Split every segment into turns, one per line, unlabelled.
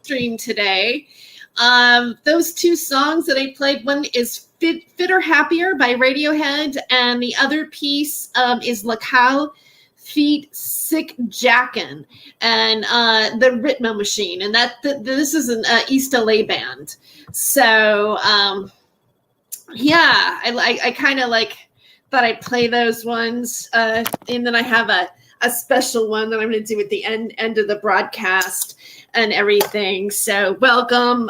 stream today. Those two songs that I played, one is Fitter Happier by Radiohead, and the other piece is Lacau Feet Sick Jackin' and the Ritmo Machine. And this is an East LA band. So, yeah, I kind of thought I'd play those ones. And then I have a special one that I'm going to do at the end of the broadcast and everything. So welcome.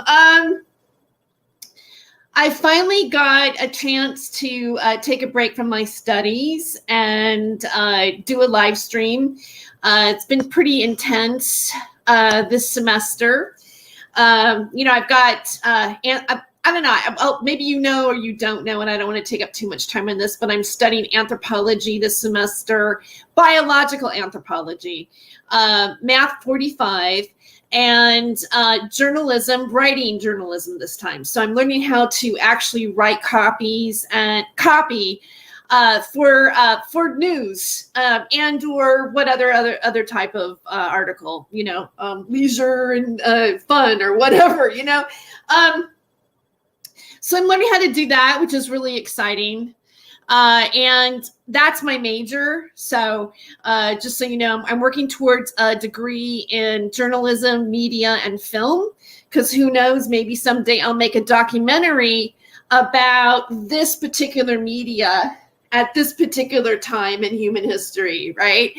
I finally got a chance to take a break from my studies and do a live stream. It's been pretty intense this semester. I've got, I don't know, maybe you know or you don't know, and I don't want to take up too much time on this, but I'm studying anthropology this semester, biological anthropology, math 45, and writing journalism this time. So I'm learning how to actually write copy for news and or what other type of article, leisure and fun or whatever, So I'm learning how to do that, which is really exciting. And that's my major. So just so you know, I'm working towards a degree in journalism, media, and film, because who knows, maybe someday I'll make a documentary about this particular media at this particular time in human history, right?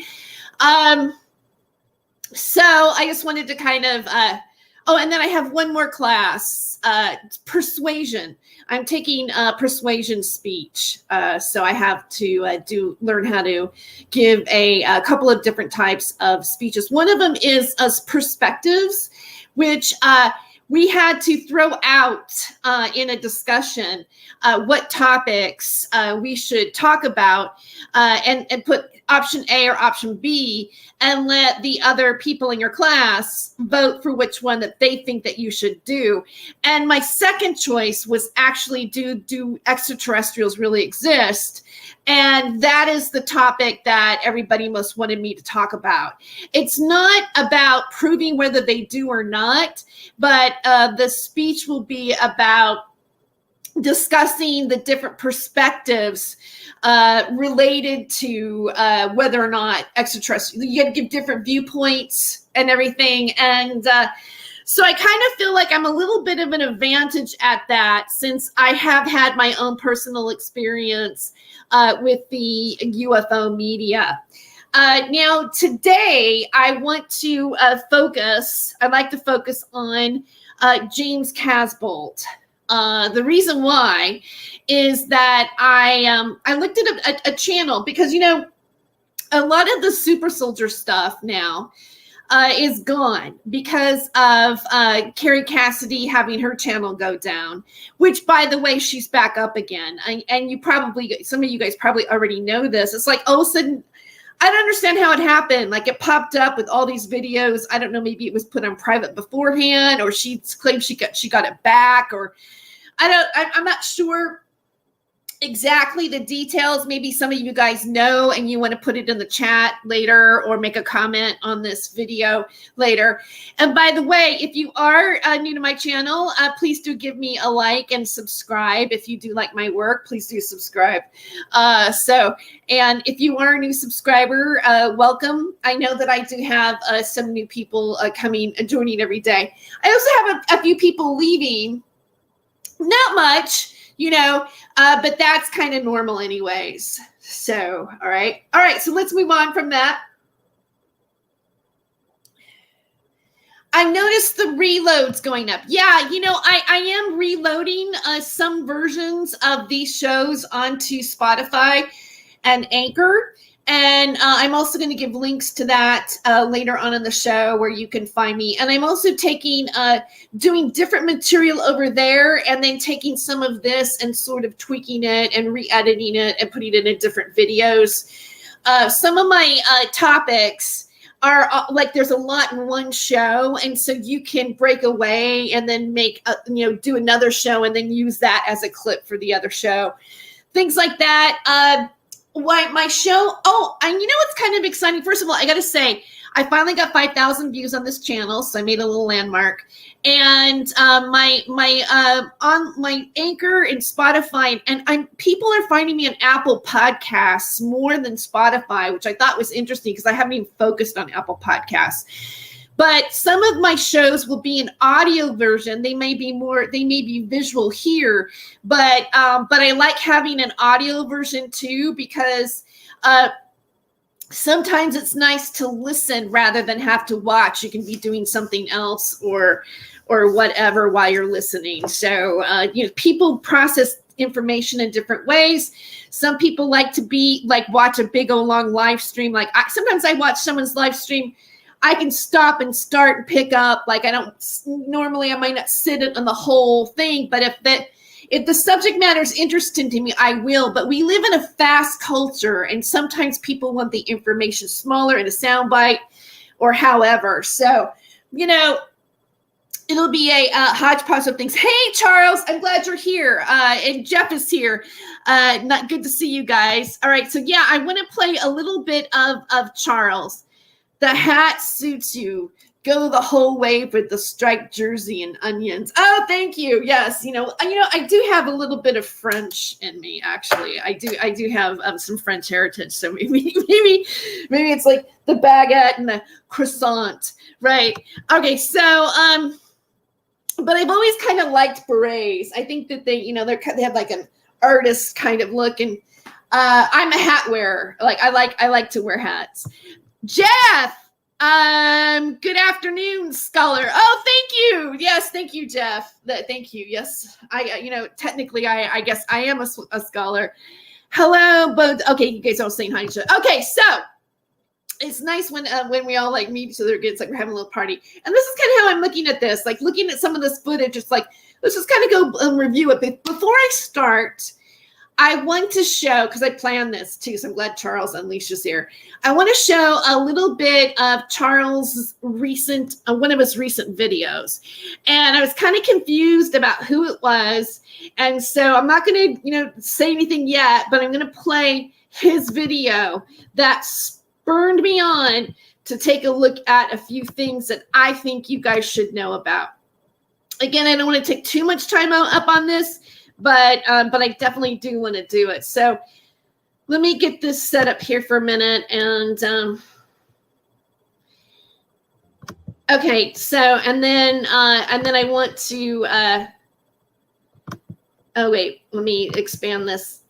So I just wanted to kind of, and then I have one more class, persuasion. I'm taking persuasion speech. So I have to learn how to give a couple of different types of speeches. One of them is perspectives, which we had to throw out in a discussion what topics we should talk about and put option A or option B and let the other people in your class vote for which one that they think that you should do. And my second choice was actually do extraterrestrials really exist? And that is the topic that everybody most wanted me to talk about. It's not about proving whether they do or not, but the speech will be about discussing the different perspectives related to whether or not extraterrestrial. You got to give different viewpoints and everything. And so I kind of feel like I'm a little bit of an advantage at that, since I have had my own personal experience with the UFO media. Now, today, I'd like to focus on James Casbolt. The reason why is that I looked at a channel, because, a lot of the super soldier stuff now is gone because of Carrie Cassidy having her channel go down, which, by the way, she's back up again. And some of you guys probably already know this. It's like, all of a sudden, I don't understand how it happened. Like, it popped up with all these videos. I don't know, maybe it was put on private beforehand, or she claimed she got it back, or I'm not sure exactly the details. Maybe some of you guys know and you want to put it in the chat later or make a comment on this video later. And by the way, if you are new to my channel, please do give me a like and subscribe. If you do like my work, please do subscribe. And if you are a new subscriber, welcome. I know that I do have some new people joining every day. I also have a few people leaving. Not much, but that's kind of normal anyways. So, all right. So let's move on from that. I noticed the reloads going up. Yeah, I am reloading some versions of these shows onto Spotify and Anchor. And I'm also going to give links to that later on in the show where you can find me. And I'm also doing different material over there, and then taking some of this and sort of tweaking it and re-editing it and putting it in different videos. Some of my topics are there's a lot in one show. And so you can break away and then do another show and then use that as a clip for the other show. Things like that. Why my show? Oh, and you know what's kind of exciting? First of all, I got to say, I finally got 5,000 views on this channel, so I made a little landmark. And on my Anchor and Spotify, and people are finding me on Apple Podcasts more than Spotify, which I thought was interesting because I haven't even focused on Apple Podcasts. But some of my shows will be an audio version. They may be visual here, but I like having an audio version too, because sometimes it's nice to listen rather than have to watch. You can be doing something else or whatever while you're listening. So people process information in different ways. Some people like to watch a big old long live stream. Sometimes I watch someone's live stream. I can stop and start and pick up. I might not sit on the whole thing, but if the subject matter is interesting to me, I will. But we live in a fast culture, and sometimes people want the information smaller in a soundbite or however. So, it'll be a hodgepodge of things. Hey, Charles, I'm glad you're here. And Jeff is here. Not good to see you guys. All right. So, yeah, I want to play a little bit of Charles. The hat suits you. Go the whole way with the striped jersey and onions. Oh, thank you. Yes, I do have a little bit of French in me. Actually, I do have some French heritage. So maybe it's like the baguette and the croissant, right? Okay, so but I've always kind of liked berets. I think that they have like an artist kind of look, and I'm a hat wearer. I like to wear hats. Jeff, good afternoon, scholar. Oh, thank you. Yes, thank you, Jeff. Thank you. Yes, technically, I guess I am a scholar. Hello, but okay, you guys all saying hi to each other. Okay, so it's nice when we all meet each other. It's like we're having a little party, and this is kind of how I'm looking at this. Looking at some of this footage, it's let's just kind of go and review it. But before I start, I want to show, because I planned this too, so I'm glad Charles Unleashed is here. I want to show a little bit of Charles' one of his recent videos. And I was kind of confused about who it was. And so I'm not going to, say anything yet, but I'm going to play his video that spurred me on to take a look at a few things that I think you guys should know about. Again, I don't want to take too much time up on this, but I definitely do want to do it. So let me get this set up here for a minute. And okay, so and then I want to oh wait, let me expand this.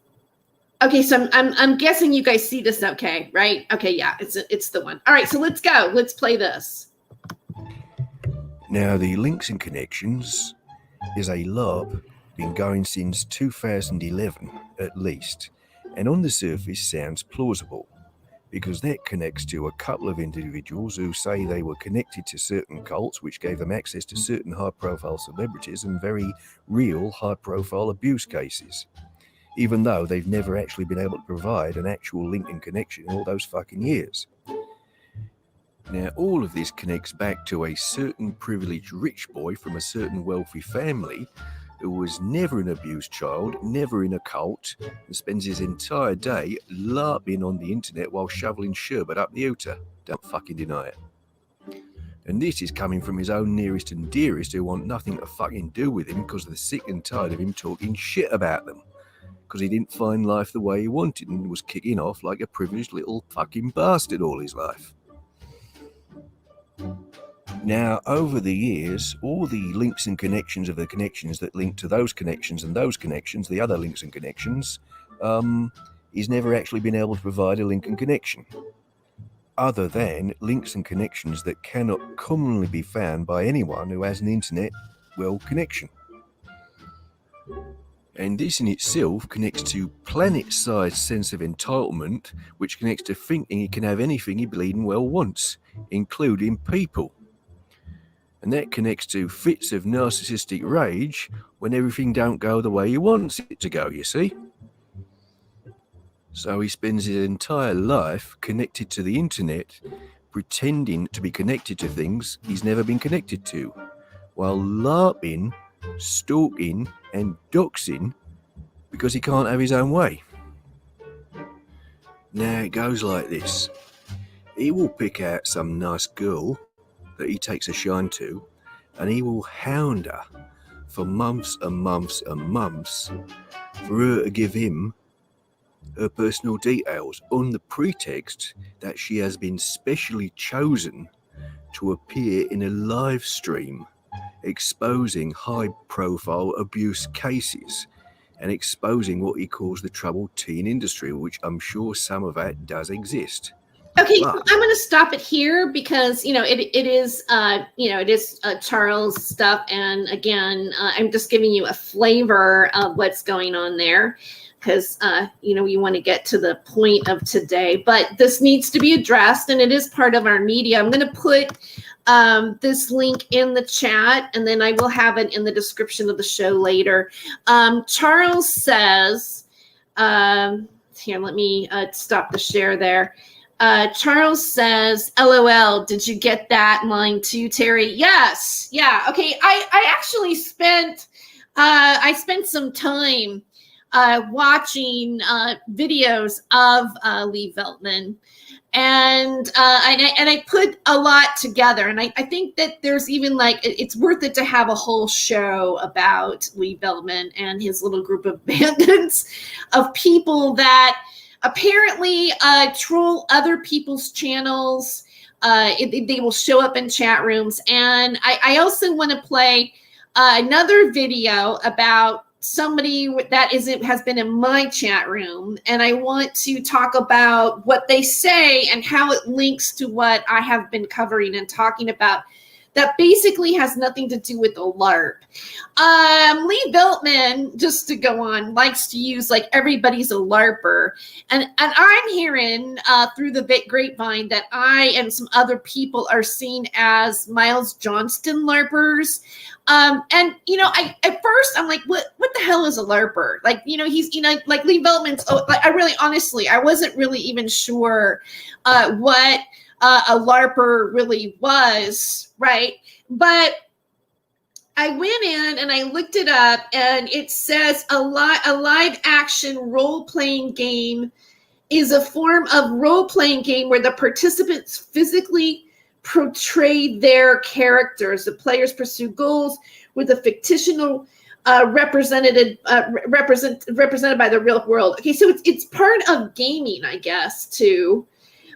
Okay, so I'm guessing you guys see this okay, right? Okay, yeah, it's the one. All right, so let's go. Let's play this.
Now the links and connections is a LARP been going since 2011 at least, and on the surface sounds plausible because that connects to a couple of individuals who say they were connected to certain cults which gave them access to certain high-profile celebrities and very real high-profile abuse cases, even though they've never actually been able to provide an actual link and connection in all those fucking years. Now, all of this connects back to a certain privileged rich boy from a certain wealthy family who was never an abused child, never in a cult, and spends his entire day LARPing on the internet while shoveling sherbet up the Uter. Don't fucking deny it. And this is coming from his own nearest and dearest who want nothing to fucking do with him because they're sick and tired of him talking shit about them. Because he didn't find life the way he wanted and was kicking off like a privileged little fucking bastard all his life. Now, over the years, all the links and connections of the connections that link to those connections and those connections, the other links and connections, he's never actually been able to provide a link and connection, other than links and connections that cannot commonly be found by anyone who has an internet, connection. And this in itself connects to planet-sized sense of entitlement, which connects to thinking he can have anything he bleeding well wants, including people. And that connects to fits of narcissistic rage when everything don't go the way he wants it to go, you see? So he spends his entire life connected to the internet, pretending to be connected to things he's never been connected to, while LARPing, stalking, and doxing because he can't have his own way. Now it goes like this. He will pick out some nice girl that he takes a shine to, and he will hound her for months and months and months for her to give him her personal details on the pretext that she has been specially chosen to appear in a live stream exposing high-profile abuse cases and exposing what he calls the troubled teen industry, which I'm sure some of that does exist.
Okay, so I'm going to stop it here because, it is Charles' stuff. And again, I'm just giving you a flavor of what's going on there because, we want to get to the point of today. But this needs to be addressed, and it is part of our media. I'm going to put this link in the chat, and then I will have it in the description of the show later. Charles says, here, let me stop the share there. Charles says, LOL, did you get that line too, Terry? Yes. Yeah. Okay. I actually spent some time watching videos of Lee Veltman. And I put a lot together, and I think that there's even it's worth it to have a whole show about Lee Veltman and his little group of bandits of people that apparently troll other people's channels. They will show up in chat rooms, and I also want to play another video about somebody that has been in my chat room, and I want to talk about what they say and how it links to what I have been covering and talking about that basically has nothing to do with the LARP. Lee Veltman, just to go on, likes to use everybody's a LARPer. And I'm hearing through the grapevine that I and some other people are seen as Miles Johnston LARPers. And at first I'm like, what the hell is a LARPer? He's, Lee Veltman's, honestly, I wasn't really even sure what a LARPer really was, right? But I went in and I looked it up, and it says a live action role-playing game is a form of role-playing game where the participants physically portray their characters. The players pursue goals with a fictional represented by the real world. Okay, so it's part of gaming, I guess, too.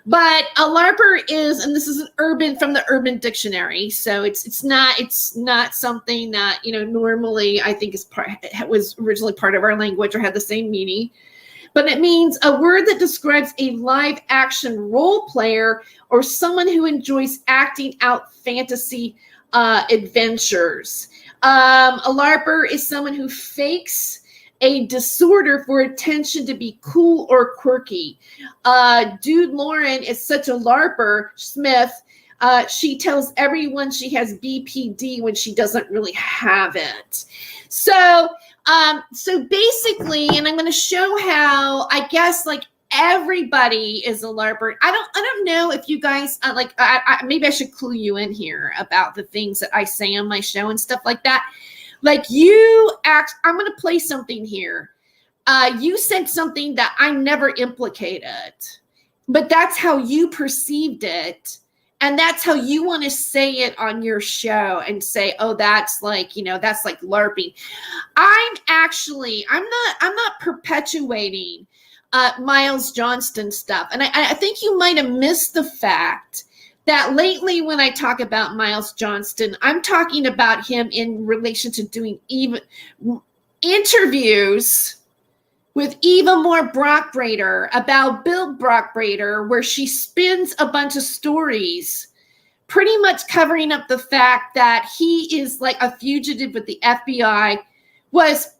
But a LARPer is, and this is from the Urban Dictionary, so it's not something that normally I think was originally part of our language or had the same meaning. But it means a word that describes a live action role player or someone who enjoys acting out fantasy adventures. A LARPer is someone who fakes a disorder for attention to be cool or quirky. Dude Lauren is such a LARPer, Smith. She tells everyone she has BPD when she doesn't really have it. So basically, and I'm going to show how, I guess, everybody is a LARPer. I don't know if you guys maybe I should clue you in here about the things that I say on my show and stuff like that. I'm going to play something here. You said something that I never implicated, but that's how you perceived it. And that's how you want to say it on your show and say, oh, that's that's like LARPing. I'm not perpetuating Miles Johnston stuff. And I think you might have missed the fact that lately when I talk about Miles Johnston, I'm talking about him in relation to doing even interviews with Eva Moore Brockbrader about Bill Brockbrader, where she spins a bunch of stories pretty much covering up the fact that he is like a fugitive with the FBI, was,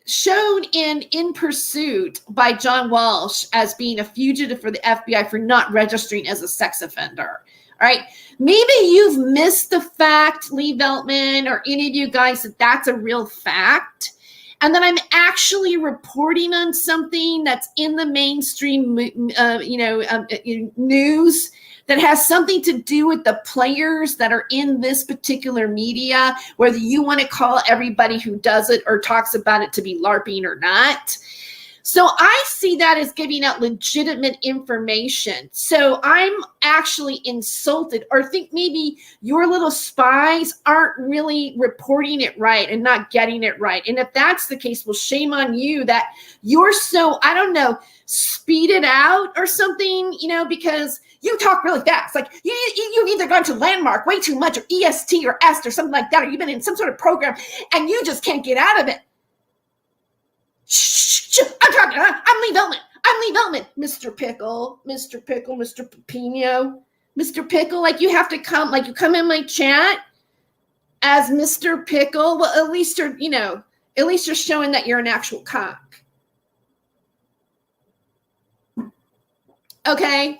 shown in Pursuit by John Walsh as being a fugitive for the FBI for not registering as a sex offender. All right. Maybe you've missed the fact, Lee Veltman, or any of you guys, that that's a real fact. And then I'm actually reporting on something that's in the mainstream, news that has something to do with the players that are in this particular media, whether you want to call everybody who does it or talks about it to be LARPing or not. So I see that as giving out legitimate information. So I'm actually insulted, or think maybe your little spies aren't really reporting it right and not getting it right. And if that's the case, well, shame on you that you're so, I don't know, speeded out or something, because you talk really fast. Like you've either gone to Landmark way too much, or EST or EST or something like that, or you've been in some sort of program and you just can't get out of it. Shh, I'm talking. I'm Lee Veltman. Mr. Pickle, Mr. Pepino, Mr. Pickle. Like you have to come. Like you come in my chat as Mr. Pickle. Well, at least you're showing that you're an actual cock. Okay.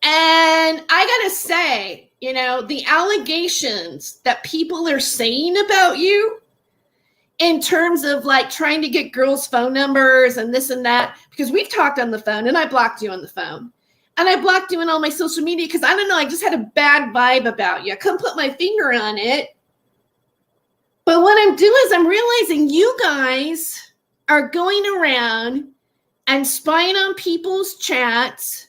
And I gotta say, the allegations that people are saying about you, in terms of like trying to get girls' phone numbers and this and that, because we've talked on the phone and I blocked you on the phone and I blocked you on all my social media because I don't know, I just had a bad vibe about you. I couldn't put my finger on it. But what I'm doing is I'm realizing you guys are going around and spying on people's chats,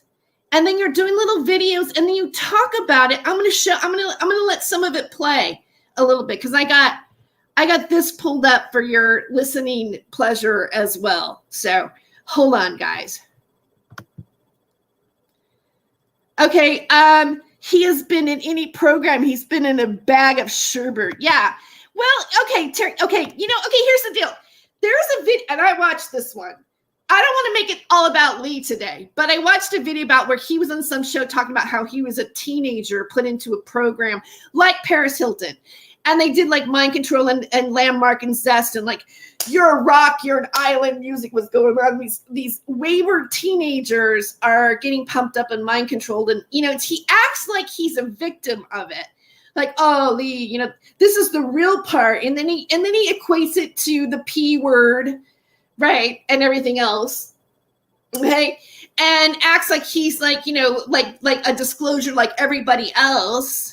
and then you're doing little videos and then you talk about it. I'm gonna let some of it play a little bit because I got this pulled up for your listening pleasure as well. So hold on, guys. Okay, he has been in any program. He's been in a bag of sherbet. Yeah. Well, okay, Terry. Okay, here's the deal. There's a video, and I watched this one. I don't want to make it all about Lee today, but I watched a video about where he was on some show talking about how he was a teenager put into a program like Paris Hilton. And they did like mind control and Landmark and Zest, and like you're a rock, you're an island music was going on. These wayward teenagers are getting pumped up and mind controlled, and he acts like he's a victim of it. Like, oh, Lee, this is the real part, and then he equates it to the P word, right, and everything else, okay, and acts like he's like like a disclosure like everybody else.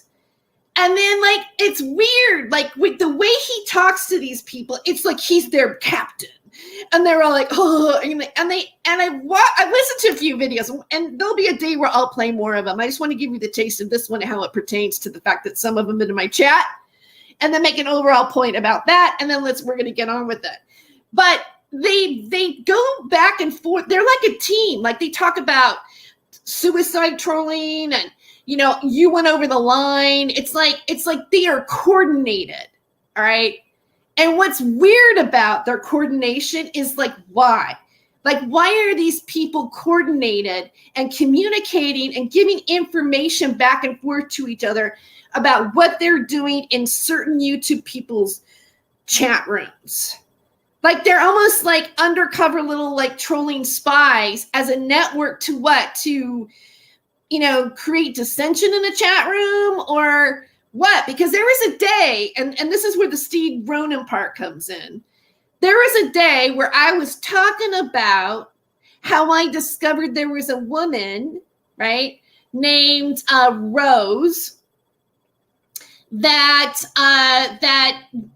And then, like, it's weird, like, with the way he talks to these people, it's like he's their captain. And they're all like, oh, and I listened to a few videos, and there'll be a day where I'll play more of them. I just want to give you the taste of this one and how it pertains to the fact that some of them in my chat, and then make an overall point about that, and then we're going to get on with it. But they go back and forth. They're like a team. Like, they talk about suicide trolling and, you went over the line. It's like they are coordinated. All right. And what's weird about their coordination is like, why? Like, why are these people coordinated and communicating and giving information back and forth to each other about what they're doing in certain YouTube people's chat rooms? Like, they're almost like undercover little like trolling spies as a network to what? To create dissension in the chat room or what? Because there was a day, and this is where the Steve Ronan part comes in. There was a day where I was talking about how I discovered there was a woman, right, named Rose, that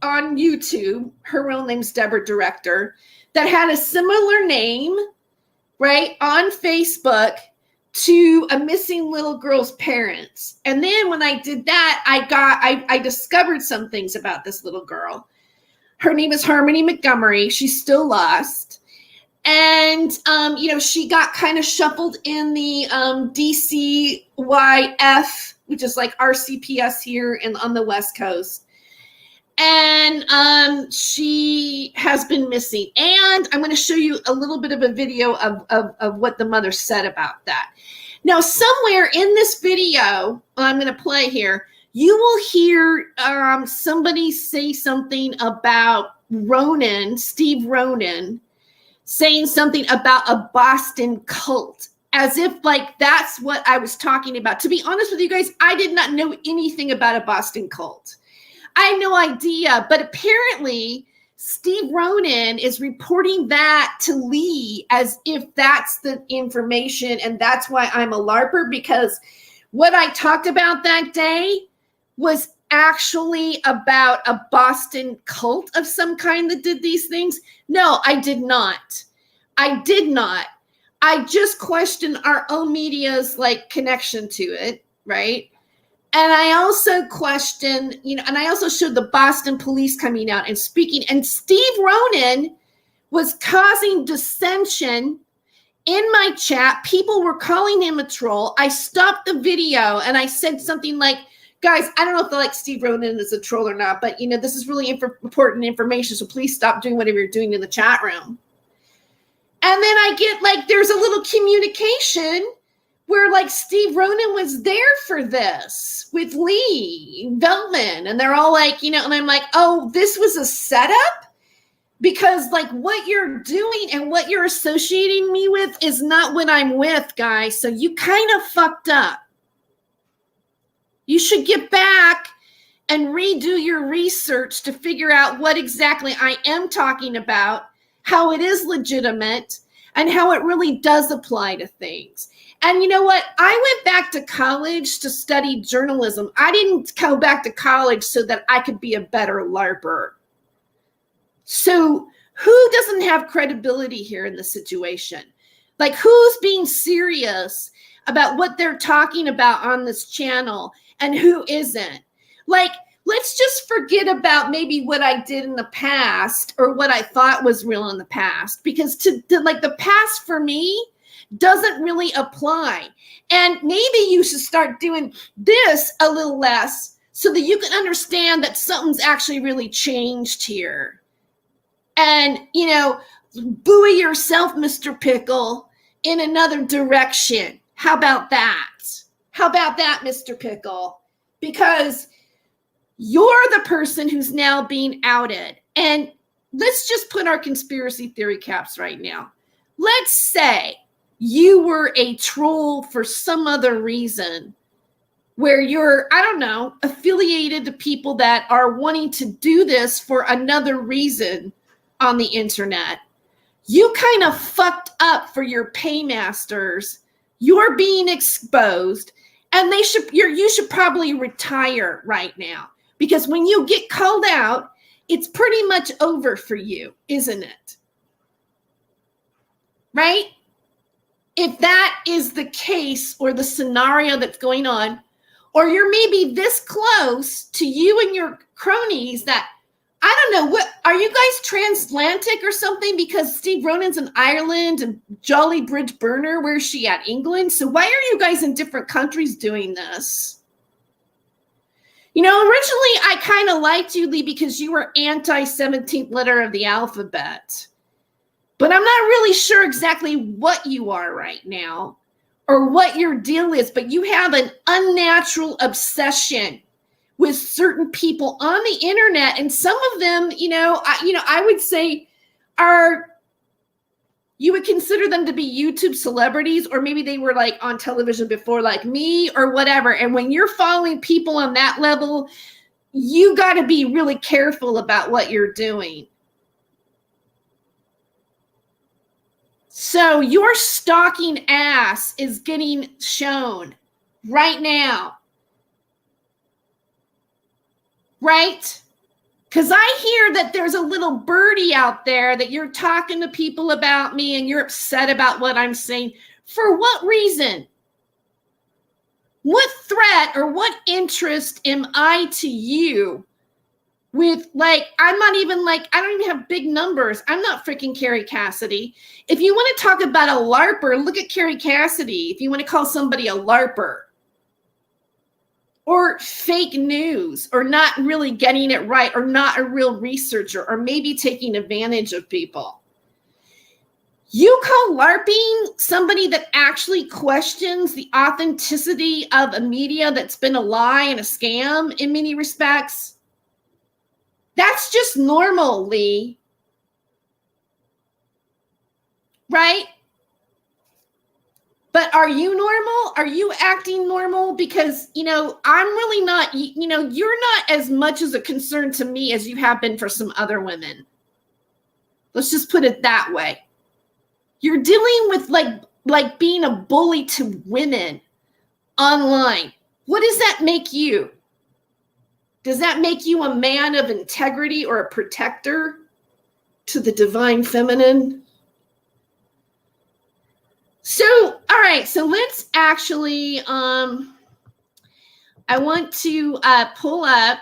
on YouTube, her real name's Deborah Director, that had a similar name, right, on Facebook to a missing little girl's parents. And then when I did that, I discovered some things about this little girl. Her name is Harmony Montgomery. She's still lost. And, she got kind of shuffled in the DCYF, which is like RCPS here on the West Coast. And she has been missing. And I'm going to show you a little bit of a video of what the mother said about that. Now, somewhere in this video, I'm going to play here, you will hear somebody say something about Steve Ronan, saying something about a Boston cult, as if like that's what I was talking about. To be honest with you guys, I did not know anything about a Boston cult. I had no idea, but apparently Steve Ronan is reporting that to Lee as if that's the information, and that's why I'm a LARPer, because what I talked about that day was actually about a Boston cult of some kind that did these things. No, I did not. I did not. I just questioned our own media's like connection to it, right? And I also questioned, and I also showed the Boston police coming out and speaking. And Steve Ronan was causing dissension in my chat. People were calling him a troll. I stopped the video and I said something like, guys, I don't know if like Steve Ronan is a troll or not, but this is really important information. So please stop doing whatever you're doing in the chat room. And then I get like, there's a little communication where like Steve Ronan was there for this with Lee Veltman. And they're all like, and I'm like, oh, this was a setup? Because like what you're doing and what you're associating me with is not what I'm with, guys. So you kind of fucked up. You should get back and redo your research to figure out what exactly I am talking about, how it is legitimate, and how it really does apply to things. And you know what? I went back to college to study journalism. I didn't go back to college so that I could be a better LARPer. So who doesn't have credibility here in the situation? Like, who's being serious about what they're talking about on this channel and who isn't? Like, let's just forget about maybe what I did in the past or what I thought was real in the past, because like the past for me doesn't really apply. And maybe you should start doing this a little less so that you can understand that something's actually really changed here. And, buoy yourself, Mr. Pickle, in another direction. How about that? How about that, Mr. Pickle? Because you're the person who's now being outed. And let's just put our conspiracy theory caps right now. Let's say you were a troll for some other reason where you're, I don't know, affiliated to people that are wanting to do this for another reason on the internet. You kind of fucked up for your paymasters. You're being exposed, and you should probably retire right now, because when you get called out, it's pretty much over for you, isn't it? Right? If that is the case or the scenario that's going on, or you're maybe this close to you and your cronies that, I don't know, what are you guys transatlantic or something? Because Steve Ronan's in Ireland and Jolly Bridge Burner, where's she at? England? So why are you guys in different countries doing this? Originally I kind of liked you, Lee, because you were anti-17th letter of the alphabet. But I'm not really sure exactly what you are right now or what your deal is, but you have an unnatural obsession with certain people on the internet, and some of them, I would say you would consider them to be YouTube celebrities, or maybe they were like on television before, like me or whatever. And when you're following people on that level, you got to be really careful about what you're doing. So your stalking ass is getting shown right now. Right? Because I hear that there's a little birdie out there that you're talking to people about me and you're upset about what I'm saying. For what reason? What threat or what interest am I to you with, like, I don't even have big numbers. I'm not freaking Carrie Cassidy. If you want to talk about a LARPer, look at Carrie Cassidy. If you want to call somebody a LARPer. Or fake news, or not really getting it right, or not a real researcher, or maybe taking advantage of people. You call LARPing somebody that actually questions the authenticity of a media that's been a lie and a scam in many respects? That's just normal, Lee. Right? But are you normal? Are you acting normal? Because, I'm really not, you're not as much as a concern to me as you have been for some other women. Let's just put it that way. You're dealing with like being a bully to women online. What does that make you? Does that make you a man of integrity or a protector to the divine feminine? So, all right. So let's actually, I want to pull up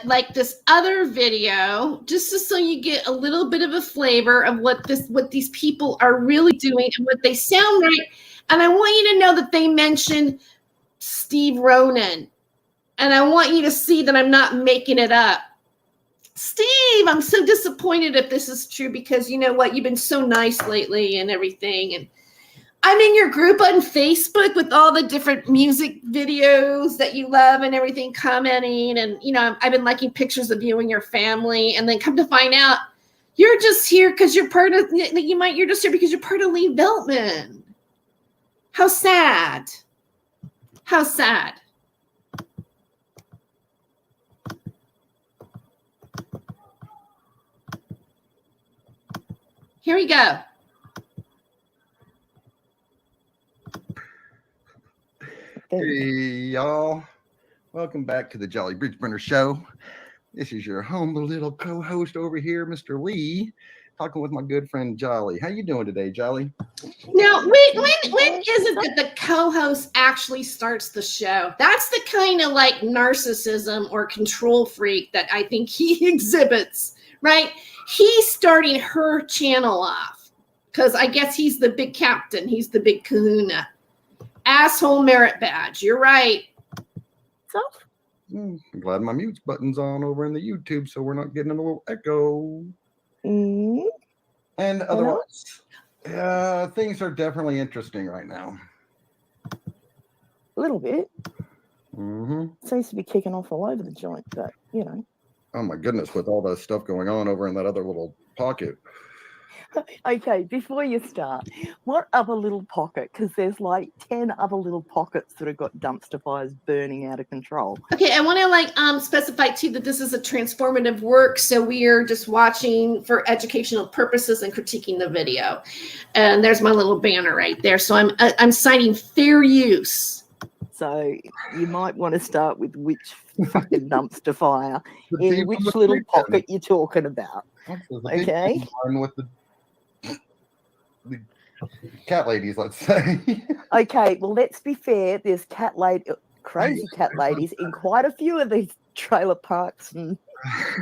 like this other video, just so you get a little bit of a flavor of what these people are really doing and what they sound like. And I want you to know that they mention Steve Ronan. And I want you to see that I'm not making it up. Steve, I'm so disappointed if this is true, because you know what? You've been so nice lately and everything. And I'm in your group on Facebook with all the different music videos that you love and everything, commenting. And, you know, I've been liking pictures of you and your family. And then come to find out you're just here because you're part of, you're just here because you're part of Lee Veltman. How sad. How sad. Here we go.
Hey, y'all. Welcome back to the Jolly Bridge Burner Show. This is your humble little co-host over here, Mr. Lee, talking with my good friend Jolly. How you doing today, Jolly?
Now, when is it that the co-host actually starts the show? That's the kind of like narcissism or control freak that I think he exhibits, right? He's starting her channel off because I guess he's the big captain. He's the big kahuna. Asshole merit badge. You're right.
So, I'm glad my mute button's on over in the YouTube so we're not getting a little echo.
Mm-hmm.
And otherwise, things are definitely interesting right now.
A little bit.
Mm-hmm.
Seems to be kicking off all over the joint, but you know.
Oh my goodness, with all that stuff going on over in that other little pocket.
Okay, before you start, what other little pocket? Because there's like 10 other little pockets that have got dumpster fires burning out of control.
Okay, I want to specify too that this is a transformative work, so we are just watching for educational purposes and critiquing the video. And there's my little banner right there. So I'm citing fair use.
So you might want to start with which fucking dumpster fire in which little pocket you're talking about. Okay.
With the cat ladies, let's say.
Okay, well, let's be fair. There's crazy cat ladies in quite a few of these trailer parks and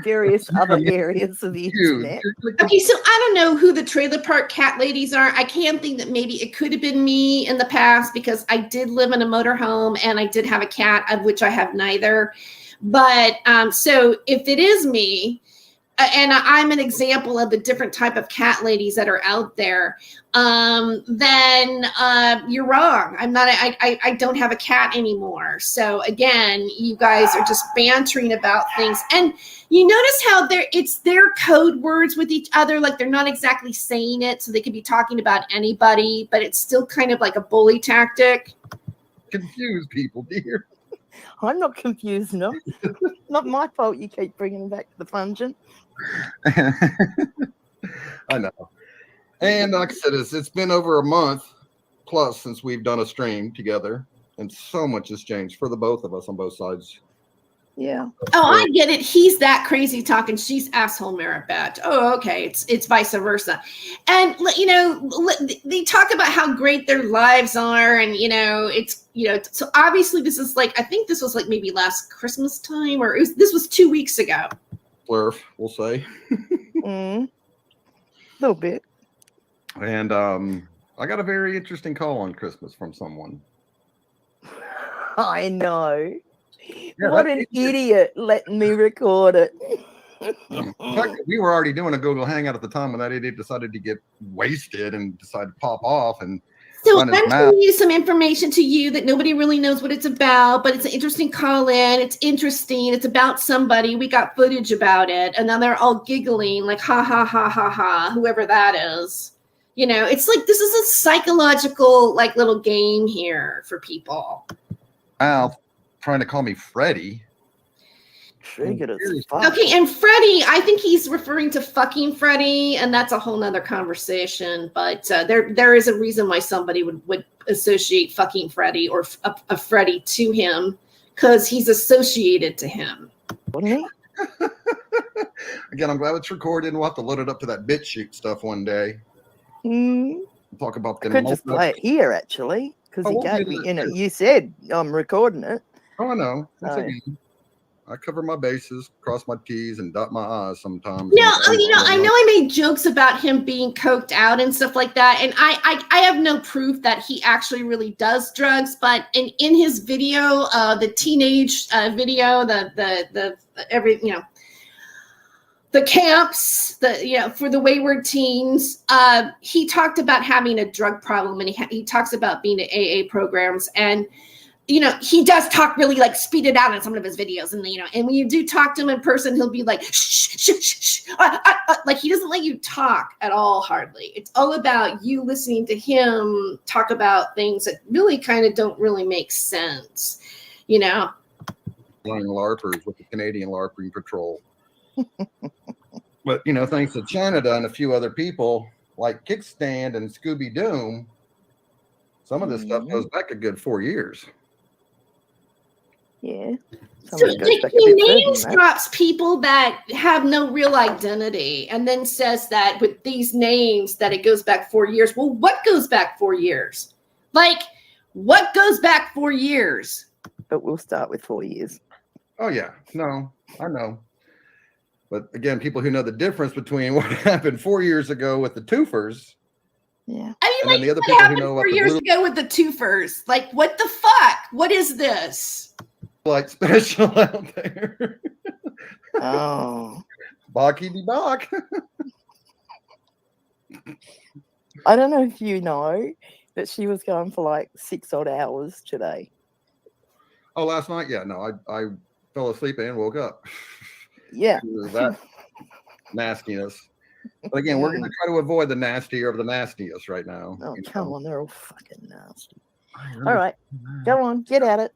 various other areas of the internet.
Okay, so I don't know who the trailer park cat ladies are. I can think that maybe it could have been me in the past because I did live in a motorhome and I did have a cat, of which I have neither. But so if it is me, and I'm an example of the different type of cat ladies that are out there, then you're wrong. I'm not. I don't have a cat anymore. So again, you guys are just bantering about things, and you notice how it's their code words with each other. Like they're not exactly saying it, so they could be talking about anybody, but it's still kind of like a bully tactic.
Confuse people, dear.
I'm not confusing them. Not my fault you keep bringing them back to the function.
I know. And like I said, it's been over a month plus since we've done a stream together. And so much has changed for the both of us on both sides.
Yeah.
Oh, I get it. He's that crazy talking. She's asshole merit badge. Oh, okay. It's vice versa. And, you know, they talk about how great their lives are. And, you know, it's, you know, so obviously this is like, I think this was like maybe last Christmas time or this was 2 weeks ago.
Flurf, we'll say.
A little bit.
And I got a very interesting call on Christmas from someone.
I know.
Yeah,
what an idiot letting me record it.
In fact, we were already doing a Google Hangout at the time when that idiot decided to get wasted and decided to pop off. And
so I'm giving you some information to you that nobody really knows what it's about, but it's an interesting call in. It's interesting. It's about somebody. We got footage about it. And now they're all giggling like, ha, ha, ha, ha, ha, whoever that is. You know, it's like this is a psychological like little game here for people.
Al trying to call me Freddie.
Triggered as fuck.
Okay, and Freddie, I think he's referring to fucking Freddie, and that's a whole nother conversation. But there is a reason why somebody would associate fucking Freddie or a Freddie to him, because he's associated to him.
Wouldn't he?
Again, I'm glad it's recorded and we'll have to load it up to that BitChute stuff one day. Talk about
I
the
could just play it here, actually, because he
we'll
gave
do
me,
that
you know,
too.
you said I'm recording it.
Oh, I know. Once
So-
again, I cover my bases, cross my T's, and dot my I's sometimes.
No, I know I made jokes about him being coked out and stuff like that, and I have no proof that he actually really does drugs. But in his video, the teenage video, the every the camps, for the wayward teens, he talked about having a drug problem, and he talks about being in AA programs, and he does talk really like speed it out in some of his videos, and and when you do talk to him in person, he'll be like, shh, shh, shh, shh. Like he doesn't let you talk at all, hardly. It's all about you listening to him talk about things that really kind of don't really make sense,
Flying LARPers with the Canadian LARPing Patrol. But thanks to Canada and a few other people like Kickstand and Scooby Doom, some of this stuff goes back a good 4 years.
Yeah.
So he names drops people that have no real identity, and then says that with these names that it goes back 4 years. Well, what goes back 4 years? Like, what goes back 4 years?
But we'll start with 4 years.
Oh yeah, no, I know. But again, people who know the difference between what happened 4 years ago with the twofers.
Yeah.
I mean,
and
like,
then the other
what
people who
happened
know
4 years ago with the twofers? Like, what the fuck? What is this?
Like special out there.
Oh.
Baki de Bach.
I don't know if you know, but she was going for like 6 odd hours today.
Oh, last night? Yeah, no, I fell asleep and woke up.
Yeah.
That nastiness. But again, we're going to try to avoid the nastier of the nastiest right now.
Oh, come on. They're all fucking nasty.
All
right. Go on. Get at it.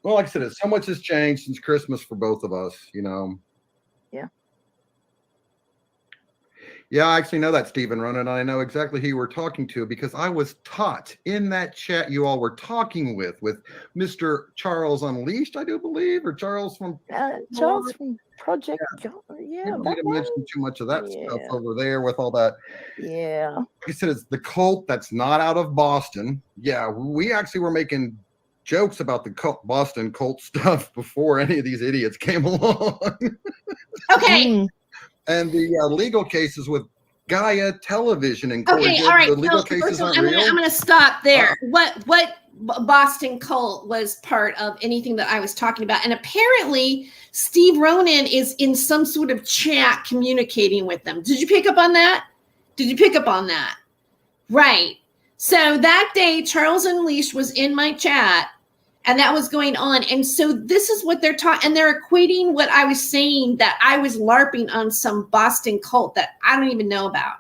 Well, like I said, so much has changed since Christmas for both of us,
Yeah.
Yeah, I actually know that, Stephen Ronan. I know exactly who you were talking to because I was taught in that chat you all were talking with Mr. Charles Unleashed, I do believe, or Charles from
Charles from Project. Yeah,
I don't
that
need to
one.
mention too much of that stuff
Yeah.
over there with all that.
Yeah.
Like I said, it's the cult that's not out of Boston. Yeah, we actually were making jokes about the Boston cult stuff before any of these idiots came along.
Okay.
And the legal cases with Gaia Television included.
Okay, all right.
The legal
So,
cases aren't
I'm
real.
going to stop there. What Boston cult was part of anything that I was talking about? And apparently, Steve Ronan is in some sort of chat communicating with them. Did you pick up on that? Right. So that day, Charles Unleashed was in my chat, and that was going on. And so this is what they're talking, and they're equating what I was saying, that I was LARPing on some Boston cult that I don't even know about.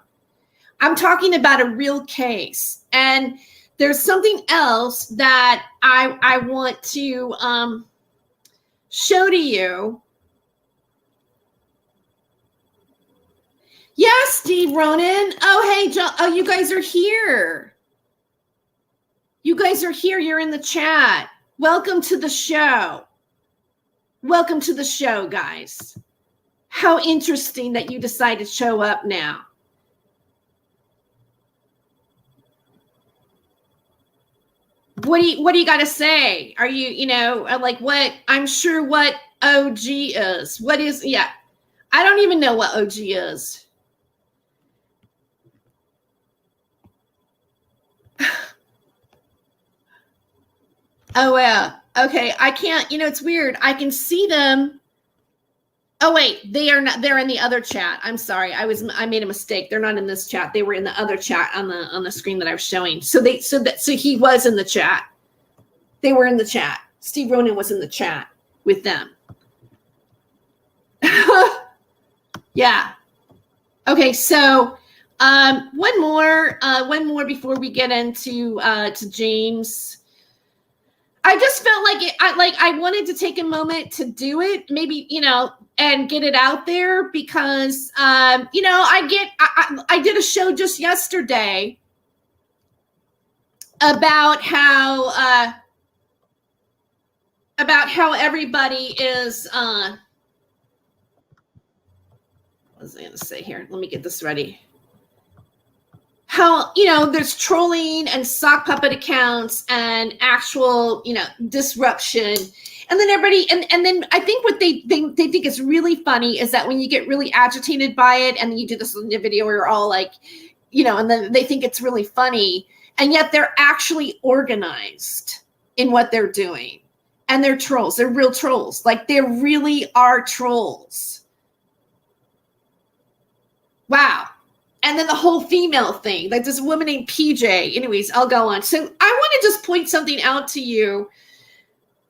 I'm talking about a real case. And there's something else that I want to show to you. Yeah, Steve Ronan. Oh, hey, John. Oh, you guys are here. You're in the chat. Welcome to the show. Guys. How interesting that you decided to show up now. What do you got to say? Are you, like what? I'm sure what OG is. What is, yeah. I don't even know what OG is. Oh, yeah. Okay. I can't, it's weird. I can see them. Oh, wait, they are not, they're in the other chat. I'm sorry. I made a mistake. They're not in this chat. They were in the other chat on the screen that I was showing. So he was in the chat. They were in the chat. Steve Ronan was in the chat with them. Yeah. Okay. So, one more before we get into, to James. I just felt like I wanted to take a moment to do it, maybe, and get it out there because, I did a show just yesterday about how everybody is, was I going to say here? Let me get this ready. How, you know, there's trolling and sock puppet accounts and actual, you know, disruption. And then everybody, and then I think what they think is really funny is that when you get really agitated by it and you do this in the video where you're all like, you know, and then they think it's really funny, and yet they're actually organized in what they're doing. And they're trolls. They're real trolls. Like, they really are trolls. Wow. And then the whole female thing, like this woman named PJ. Anyways, I'll go on. So I want to just point something out to you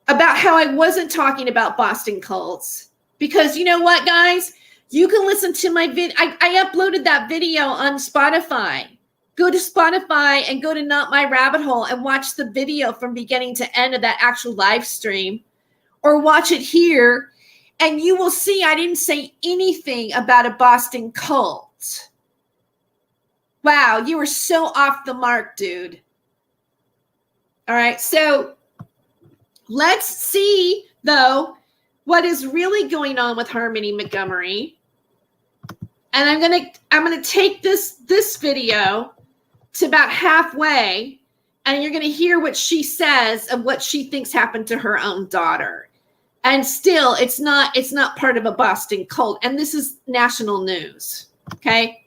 about how I wasn't talking about Boston cults. Because you know what, guys? You can listen to my video. I uploaded that video on Spotify. Go to Spotify and go to Not My Rabbit Hole and watch the video from beginning to end of that actual live stream. Or watch it here. And you will see I didn't say anything about a Boston cult. Wow, you were so off the mark, dude. All right, so let's see, though, what is really going on with Harmony Montgomery. And I'm gonna take this video to about halfway, and you're gonna hear what she says of what she thinks happened to her own daughter. And still, it's not part of a Boston cult. And this is national news. Okay.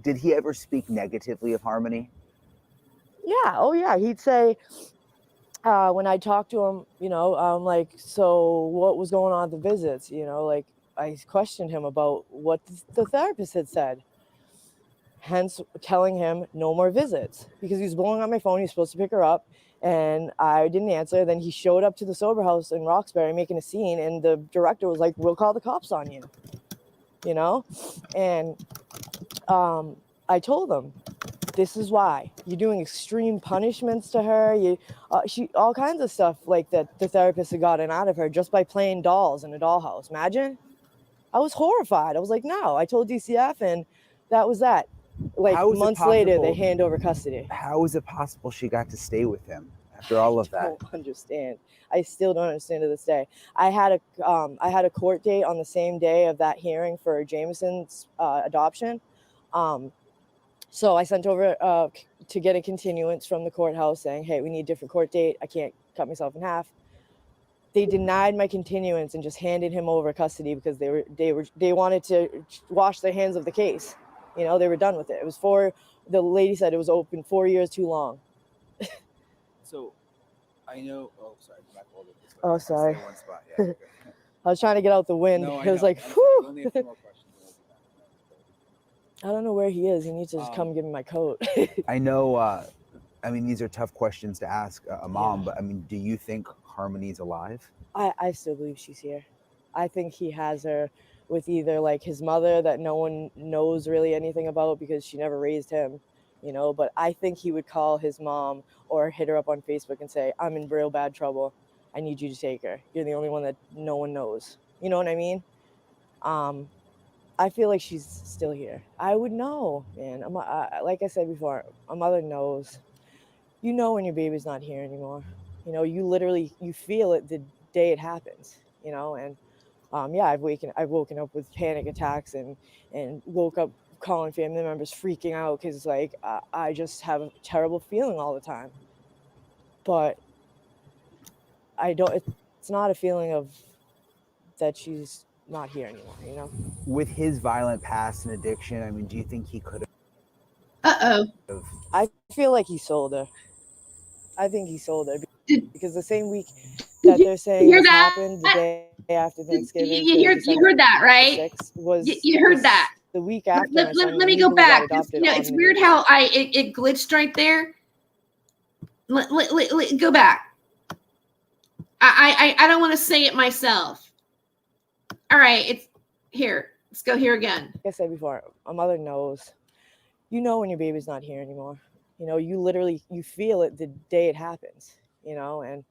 Did he ever speak negatively of Harmony?
Yeah. Oh, yeah. He'd say, when I talked to him, you know, I'm like, so what was going on at the visits? You know, like, I questioned him about what the therapist had said. Hence telling him no more visits, because he was blowing on my phone. He was supposed to pick her up and I didn't answer. Then he showed up to the sober house in Roxbury making a scene. And the director was like, we'll call the cops on you, you know? And I told him, this is why you're doing extreme punishments to her. She all kinds of stuff like that the therapist had gotten out of her just by playing dolls in a dollhouse. Imagine. I was horrified. I was like, no, I told DCF and that was that. Like months later, they hand over custody.
How is it possible she got to stay with him after all of that?
I don't understand. I still don't understand to this day. I had a court date on the same day of that hearing for Jameson's adoption. So I sent over to get a continuance from the courthouse saying, hey, we need a different court date. I can't cut myself in half. They denied my continuance and just handed him over custody because they wanted to wash their hands of the case. You know, they were done with it. It was the lady said it was open 4 years too long.
So I know, oh, sorry. I'm back over this way.
Oh, sorry.
One spot. Yeah, okay.
I was trying to get out the wind.
No,
it was like,
whew. Only a few more questions.
I don't know where he is. He needs to just come give me my coat.
I know, I mean, these are tough questions to ask a mom, but I mean, do you think Harmony's alive?
I still believe she's here. I think he has her with either like his mother that no one knows really anything about because she never raised him, you know, but I think he would call his mom or hit her up on Facebook and say, I'm in real bad trouble. I need you to take her. You're the only one that no one knows. You know what I mean? I feel like she's still here. I would know, man. Like I said before, a mother knows. You know when your baby's not here anymore. You know, you feel it the day it happens, you know, and yeah, I've woken up with panic attacks and woke up calling family members freaking out because like I just have a terrible feeling all the time. But it's not a feeling of that she's not here anymore, you know?
With his violent past and addiction, I mean, do you think he could
Uh-oh.
have?
I feel like he sold her. I think he sold her because the same week that they're saying this happened, the day after Thanksgiving,
you heard that, right? You heard that.
The week after.
Let me go back. You know, it's weird how it glitched right there. Go back. I don't want to say it myself. All right, it's here. Let's go here again.
Like I said before, a mother knows. You know when your baby's not here anymore. You know, you feel it the day it happens, you know, and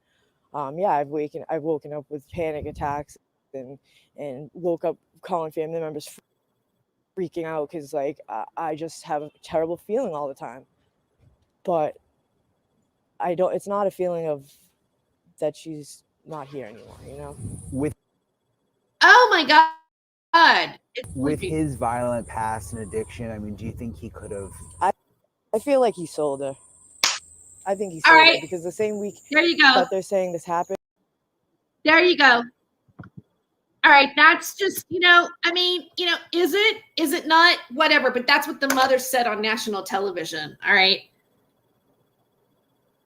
Yeah, I've woken up with panic attacks and woke up calling family members freaking out because like I just have a terrible feeling all the time. But it's not a feeling of that she's not here anymore, you know?
With
Oh my God. It's
with
creepy.
his violent past and addiction, I mean, do you think he could have?
I feel like he sold her. I think he
All
sold her
right.
because the same week
There you go.
that they're saying this happened.
There you go. All right. That's just, I mean, is it not? Whatever. But that's what the mother said on national television. All right.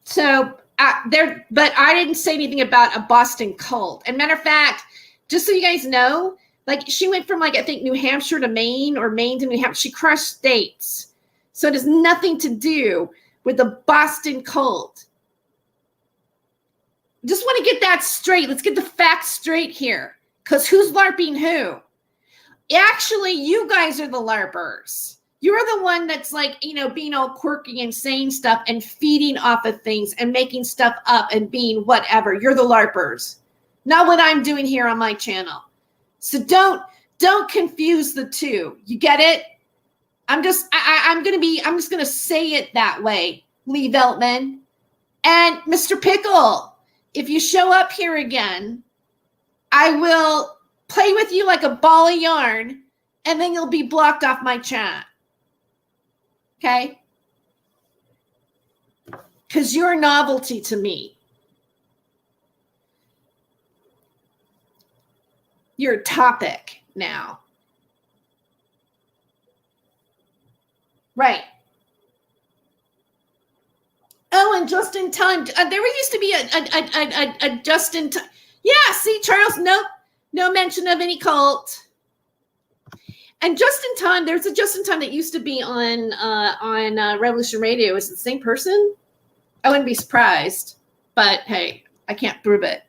So but I didn't say anything about a Boston cult. And matter of fact, just so you guys know, like she went from like, I think New Hampshire to Maine or Maine to New Hampshire. She crushed states. So it has nothing to do with the Boston cult. Just want to get that straight. Let's get the facts straight here. Because who's LARPing who? Actually, you guys are the LARPers. You're the one that's like, being all quirky and saying stuff and feeding off of things and making stuff up and being whatever. You're the LARPers. Not what I'm doing here on my channel. So don't confuse the two. You get it? I'm just going to say it that way, Lee Veltman. And Mr. Pickle, if you show up here again, I will play with you like a ball of yarn, and then you'll be blocked off my chat. Okay? Because you're a novelty to me. You're a topic now. Right. Oh, and just in time. There used to be a just in time. Yeah, see, Charles, no mention of any cult. And just in time, there's a just in time that used to be on Revolution Radio. Is it the same person? I wouldn't be surprised, but hey, I can't prove it.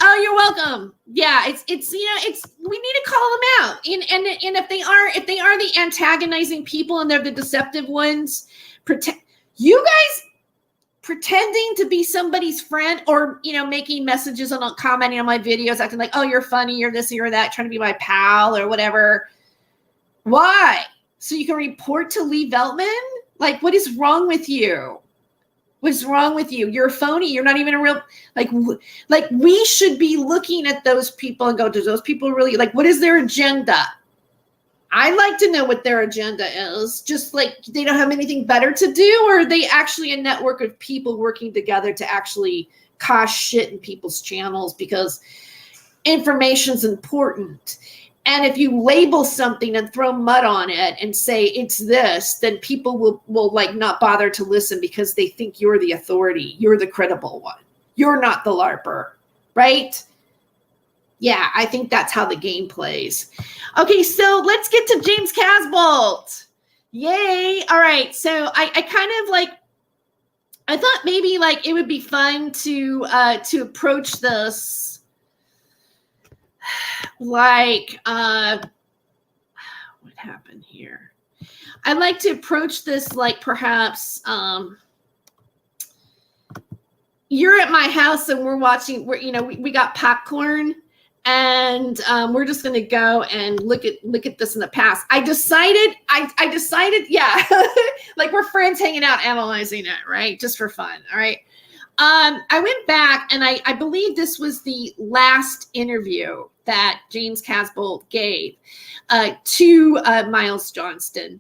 Oh, you're welcome. Yeah, it's we need to call them out. And if they are the antagonizing people and they're the deceptive ones, you guys pretending to be somebody's friend or making messages on commenting on my videos, acting like, oh, you're funny, you're this, you're that, trying to be my pal or whatever. Why? So you can report to Lee Veltman? Like, what is wrong with you? What's wrong with you? You're a phony. You're not even a real, like we should be looking at those people and go, do those people really, like, what is their agenda? I'd like to know what their agenda is. Just like they don't have anything better to do, or are they actually a network of people working together to actually cause shit in people's channels because information's important. And if you label something and throw mud on it and say it's this, then people will like not bother to listen because they think you're the authority. You're the credible one. You're not the LARPer, right? Yeah, I think that's how the game plays. Okay, so let's get to James Casbolt. Yay. All right. So I kind of like, I thought maybe like it would be fun to approach this like what happened here? I'd like to approach this like perhaps you're at my house and we're watching, we got popcorn and we're just going to go and look at this in the past. I decided, yeah, like we're friends hanging out, analyzing it, right? Just for fun. All right. I went back and I believe this was the last interview that James Casbolt gave to Miles Johnston.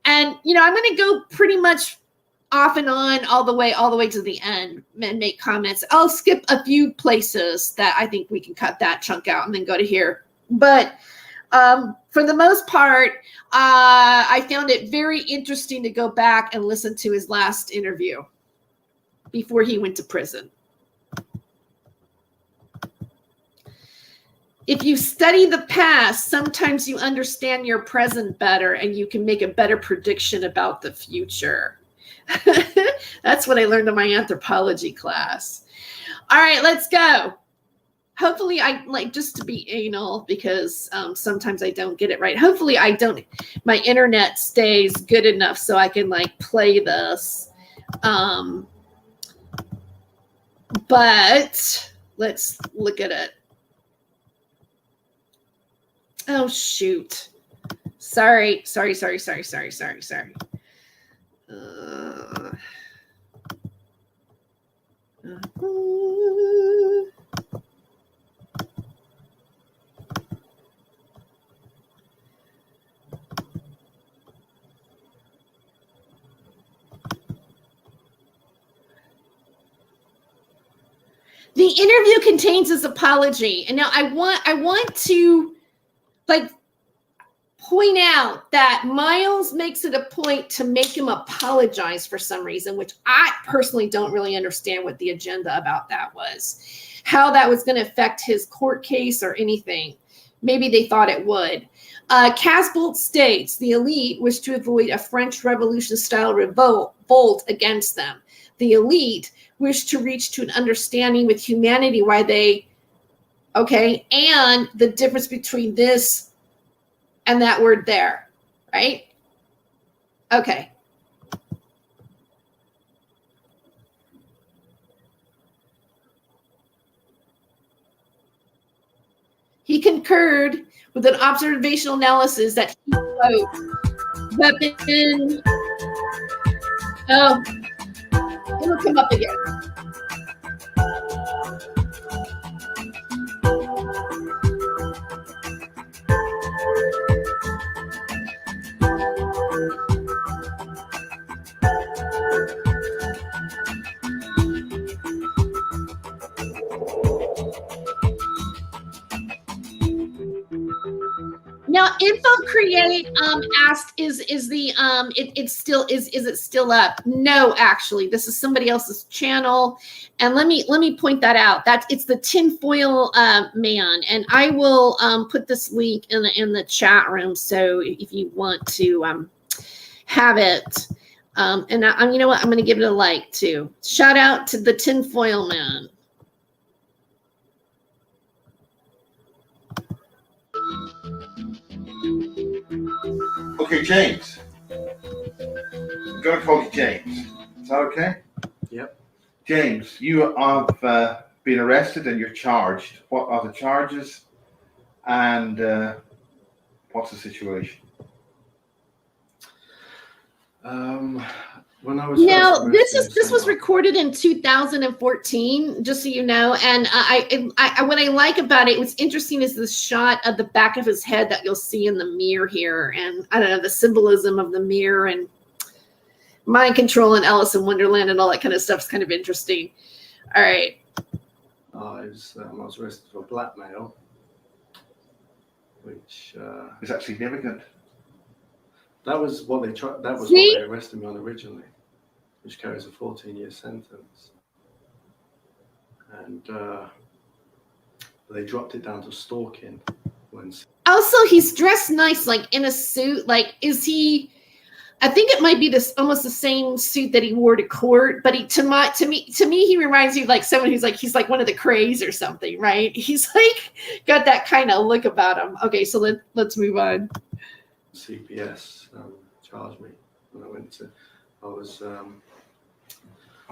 And, I'm going to go pretty much off and on all the way to the end and make comments. I'll skip a few places that I think we can cut that chunk out and then go to here. But for the most part, I found it very interesting to go back and listen to his last interview before he went to prison. If you study the past, sometimes you understand your present better and you can make a better prediction about the future. That's what I learned in my anthropology class. All right, let's go. Hopefully I like just to be anal because sometimes I don't get it right. Hopefully my internet stays good enough so I can like play this. But let's look at it. Oh, shoot. Sorry. The interview contains his apology. And now I want to like point out that Miles makes it a point to make him apologize for some reason, which I personally don't really understand what the agenda about that was, how that was going to affect his court case or anything. Maybe they thought it would. Casbolt states the elite wish to avoid a French Revolution-style revolt against them. The elite wish to reach to an understanding with humanity why they, okay, and the difference between this and that word there, right? Okay. He concurred with an observational analysis that he wrote, weapon, oh, it'll come up again. Now, Info Create asked, is it still up? No, actually, this is somebody else's channel, and let me point that out. It's the tinfoil man, and I will put this link in the chat room. So if you want to have it, and you know what, I'm going to give it a like too. Shout out to the tinfoil man.
Okay, James. I'm going to call you James. Is that okay?
Yep.
James, you have been arrested and you're charged. What are the charges and what's the situation?
When I was
Now,
first
this
arrested,
was recorded in 2014, just so you know. And I what I like about it, what's interesting is the shot of the back of his head that you'll see in the mirror here, and I don't know, the symbolism of the mirror and mind control and Alice in Wonderland and all that kind of stuff is kind of interesting. All right.
I was arrested for blackmail, which
Is that significant?
that was what they tried. That was
See?
what they arrested me on originally, which carries a 14-year sentence, and they dropped it down to stalking. When
Also, he's dressed nice, like in a suit. Like, is he? I think it might be this almost the same suit that he wore to court, but to me, he reminds me of like someone who's like he's like one of the Crays or something, right? He's like got that kind of look about him. Okay, so let's move on.
CPS charged me when I was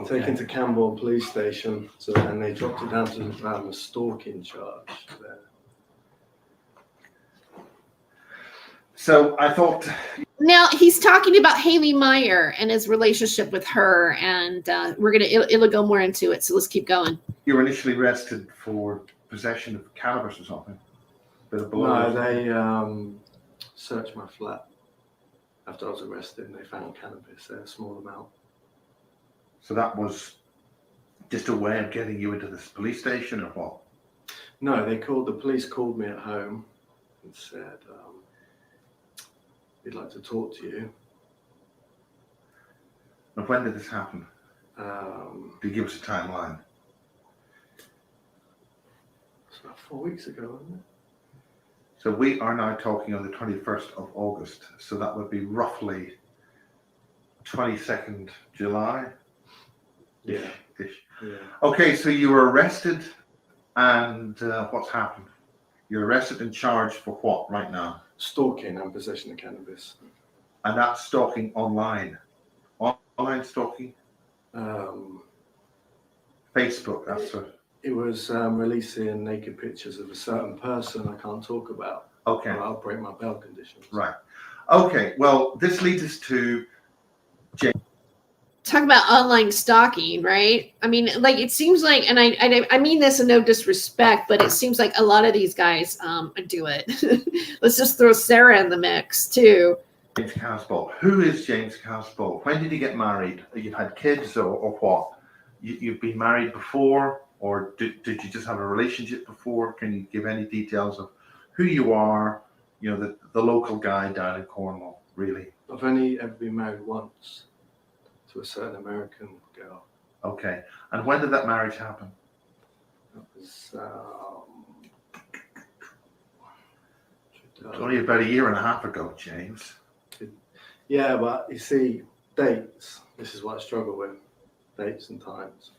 taken to Camborne police station, and they dropped it down to a stalking charge there.
So I thought.
Now he's talking about Haley Meyer and his relationship with her, and it'll go more into it. So let's keep going.
You were initially arrested for possession of cannabis or something.
No, they searched my flat after I was arrested, and they found cannabis there, a small amount.
So that was just a way of getting you into this police station, or what?
No, the police called me at home and said, we'd like to talk to you.
And when did this happen?
Um,
Could you give us a timeline?
It's about 4 weeks ago, wasn't it?
So we are now talking on the 21st of August. So that would be roughly 22nd July.
Yeah.
Ish.
Yeah.
Okay, so you were arrested, and what's happened? You're arrested and charged for what right now?
Stalking and possession of cannabis.
And that's stalking online. Online stalking? Facebook. That's what.
It was releasing naked pictures of a certain person I can't talk about.
Okay.
Or I'll break my bail conditions.
Right. Okay. Well, this leads us to
Talk about online stalking, right? I mean, like it seems like, and I mean this in no disrespect, but it seems like a lot of these guys do it. Let's just throw Sarah in the mix too.
James Casbolt. Who is James Casbolt? When did he get married? You've had kids or what? You've been married before, or did you just have a relationship before? Can you give any details of who you are? You know, the local guy down in Cornwall, really.
I've only ever been married once to a certain American girl.
Okay. And when did that marriage happen?
That was
Only about a year and a half ago, James.
yeah, but you see, dates. This is what I struggle with. Dates and times.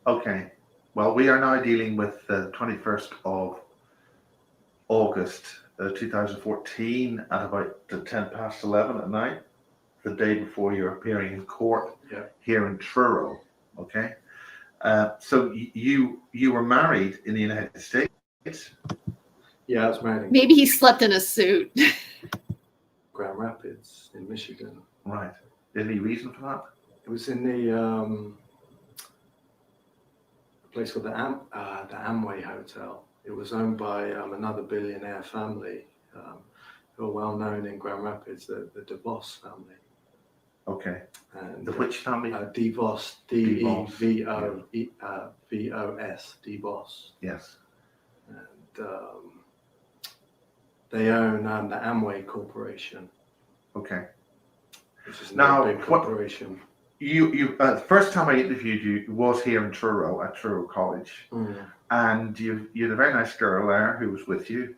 Okay. Well, we are now dealing with the 21st of August 2014 at about 11 at night, the day before you're appearing in court here in Truro. Okay. So you were married in the United States?
Yeah, I was married in
Maybe he slept in a suit.
Grand Rapids in Michigan.
Right. Any reason for that?
It was in the place called the Amway Hotel. It was owned by another billionaire family who are well known in Grand Rapids, the DeVos family.
Okay.
And
The which family?
DeVos, D-E-V-O-V-O-S, DeVos.
Yes.
And they own the Amway Corporation.
Okay.
Which is
Now,
a big corporation.
You the first time I interviewed you was here in Truro at Truro College, and you had a very nice girl there who was with you,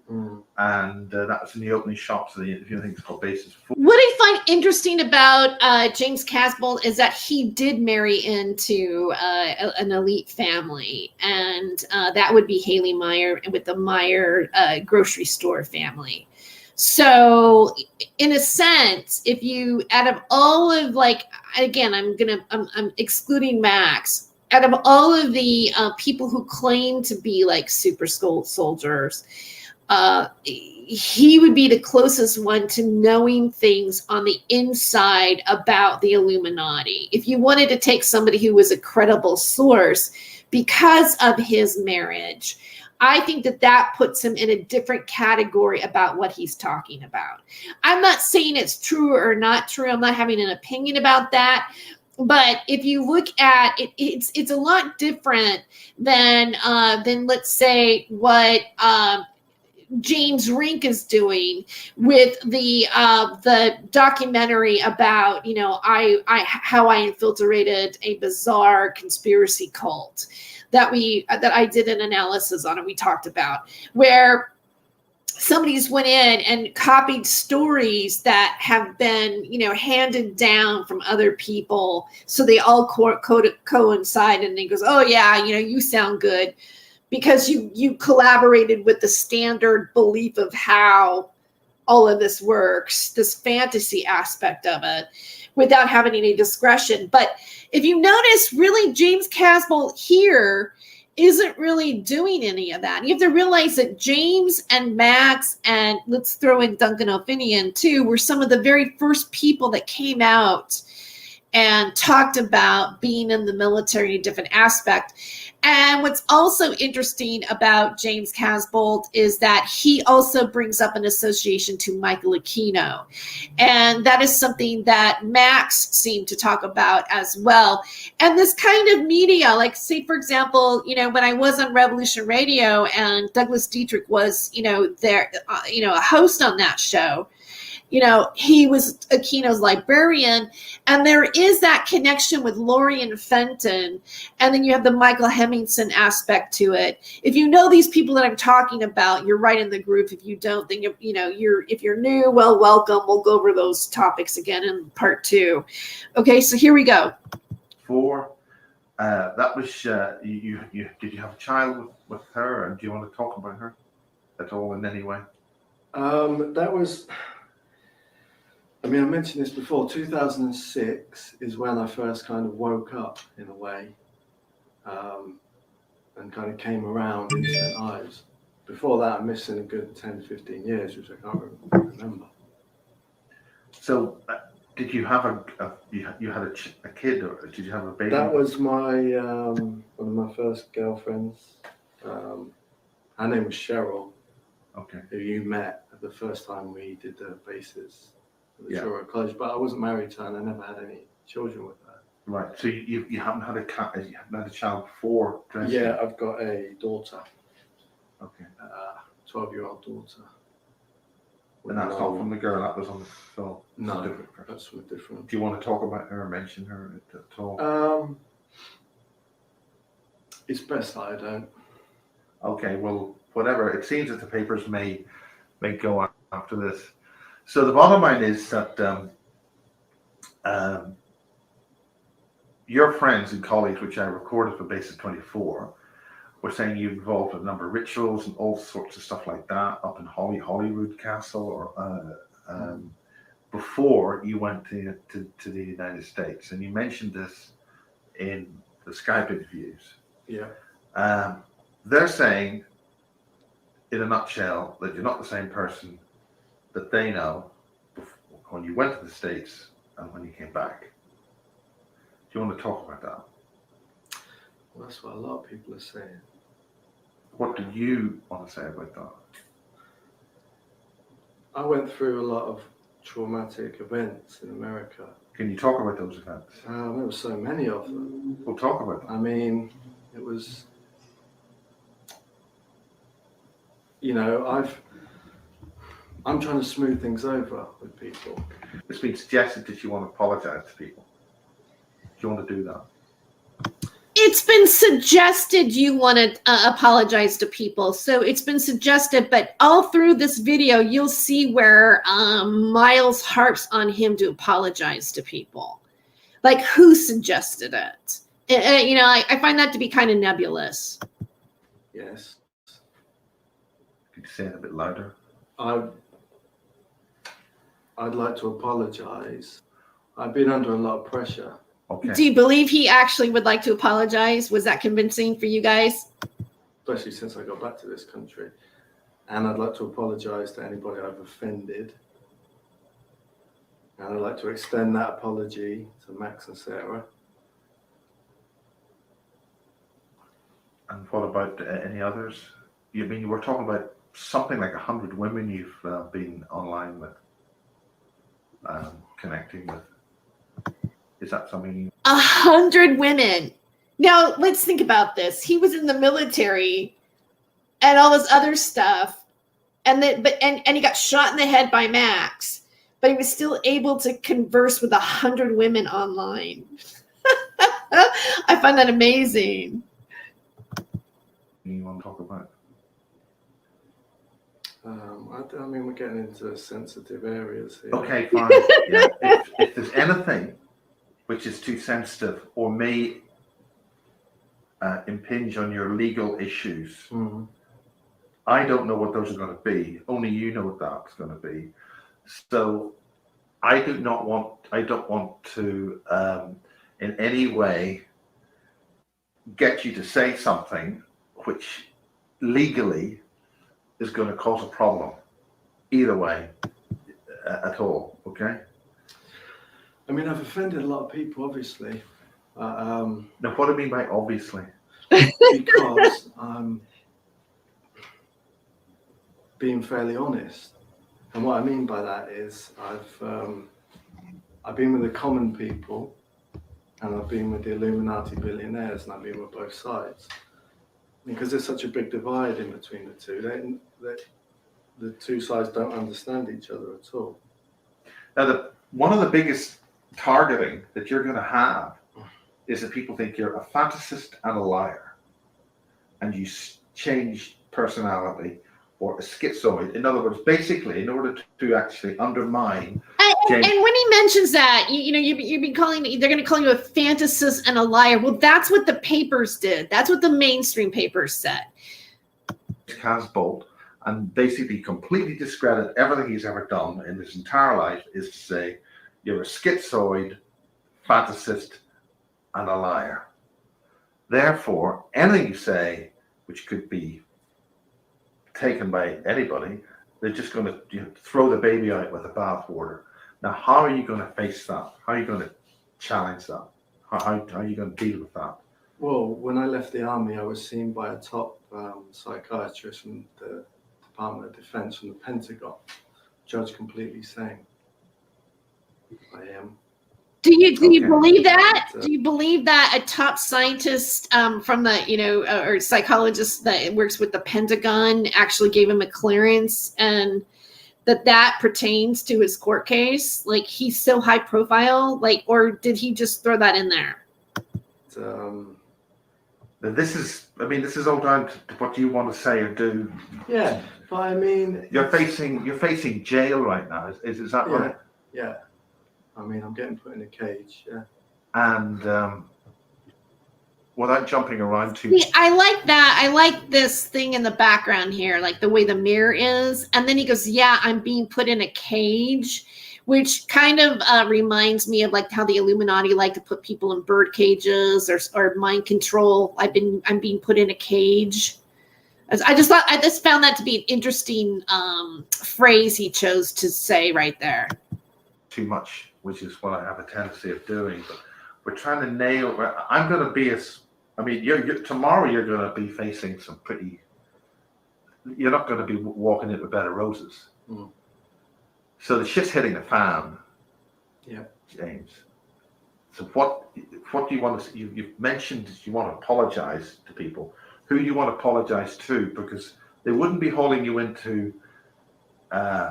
and that was in the opening shots of the interview. I think it's called Basis 4.
What I find interesting about James Casbolt is that he did marry into an elite family, and that would be Haley Meyer with the Meyer grocery store family. So in a sense, if you, out of all of, like, again, I'm excluding Max, out of all of the people who claim to be like super soldiers, he would be the closest one to knowing things on the inside about the Illuminati. If you wanted to take somebody who was a credible source because of his marriage, I think that puts him in a different category about what he's talking about. I'm not saying it's true or not true. I'm not having an opinion about that. But if you look at it, it's a lot different than let's say what James Rink is doing with the documentary about, you know, how I infiltrated a bizarre conspiracy cult that I did an analysis on, and we talked about, where somebody's went in and copied stories that have been, you know, handed down from other people, so they all coincide, and he goes, oh yeah, you know, you sound good because you collaborated with the standard belief of how all of this works, this fantasy aspect of it, without having any discretion. But if you notice, really, James Casbolt here isn't really doing any of that. You have to realize that James and Max, and let's throw in Duncan O'Finian too, were some of the very first people that came out and talked about being in the military, a different aspect. And what's also interesting about James Casbolt is that he also brings up an association to Michael Aquino. And that is something that Max seemed to talk about as well. And this kind of media, like, say, for example, you know, when I was on Revolution Radio and Douglas Dietrich was, you know, there, you know, a host on that show, you know, he was Aquino's librarian, and there is that connection with Lorien Fenton, and then you have the Michael Hemmingson aspect to it. If you know these people that I'm talking about, you're right in the group. If you don't, then if you're new, well, welcome. We'll go over those topics again in part 2. Okay, so here we go.
4. That was you. Did you have a child with her, and do you want to talk about her at all in any way?
That was. I mean, I mentioned this before. 2006 is when I first kind of woke up in a way. and kind of came around in St. Ives. Before that, I'm missing a good 10, 15 years, which I can't remember.
So, did you have you had a kid, or did you have a baby?
That was my one of my first girlfriends. Her name was Cheryl.
Okay.
Who you met the first time we did the bases at the
Yeah.
Truro College, but I wasn't married to her and I never had any children with her.
Right. So you haven't had you haven't had a child before dressing?
Yeah, I've got a daughter.
Okay.
12-year-old daughter.
And that's not from the girl that was on the film?
No,
different person.
that's from a different.
Do you want to talk about her or mention her at all?
It's best that I don't.
Okay, well, whatever. It seems that the papers may go after this. So the bottom line is that your friends and colleagues, which I recorded for Basis 24, were saying you involved in a number of rituals and all sorts of stuff like that up in Holyrood Castle, or before you went to the United States. And you mentioned this in the Skype interviews.
Yeah.
They're saying, in a nutshell, that you're not the same person that they know when you went to the States and when you came back. Do you want to talk about that?
Well, that's what a lot of people are saying.
What do you want to say about that?
I went through a lot of traumatic events in America.
Can you talk about those events?
There were so many of them.
We'll talk about them.
I mean, it was, you know, I'm trying to smooth things over with people.
It's been suggested that you want to apologize to people. Do you want to do that?
It's been suggested you want to apologize to people. So it's been suggested, but all through this video, you'll see where Miles harps on him to apologize to people. Like, who suggested it? You know, I find that to be kind of nebulous.
Yes.
Could you say it a bit louder?
I'd like to apologize. I've been under a lot of pressure.
Okay.
Do you believe he actually would like to apologize? Was that convincing for you guys?
Especially since I got back to this country. And I'd like to apologize to anybody I've offended. And I'd like to extend that apology to Max and Sarah.
And what about any others? You mean you were talking about something like 100 women you've been online with, connecting with. Is that something you...
100 women. Now, let's think about this. He was in the military and all this other stuff. And he got shot in the head by Max, but he was still able to converse with 100 women online. I find that amazing.
You want to talk about?
I mean, we're getting into sensitive areas here.
Okay, fine. Yeah. If there's anything which is too sensitive or may impinge on your legal issues,
Mm-hmm.
I don't know what those are going to be. Only you know what that's going to be. So I don't want to in any way get you to say something which legally is going to cause a problem either way at all. Okay.
I mean, I've offended a lot of people, obviously.
Now, what do you mean by obviously?
Because I'm being fairly honest. And what I mean by that is I've been with the common people and I've been with the Illuminati billionaires and I've been with both sides. Because there's such a big divide in between the two. The two sides don't understand each other at all.
Now, one of the biggest targeting that you're going to have is that people think you're a fantasist and a liar, and you change personality or a schizoid. In other words, basically, in order to actually undermine.
And when he mentions that, you've been calling, they're going to call you a fantasist and a liar. Well, that's what the papers did. That's what the mainstream papers said.
Casbolt, and basically completely discredit everything he's ever done in his entire life, is to say you're a schizoid, fantasist, and a liar. Therefore, anything you say, which could be taken by anybody, they're just going to throw the baby out with the bathwater. Now, how are you going to face that? How are you going to challenge that? How are you going to deal with that?
Well, when I left the army, I was seen by a top psychiatrist from the Department of Defense from the Pentagon. Judge completely sane. I am.
Do you
Okay.
believe that? Do you believe that a top scientist from the or psychologist that works with the Pentagon actually gave him a clearance, and that pertains to his court case? Like, he's so high profile, like, or did he just throw that in there?
This is all down to what you want to say or do.
Yeah, but I mean,
you're facing jail right now. Is that right?
Yeah. I mean, I'm getting put in a cage. Yeah.
And without jumping around too.
See, I like that. I like this thing in the background here, like the way the mirror is. And then he goes, "Yeah, I'm being put in a cage," which kind of reminds me of like how the Illuminati like to put people in bird cages or mind control. I'm being put in a cage. I just found that to be an interesting phrase he chose to say right there.
Too much, which is what I have a tendency of doing. But we're trying to nail. I'm going to be tomorrow you're going to be facing some pretty. You're not going to be walking into a bed of roses.
Mm.
So the shit's hitting the fan.
Yeah,
James. So what do you want to? You've mentioned that you want to apologize to people. Who you want to apologize to? Because they wouldn't be hauling you into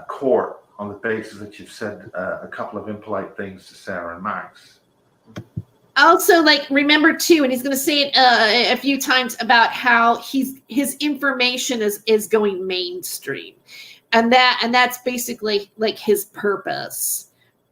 court on the basis that you've said a couple of impolite things to Sarah and Max.
Also, like, remember too, and he's going to say it a few times about how his information is going mainstream, and that's basically like his purpose.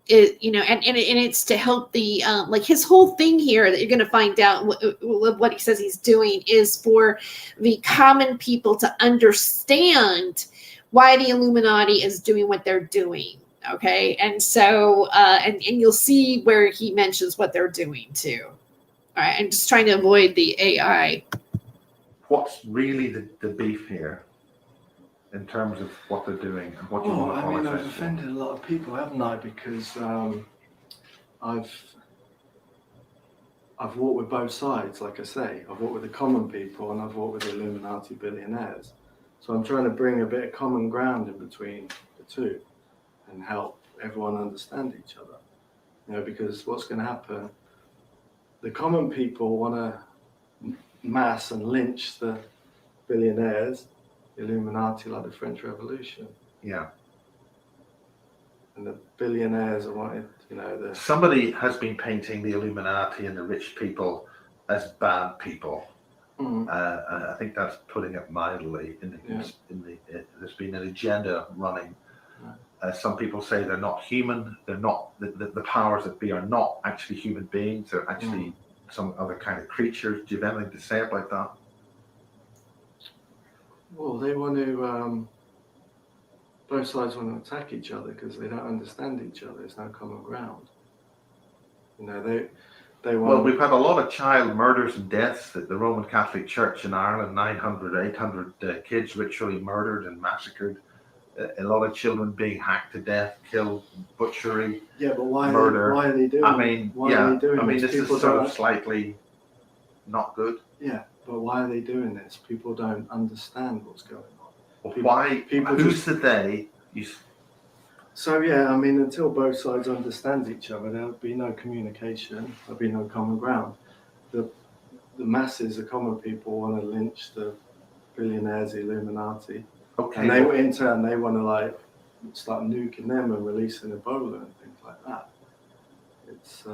And it's to help the like his whole thing here that you're going to find out what he says he's doing is for the common people to understand why the Illuminati is doing what they're doing. Okay. And so, and you'll see where he mentions what they're doing too. All right. I'm just trying to avoid the AI.
What's really the beef here in terms of what they're doing and what you want to apologize
I've offended a lot of people, haven't I? Because I've walked with both sides, like I say. I've walked with the common people and I've walked with the Illuminati billionaires. So I'm trying to bring a bit of common ground in between the two and help everyone understand each other. Because what's going to happen, the common people want to mass and lynch the billionaires, the Illuminati, like the French Revolution.
Yeah.
And the billionaires are wanting,
Somebody has been painting the Illuminati and the rich people as bad people.
Mm-hmm.
I think that's putting it mildly. There's been an agenda running. Some people say they're not human. They're not the powers that be are not actually human beings. They're actually some other kind of creatures. Do you have anything to say about that?
Well, they want to. Both sides want to attack each other because they don't understand each other. There's no common ground. They want.
Well, we've had a lot of child murders and deaths at the Roman Catholic Church in Ireland. 900, 800 kids ritually murdered and massacred. A lot of children being hacked to death, killed, butchery,
but
murder.
Why are they doing?
I mean, this is sort of slightly not good.
Yeah, but why are they doing this? People don't understand what's going on.
Well, who's the they?
So until both sides understand each other, there'll be no communication. There'll be no common ground. The masses, the common people, want to lynch the billionaires, the Illuminati.
Okay.
And they, in turn, they want to start nuking them and releasing Ebola and things like that. It's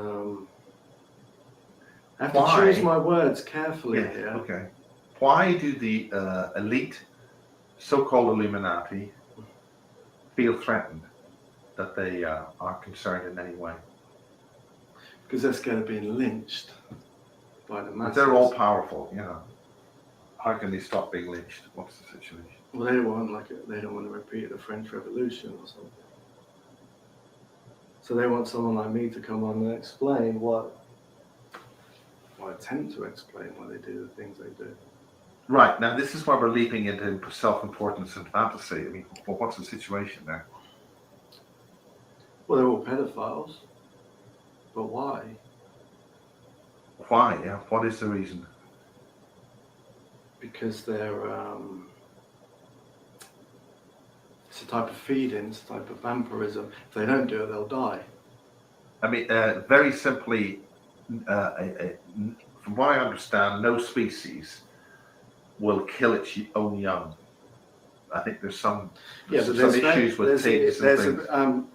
I have to choose my words carefully here.
Okay. Why do the elite, so-called Illuminati, feel threatened that they are concerned in any way?
Because they're scared of being lynched by the masses.
But they're all powerful, How can they stop being lynched? What's the situation?
Well, they don't want to repeat the French Revolution or something. So they want someone like me to come on and explain why attempt to explain why they do the things they do.
Right, now this is where we're leaping into self-importance and fantasy. I mean, well, what's the situation there?
Well, they're all pedophiles, but why?
Why? Yeah, what is the reason?
Because they're it's a type of feeding, it's a type of vampirism. If they don't do it, they'll die.
I mean, very simply, from what I understand, no species will kill its own young. I think there's some issues with pigs and things.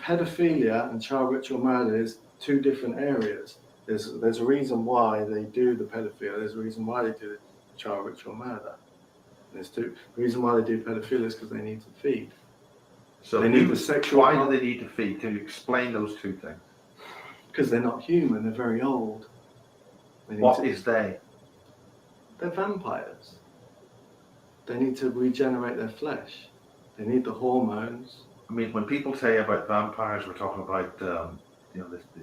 Pedophilia and child ritual murder is two different areas. There's a reason why they do the pedophilia. There's a reason why they do the child ritual murder. The reason why they do pedophilia is because they need to feed.
So
they need the sexual.
Why do they need to feed? Can you explain those two things?
Because they're not human. They're very old.
What is they?
They're vampires. They need to regenerate their flesh. They need the hormones.
I mean, when people say about vampires, we're talking about the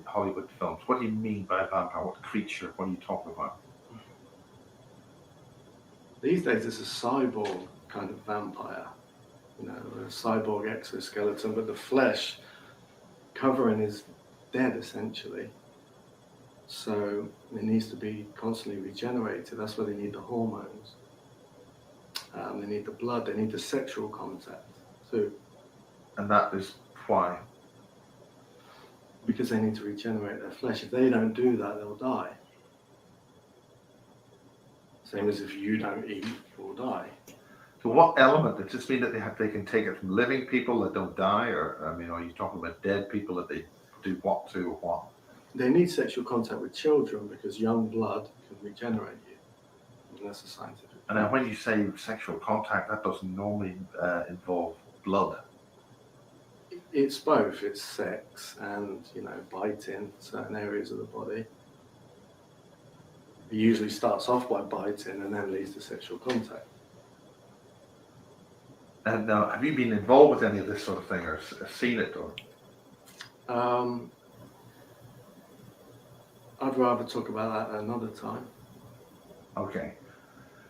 Hollywood films. What do you mean by a vampire? What creature? What are you talking about?
These days, it's a cyborg kind of vampire. You know, a cyborg exoskeleton, but the flesh covering is dead essentially. So it needs to be constantly regenerated. That's why they need the hormones. They need the blood. They need the sexual contact too.
And that is why?
Because they need to regenerate their flesh. If they don't do that, they'll die. Same as if you don't eat, you'll die.
So what element? Does this mean that they can take it from living people that don't die, or I mean, are you talking about dead people that they do what to or what?
They need sexual contact with children because young blood can regenerate you. And that's a scientific.
And then when you say sexual contact, that doesn't normally involve blood.
It's both. It's sex and, biting certain areas of the body. It usually starts off by biting and then leads to sexual contact.
And have you been involved with any of this sort of thing, or seen it, or?
I'd rather talk about that another time.
Okay.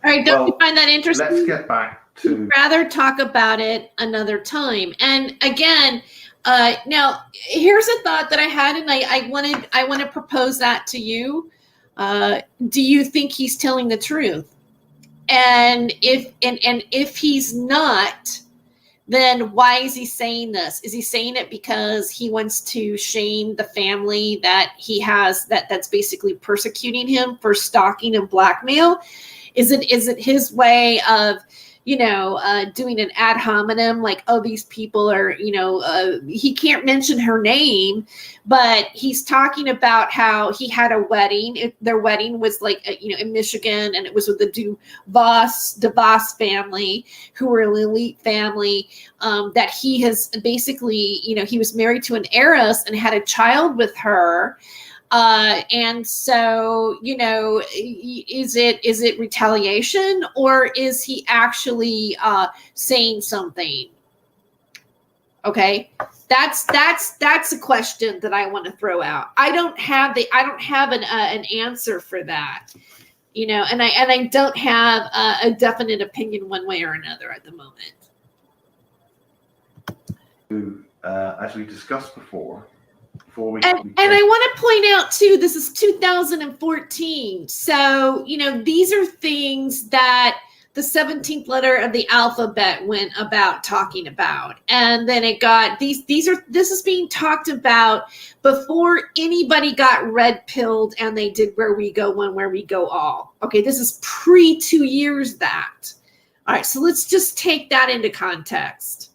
All right, don't you find that interesting?
Let's get back to.
I'd rather talk about it another time. And again, now here's a thought that I had, and I want to propose that to you. Do you think he's telling the truth? And if he's not, then why is he saying this? Is he saying it because he wants to shame the family that he has that's basically persecuting him for stalking and blackmail? Is it his way of, doing an ad hominem, like, oh, these people are, he can't mention her name, but he's talking about how he had a wedding. Their wedding was like, in Michigan, and it was with the DeVos family, who were an elite family, that he has basically, he was married to an heiress and had a child with her. And so, is it retaliation, or is he actually saying something? Okay, that's a question that I want to throw out. I don't have an answer for that, and I don't have a definite opinion one way or another at the moment.
As we discussed before.
And I want to point out too, this is 2014. So, these are things that the 17th letter of the alphabet went about talking about. And then it got this is being talked about before anybody got red pilled and they did Where We Go One, Where We Go All. Okay, this is pre 2 years that. All right, so let's just take that into context.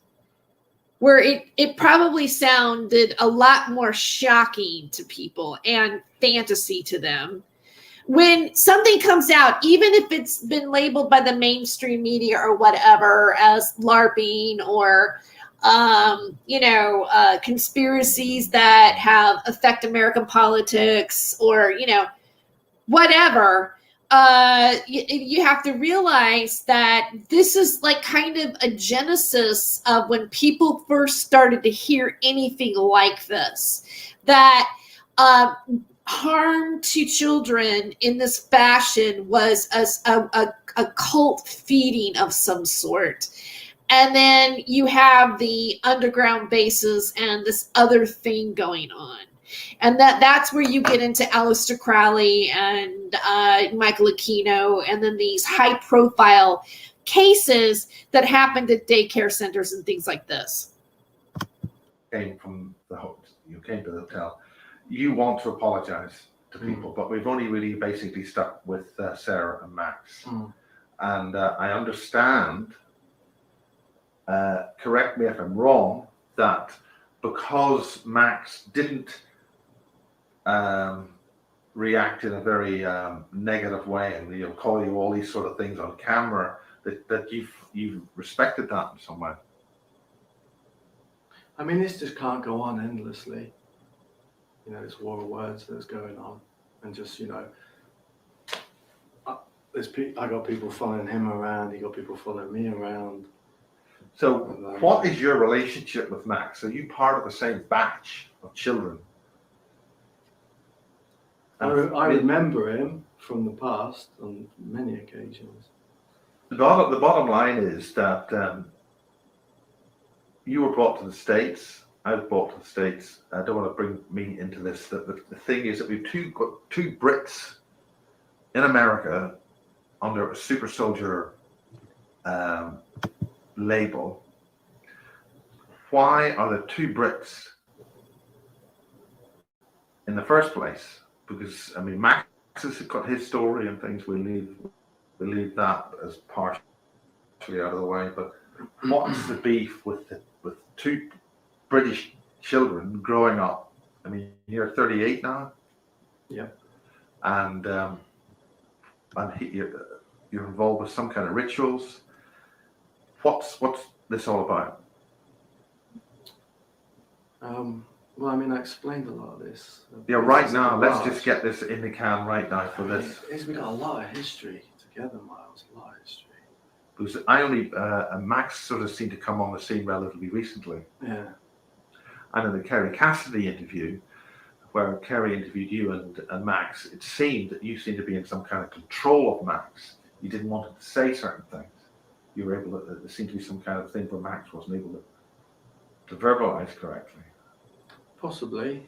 Where it probably sounded a lot more shocking to people and fantasy to them. When something comes out, even if it's been labeled by the mainstream media or whatever as LARPing or, conspiracies that have affect American politics or, whatever, you have to realize that this is like kind of a genesis of when people first started to hear anything like this, that harm to children in this fashion was a cult feeding of some sort. And then you have the underground bases and this other thing going on. And that's where you get into Aleister Crowley and Michael Aquino, and then these high profile cases that happened at daycare centers and things like this.
Came from the host. You came to the hotel. You want to apologize to people, but we've only really basically stuck with Sarah and Max. And I understand, correct me if I'm wrong, that because Max didn't react in a very negative way and call you all these sort of things on camera, that you've respected that in some way.
I mean, this just can't go on endlessly. This war of words that's going on, and just I got people following him around. He got people following me around.
So, what is your relationship with Max? Are you part of the same batch of children?
I remember him from the past on many occasions.
The bottom line is that you were brought to the States. I was brought to the States. I don't want to bring me into this. The thing is that we've got two Brits in America under a super soldier label. Why are there two Brits in the first place? Because Max has got his story and things. We leave that as partially out of the way. But what's the beef with two British children growing up? You're 38 now.
Yeah.
And you're involved with some kind of rituals. What's this all about?
Well, I explained a lot of this.
Yeah, right now, let's just get this in the can right now for this.
We've got a lot of history together, Miles, a lot of history.
Because Max sort of seemed to come on the scene relatively recently.
Yeah.
And in the Kerry Cassidy interview, where Kerry interviewed you and Max, it seemed that you seemed to be in some kind of control of Max. You didn't want him to say certain things. You were able to, there seemed to be some kind of thing where Max wasn't able to verbalize correctly.
Possibly.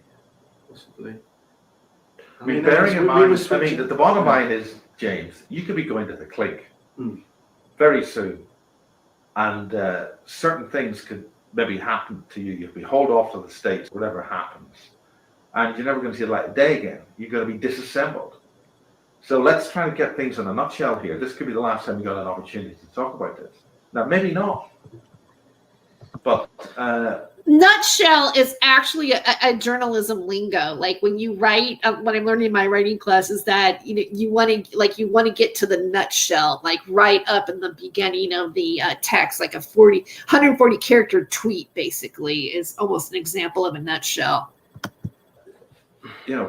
Bearing in mind, the bottom line is, James, you could be going to the clink very soon, and certain things could maybe happen to you. You'll be hauled off to the States, whatever happens, and you're never going to see the light of day again. You're going to be disassembled. So let's try to get things in a nutshell here. This could be the last time you got an opportunity to talk about this. Now, maybe not, but
nutshell is actually a journalism lingo. Like when you write, what I'm learning in my writing class is that you want to get to the nutshell, like right up in the beginning of the text, like 140 character tweet basically is almost an example of a nutshell.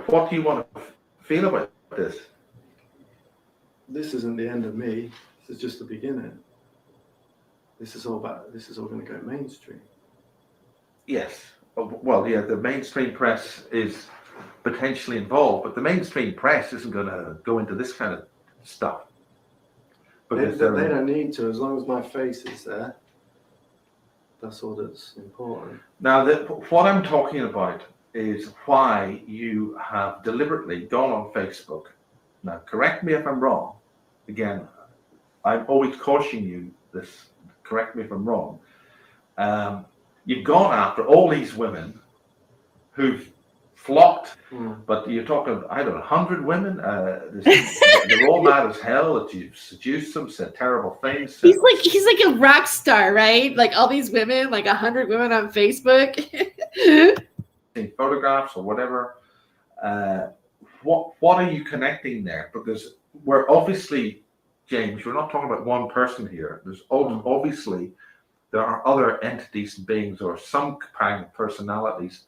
What do you want to feel about this?
This isn't the end of me. This is just the beginning. This is all going to go mainstream.
Yes. Well, yeah, the mainstream press is potentially involved, but the mainstream press isn't going to go into this kind of stuff.
Because they don't need to, as long as my face is there. That's all that's important.
Now, what I'm talking about is why you have deliberately gone on Facebook. Now, correct me if I'm wrong. Again, I'm always cautioning you this. Correct me if I'm wrong. You've gone after all these women who've flocked, but you're talking, 100 women. They're all mad as hell that you've seduced them, said terrible things.
He's like a rock star, right? Like all these women, like 100 women on Facebook.
Photographs or whatever. What are you connecting there? Because we're obviously, James, we're not talking about one person here. There's obviously there are other entities and beings or some kind of personalities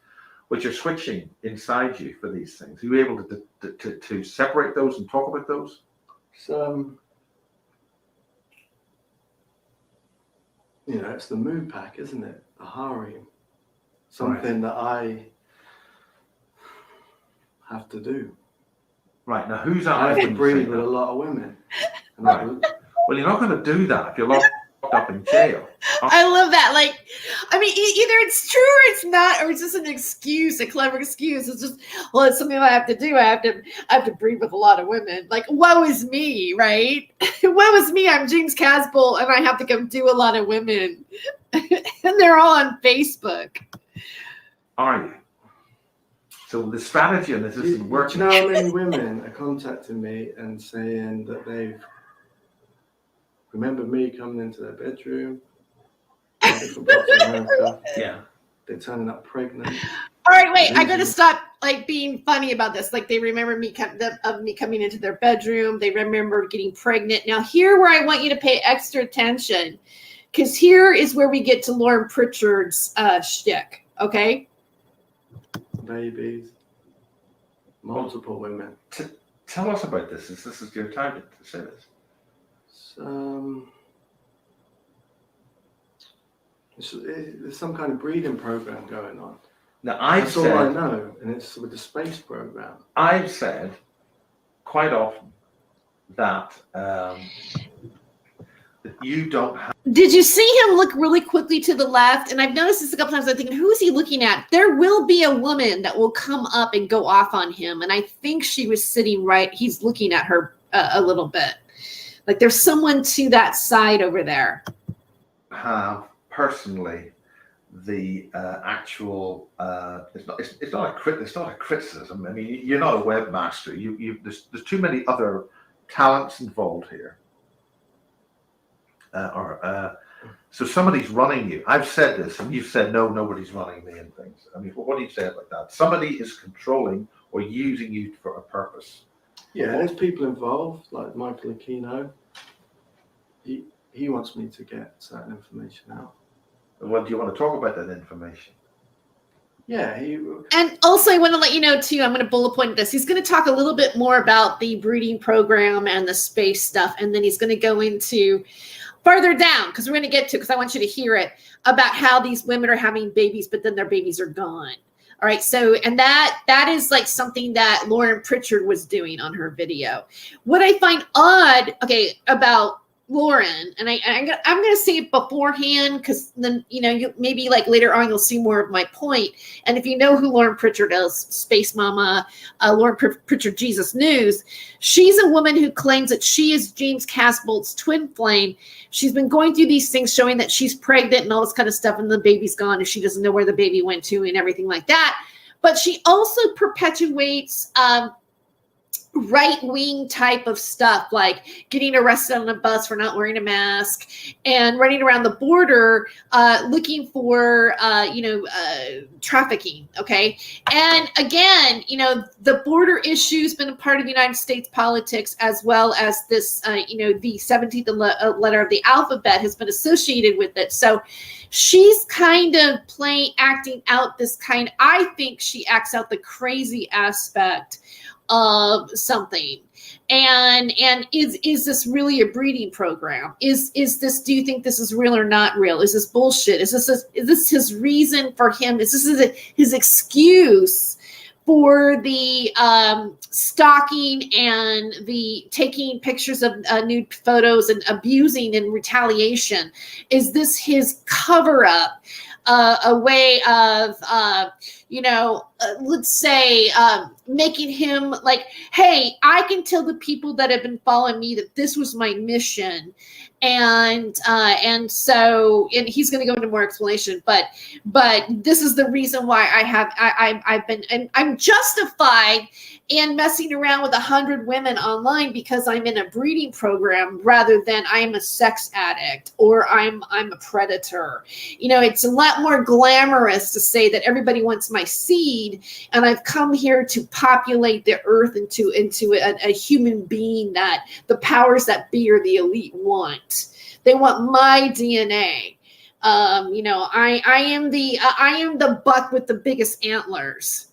which are switching inside you for these things. Are you able to separate those and talk about those?
So, it's the moon pack, isn't it? A harem. Something that I have to do.
Right, now who's
I
that?
have to breed with a lot of women. And
Right. Well, you're not going to do that if you're locked up in jail.
I love that. Like, I mean, either it's true or it's not, or it's just an excuse, a clever excuse. It's just, well, it's something I have to do. I have to breed with a lot of women. Like, woe is me, right? Woe is me. I'm James Casbolt, and I have to go do a lot of women, and they're all on Facebook.
Are you? So the strategy on this isn't
Do
working.
you know how many women are contacting me and saying that they've remembered me coming into their bedroom, different parts of America,
Yeah.
they're turning up pregnant.
All right, wait. I got to stop like being funny about this. Like they remember me of me coming into their bedroom. They remember getting pregnant. Now here, where I want you to pay extra attention, because here is where we get to Lauren Pritchard's shtick. Okay.
Babies, multiple women.
Tell us about this. This is your target to say this.
There's some kind of breeding program going on.
Now
That's all I know, and it's with the space program.
I've said quite often that that you don't have.
Did you see him look really quickly to the left? And I've noticed this a couple times. I'm thinking, who is he looking at? There will be a woman that will come up and go off on him. And I think she was sitting right. He's looking at her a little bit. Like there's someone to that side over there.
Have personally the actual. It's not a criticism. I mean, you're not a webmaster. There's too many other talents involved here. So somebody's running you. I've said this, and you've said no, nobody's running me and things. I mean, what do you say about that? Somebody is controlling or using you for a purpose.
Yeah, there's people involved, like Michael Aquino. He wants me to get certain information out.
Well, do you want to talk about that information?
Yeah,
And also, I want to let you know, too, I'm going to bullet point this. He's going to talk a little bit more about the breeding program and the space stuff. And then he's going to go into farther down, because we're going to get to, because I want you to hear it, about how these women are having babies, but then their babies are gone. All right. So, and that is like something that Lauren Pritchard was doing on her video. What I find odd, about Lauren, and I'm going to say it beforehand, because then, maybe like later on, you'll see more of my point. And if you know who Lauren Pritchard is, Space Mama, Lauren Pritchard, Jesus News, she's a woman who claims that she is James Casbolt's twin flame. She's been going through these things showing that she's pregnant and all this kind of stuff, and the baby's gone, and she doesn't know where the baby went to and everything like that. But she also perpetuates right-wing type of stuff, like getting arrested on a bus for not wearing a mask and running around the border looking for trafficking. Okay. And again, the border issue has been a part of the United States politics, as well as this the 17th letter of the alphabet has been associated with it. So she's kind of acting out this I think she acts out the crazy aspect of something. And is this really a breeding program? Is this, do you think this is real or not real? Is this bullshit? Is this his reason for him? Is this his excuse for the stalking and the taking pictures of nude photos and abusing in retaliation? Is this his cover up? A way of, let's say, making him like, hey, I can tell the people that have been following me that this was my mission. And he's going to go into more explanation, but this is the reason why I'm justified in messing around with 100 women online, because I'm in a breeding program rather than I'm a sex addict or I'm a predator. It's a lot more glamorous to say that everybody wants my seed, and I've come here to populate the earth into a human being that the powers that be or the elite want. They want my DNA. I am the buck with the biggest antlers.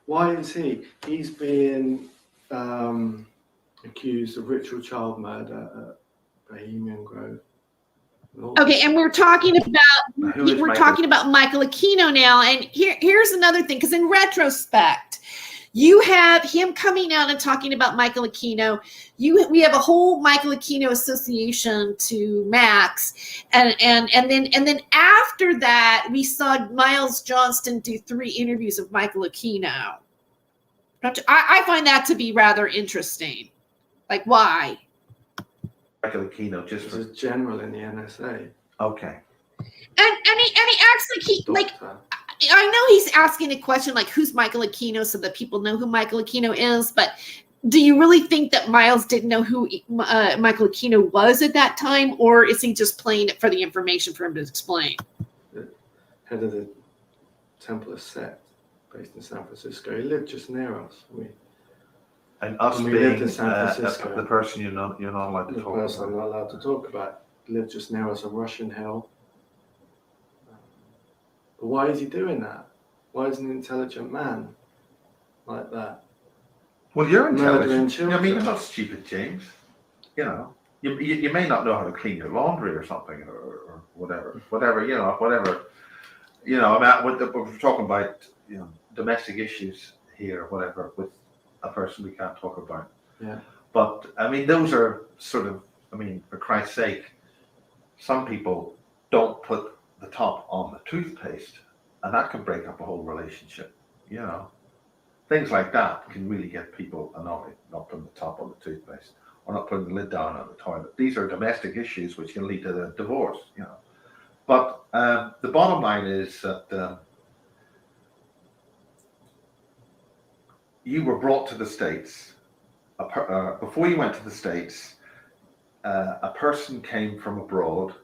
Why is he? He's being accused of ritual child murder at Bohemian Grove.
Okay, and we're talking about Michael Aquino now, and here's another thing, because in retrospect, You have him coming out and talking about Michael Aquino. We have a whole Michael Aquino association to Max, and then after that, we saw Miles Johnston do 3 interviews of Michael Aquino. I find that to be rather interesting. Like, why?
Michael Aquino, just
He's
for
a general in the NSA.
okay.
And he actually
Doctor.
I know he's asking a question like, who's Michael Aquino, so that people know who Michael Aquino is, but do you really think that Miles didn't know who Michael Aquino was at that time, or is he just playing it for the information for him to explain?
The head of the Templar sect based in San Francisco. He lived just near us.
And us
When we lived
being
in San Francisco,
the person you're not allowed to
the
talk
person I'm
about.
not allowed to talk about, lived just near us, a Russian hill. But why is he doing that? Why is an intelligent man like that?
Well, you're
Murdering
intelligent. I mean, you're
children.
not stupid, James. You know, you may not know how to clean your laundry or something, or whatever. You know, I mean, we're talking about, you know, domestic issues here, or whatever, with a person we can't talk about.
Yeah.
But I mean, those are sort of, I mean, for Christ's sake, some people don't put the top on the toothpaste, and that can break up a whole relationship. You know, things like that can really get people annoyed. Not putting the top on the toothpaste, or not putting the lid down on the toilet. These are domestic issues which can lead to the divorce. You know, but the bottom line is that you were brought to the States. Before you went to the States, a person came from abroad,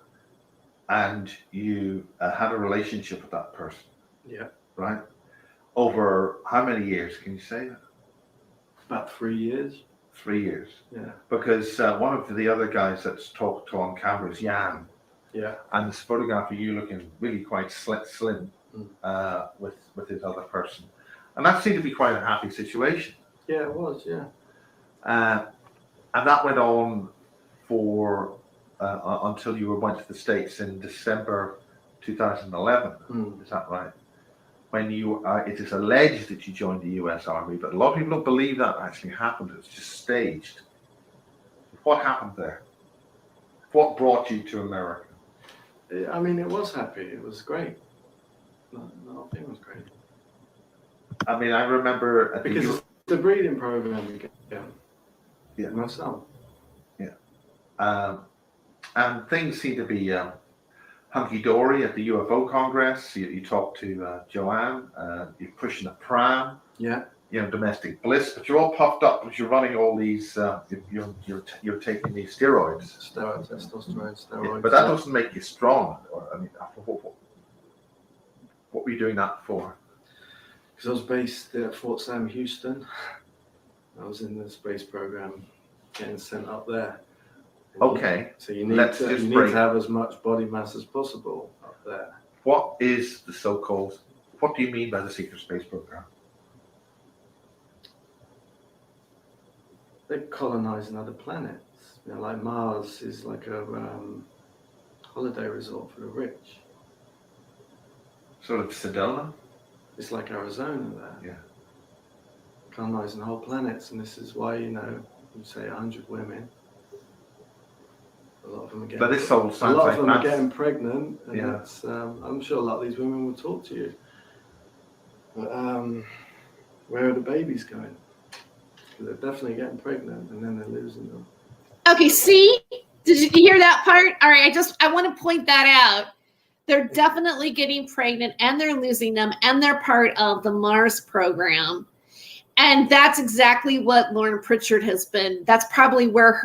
and you had a relationship with that person.
Yeah.
Right? Over how many years? Can you say that?
About 3 years.
3 years.
Yeah.
Because one of the other guys that's talked to on camera is Jan.
Yeah.
And this photograph of you looking really quite slim with his other person. And that seemed to be quite a happy situation.
Yeah, it was, yeah.
And that went on for until you went to the States in December 2011. Is that right? When you, it is alleged that you joined the U.S. Army, but a lot of people don't believe that actually happened. It's just staged. What happened there? What brought you to America?
I mean, it was happy. It was great. The whole thing was great.
I mean, I remember at
Because it's the breeding program again.
Yeah.
My son.
Yeah. And things seem to be hunky-dory at the UFO Congress. You talk to Joanne, you're pushing a pram.
Yeah.
You know, domestic bliss, but you're all puffed up because you're running all these, you're taking these steroids.
Steroids, testosterone, steroids.
Yeah, but that doesn't make you strong. Or, I mean, what were you doing that for?
Because I was based at Fort Sam, Houston. I was in the space program, getting sent up there. And
Okay.
So you need to have as much body mass as possible up there.
What is the so-called, what do you mean by the secret space program?
They're colonizing other planets. You know, like Mars is like a holiday resort for the rich.
Sort of Sedona?
It's like Arizona there.
Yeah.
Colonizing whole planets, and this is why, you know, you say 100 women. A lot of them are getting.
But this all
a
sounds
lot
like
of them are
that's-
getting pregnant, and
Yeah.
that's. I'm sure a lot of these women will talk to you. But where are the babies going? They're definitely getting pregnant, and then they're losing them.
Okay, see? Did you hear that part? All right, I want to point that out. They're definitely getting pregnant, and they're losing them, and they're part of the Mars program. And that's exactly what Lauren Pritchard has been. That's probably where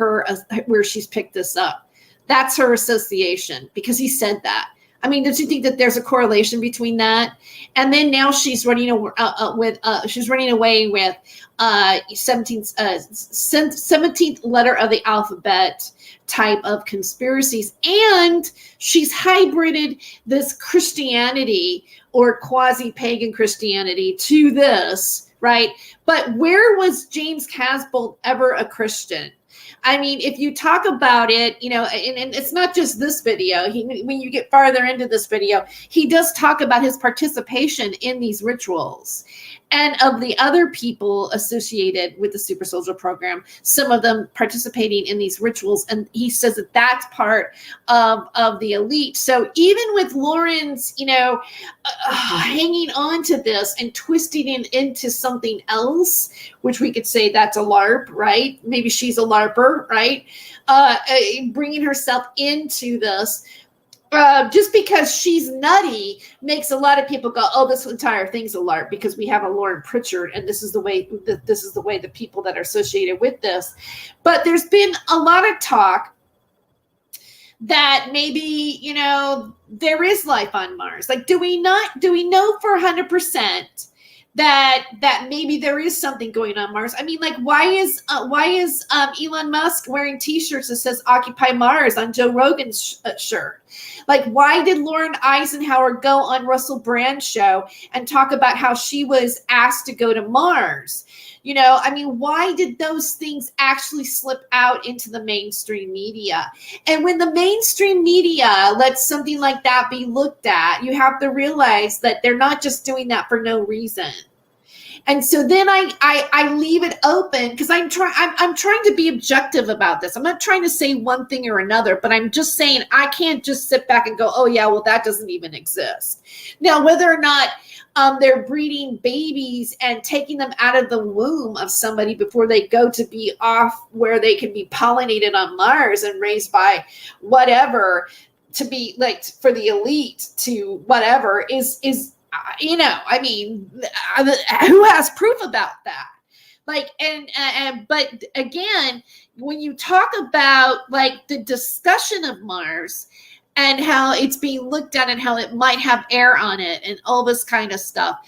she's picked this up. That's her association, because he said that. I mean, don't you think that there's a correlation between that? And then now she's running away with 17th letter of the alphabet type of conspiracies, and she's hybrided this Christianity or quasi-pagan Christianity to this, right? But where was James Casbolt ever a Christian? I mean, if you talk about it, you know, and it's not just this video. When you get farther into this video, he does talk about his participation in these rituals. and of the other people associated with the super soldier program, some of them participating in these rituals. And he says that that's part of the elite. So even with Lauren's, hanging on to this and twisting it into something else, which we could say that's a LARP, right? Maybe she's a LARPer, right? Bringing herself into this. Just because she's nutty makes a lot of people go, "Oh, this entire thing's a LARP," because we have a Lauren Pritchard, and this is the way the people that are associated with this. But there's been a lot of talk that maybe there is life on Mars. Like, do we know for 100% that maybe there is something going on Mars? I mean, like, why is Elon Musk wearing T-shirts that says "Occupy Mars" on Joe Rogan's shirt? Like, why did Lauren Eisenhower go on Russell Brand's show and talk about how she was asked to go to Mars? I mean, why did those things actually slip out into the mainstream media? And when the mainstream media lets something like that be looked at, you have to realize that they're not just doing that for no reason. And so then I leave it open because I'm trying to be objective about this. I'm not trying to say one thing or another, but I'm just saying I can't just sit back and go, "Oh yeah, well that doesn't even exist." Now, whether or not they're breeding babies and taking them out of the womb of somebody before they go to be off where they can be pollinated on Mars and raised by whatever to be like for the elite to whatever is I mean, who has proof about that? Like, but again, when you talk about like the discussion of Mars and how it's being looked at and how it might have air on it and all this kind of stuff,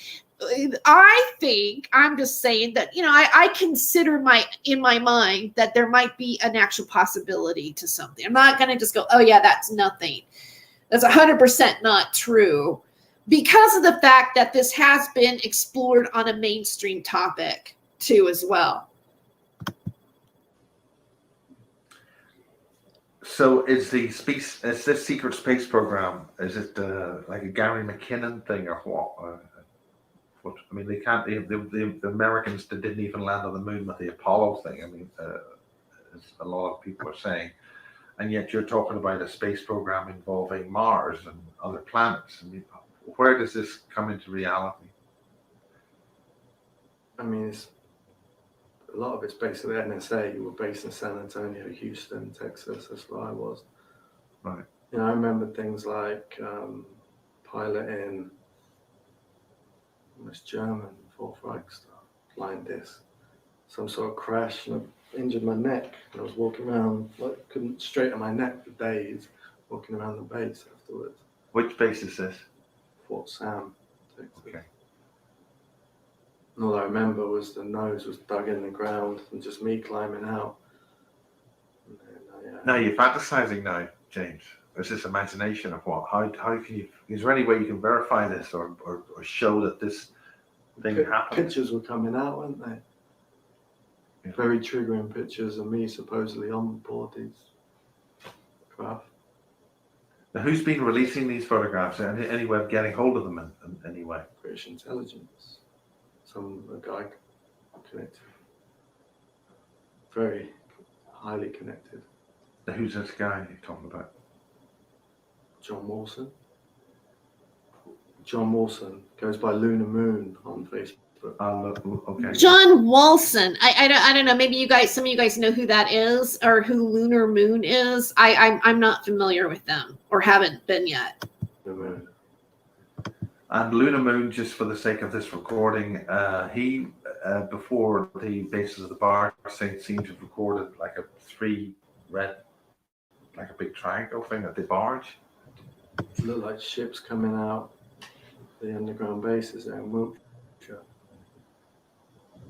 I think I'm just saying that, I consider in my mind that there might be an actual possibility to something. I'm not going to just go, "Oh yeah, that's nothing." That's 100% not true, because of the fact that this has been explored on a mainstream topic too as well.
So is this secret space program, is it like a Gary McKinnon thing or what? I mean, they can't. The Americans didn't even land on the moon with the Apollo thing. I mean, as a lot of people are saying, and yet you're talking about a space program involving Mars and other planets. I mean, where does this come into reality?
I mean, a lot of it's based on the NSA. You were based in San Antonio, Houston, Texas. That's where I was.
Right.
I remember things like piloting this German Fourth Reich stuff, flying disc, some sort of crash, and I injured my neck. And I was walking around, couldn't straighten my neck for days, walking around the base afterwards.
Which base is this?
Fort Sam, Texas.
Okay.
And all I remember was the nose was dug in the ground and just me climbing out. And then
Now you're fantasizing now, James. Is this imagination of what? How can you? Is there any way you can verify this or show that this thing happened?
Pictures were coming out, weren't they? Yeah. Very triggering pictures of me supposedly on board these craft.
Now, who's been releasing these photographs? Any way of getting hold of them in any way?
British intelligence. A guy connected. Very highly connected.
Now, who's this guy you're talking about?
John Wilson. John Wilson goes by Lunar Moon on Facebook.
Okay.
John Wilson. I don't know. Maybe some of you guys know who that is or who Lunar Moon is. I'm not familiar with them or haven't been yet.
The moon.
And Lunar Moon, just for the sake of this recording, he before the basis of the barge seemed to have recorded like a three red, like a big triangle thing at the barge.
It looked like ships coming out the underground bases there in Wiltshire.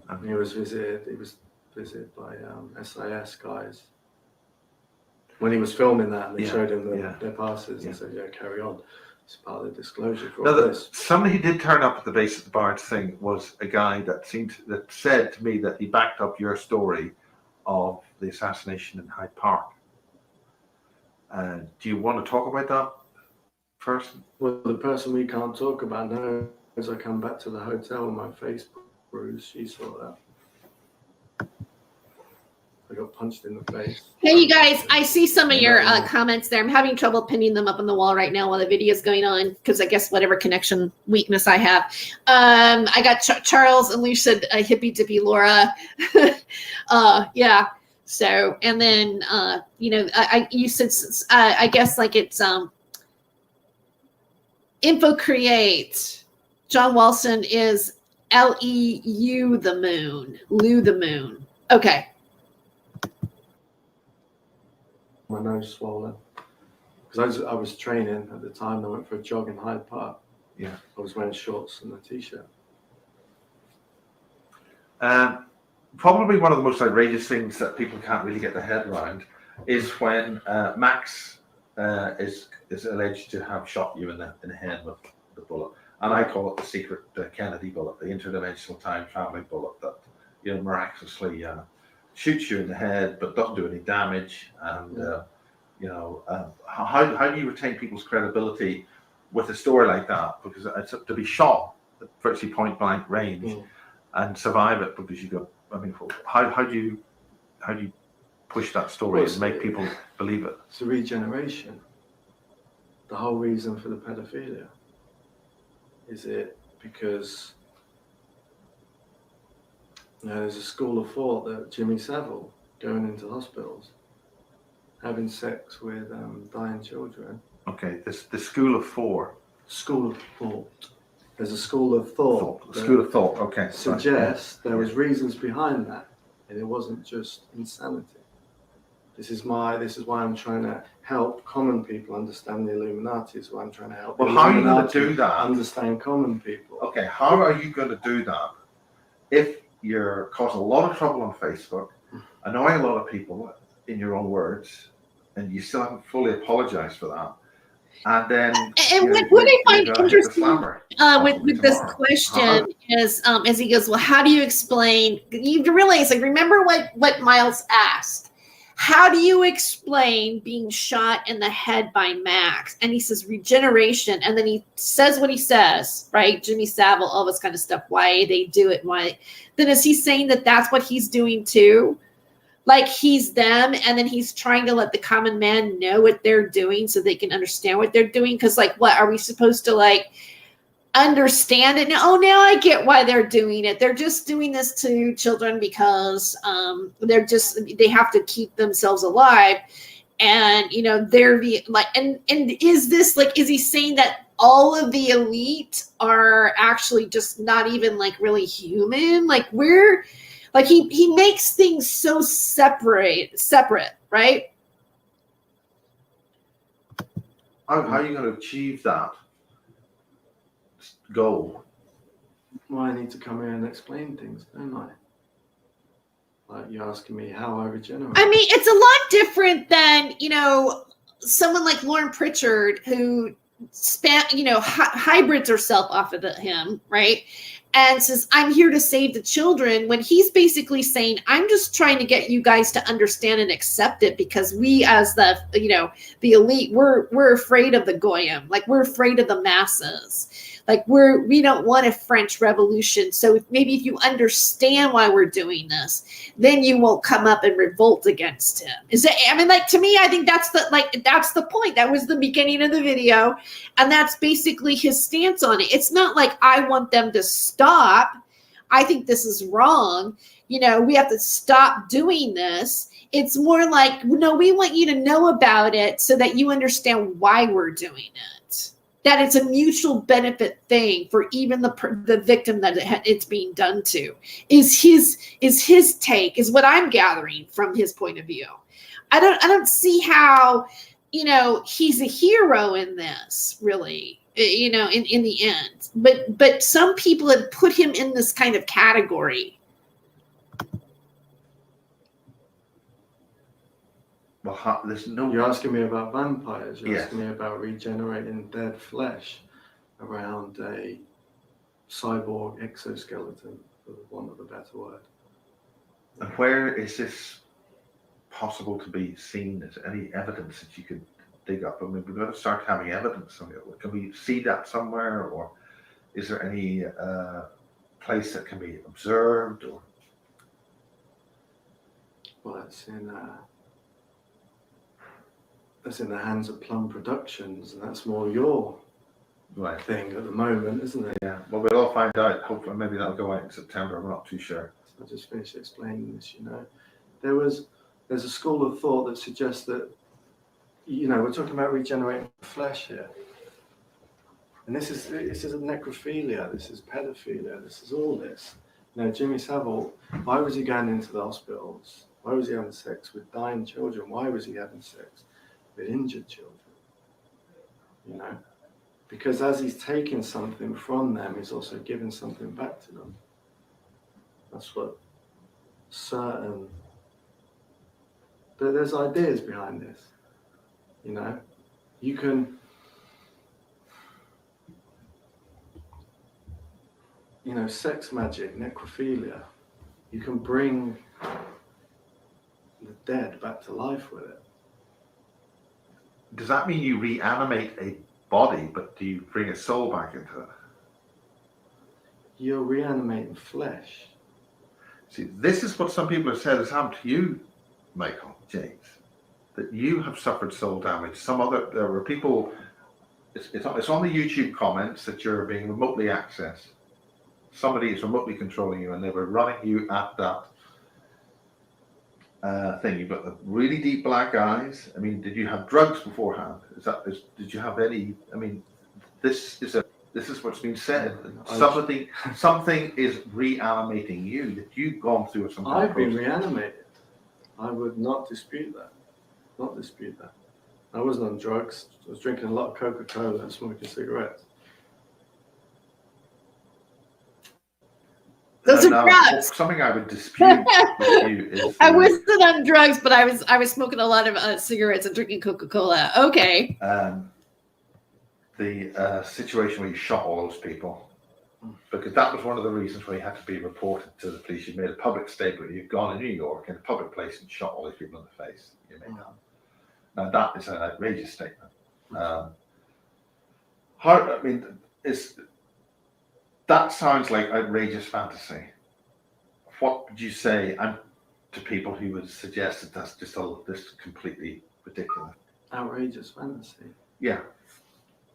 And he was visited by SIS guys. When he was filming that, they showed him their passes and said, "Yeah, carry on." It's part of the disclosure for all this.
Somebody who did turn up at the base of the barge thing was a guy that said to me that he backed up your story of the assassination in Hyde Park. Do you want to talk about that person?
Well, the person we can't talk about, no. as I come back to the hotel, my face bruised. She saw that. I got punched in the face.
Hey, you guys, I see some of your comments there. I'm having trouble pinning them up on the wall right now while the video is going on because I guess whatever connection weakness I have. I got Charles and Lou said hippy dippy Laura. Yeah. So, and then, you said, I guess like it's Info Create. John Walson is Leu the moon. Lou the moon. Okay.
My nose swollen because I was training at the time. I went for a jog in Hyde Park.
Yeah,
I was wearing shorts and a t-shirt.
Probably one of the most outrageous things that people can't really get their head around is when Max is alleged to have shot you in the head with the bullet, and I call it the secret Kennedy bullet, the interdimensional time traveling bullet that miraculously shoots you in the head but doesn't do any damage. And how do you retain people's credibility with a story like that? Because it's to be shot at virtually point blank range and survive it because you got. I mean, how do you push that story and make people believe it?
It's a regeneration. The whole reason for the pedophilia is it because there's a school of thought that Jimmy Savile going into hospitals, having sex with dying children.
Okay, the school of four.
School of thought. There's a school of thought.
School of thought. Okay.
Suggests there was reasons behind that, and it wasn't just insanity. This is why I'm trying to help common people understand the Illuminati. Is why I'm trying to help.
Well, how are you going to do that?
Understand common people.
Okay, how are you going to do that if you're causing a lot of trouble on Facebook, annoying a lot of people, in your own words, and you still haven't fully apologized for that? And then,
what I find interesting with this question is, as he goes, well, how do you explain? You have to realize, like, remember what Miles asked. How do you explain being shot in the head by Max? And he says regeneration, and then he says what he says, right? Jimmy Savile, all this kind of stuff. Why they do it? Why? Then is he saying that that's what he's doing too? Like he's them, and then he's trying to let the common man know what they're doing so they can understand what they're doing. Because, like, what are we supposed to like understand it? Now I get why they're doing it. They're just doing this to children because they have to keep themselves alive, and they're the like. And is this like? Is he saying that all of the elite are actually just not even like really human? Like we're. Like he makes things so separate, right?
How are you going to achieve that goal?
Well, I need to come here and explain things, don't I? Like you're asking me how I regenerate.
I mean, it's a lot different than someone like Lauren Pritchard who hybrids herself off of him, right? And says, I'm here to save the children, when he's basically saying, I'm just trying to get you guys to understand and accept it because we as the elite, we're afraid of the Goyim. Like we're afraid of the masses. Like we don't want a French Revolution. So maybe if you understand why we're doing this, then you won't come up and revolt against him. To me, I think that's the point. That was the beginning of the video. And that's basically his stance on it. It's not like I want them to stop. I think this is wrong. We have to stop doing this. It's more like, no, we want you to know about it so that you understand why we're doing it. That it's a mutual benefit thing for even the victim that it's being done to. Is his take, is what I'm gathering from his point of view. I don't see how he's a hero in this, really, in the end. But some people have put him in this kind of category.
Well,
You're asking me about vampires. You're
Yes.
asking me about regenerating dead flesh around a cyborg exoskeleton, for want of a better word.
And where is this possible to be seen? Is there any evidence that you could dig up? I mean, we've got to start having evidence. Can we see that somewhere, or is there any place that can be observed? Or
Well, that's in the hands of Plum Productions, and that's more your
right?
thing at the moment, isn't it?
Yeah. Well, we'll all find out. Hopefully, maybe that'll go out in September. I'm not too sure.
So I'll just finish explaining this. There's a school of thought that suggests that, we're talking about regenerating flesh here. And this is necrophilia, this is pedophilia, this is all this. Jimmy Savile, why was he going into the hospitals? Why was he having sex with dying children? Why was he having sex with injured children? Because as he's taking something from them, he's also giving something back to them. That's what there's ideas behind this. You can, sex magic, necrophilia, you can bring the dead back to life with it.
Does that mean you reanimate a body, but do you bring a soul back into it?
You're reanimating flesh.
See, this is what some people have said has happened to you, Michael, James, that you have suffered soul damage. There were people, it's on the YouTube comments that you're being remotely accessed. Somebody is remotely controlling you, and they were running you at that thing. You've got the really deep black eyes. I mean, did you have drugs beforehand? Did you have any? I mean, this is what's been said. Something is reanimating you. That you've gone through some.
I've been reanimated. I would not dispute that. I wasn't on drugs. I was drinking a lot of Coca-Cola and smoking cigarettes.
Those are drugs.
Something I would dispute with you is
I wasn't on drugs, but I was smoking a lot of cigarettes and drinking Coca-Cola. Okay.
The situation where you shot all those people, because that was one of the reasons why you had to be reported to the police. You made a public statement. You've gone to New York in a public place and shot all these people in the face. You made that. Now that is an outrageous statement. That sounds like outrageous fantasy. What would you say to people who would suggest that that's just this completely ridiculous?
Outrageous fantasy.
Yeah.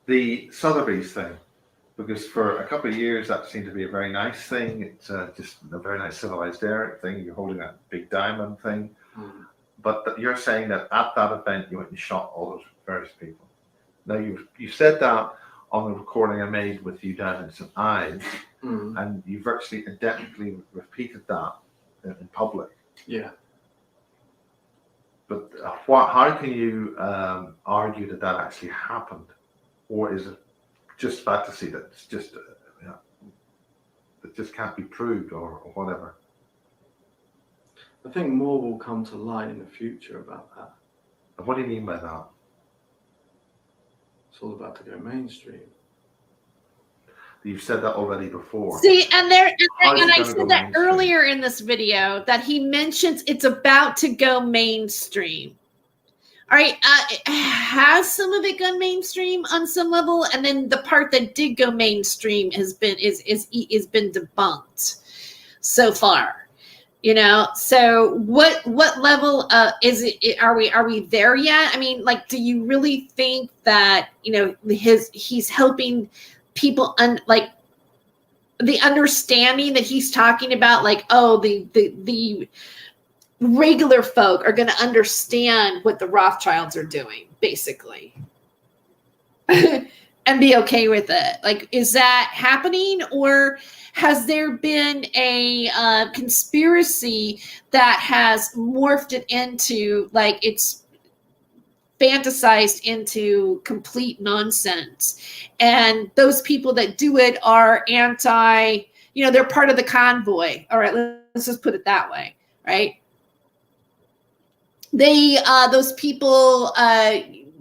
The Sotheby's thing, because for a couple of years that seemed to be a very nice thing. It's just a very nice civilized Eric thing. You're holding that big diamond thing. But you're saying that at that event you went and shot all those various people. Now you said that on the recording I made with you down in St. Ives, and you virtually identically repeated that in public.
Yeah.
But how can you argue that actually happened? Or is it just fantasy that's just that just can't be proved or whatever?
I think more will come to light in the future about that.
And what do you mean by that?
It's all about to go mainstream.
You've said that already before.
See, and I said that earlier in this video that he mentions it's about to go mainstream. All right, has some of it gone mainstream on some level, and then the part that did go mainstream has been been debunked so far. So what level is it? Are we there yet? I mean, like, do you really think that he's helping people like the understanding that he's talking about? Like, oh, the regular folk are going to understand what the Rothschilds are doing, basically, and be okay with it. Like, is that happening, or has there been a conspiracy that has morphed it into, like, it's fantasized into complete nonsense, and those people that do it are anti, they're part of the convoy. All right, let's just put it that way, right? Those people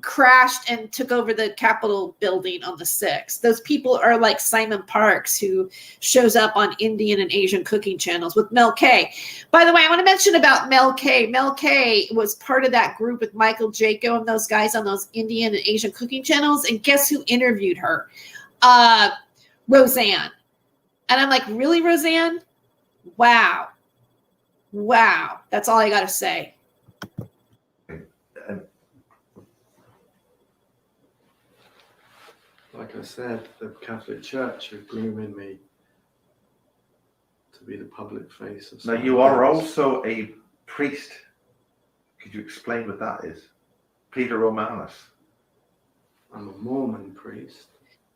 crashed and took over the Capitol building on the 6th. Those people are like Simon Parks, who shows up on Indian and Asian cooking channels with Mel K. By the way, I want to mention about Mel K. Mel K was part of that group with Michael Jaco and those guys on those Indian and Asian cooking channels. And guess who interviewed her? Roseanne. And I'm like, really, Roseanne? Wow. That's all I got to say.
Like I said, the Catholic Church are grooming me to be the public face of.
Now, you are also a priest. Could you explain what that is? Peter Romanus.
I'm a Mormon priest.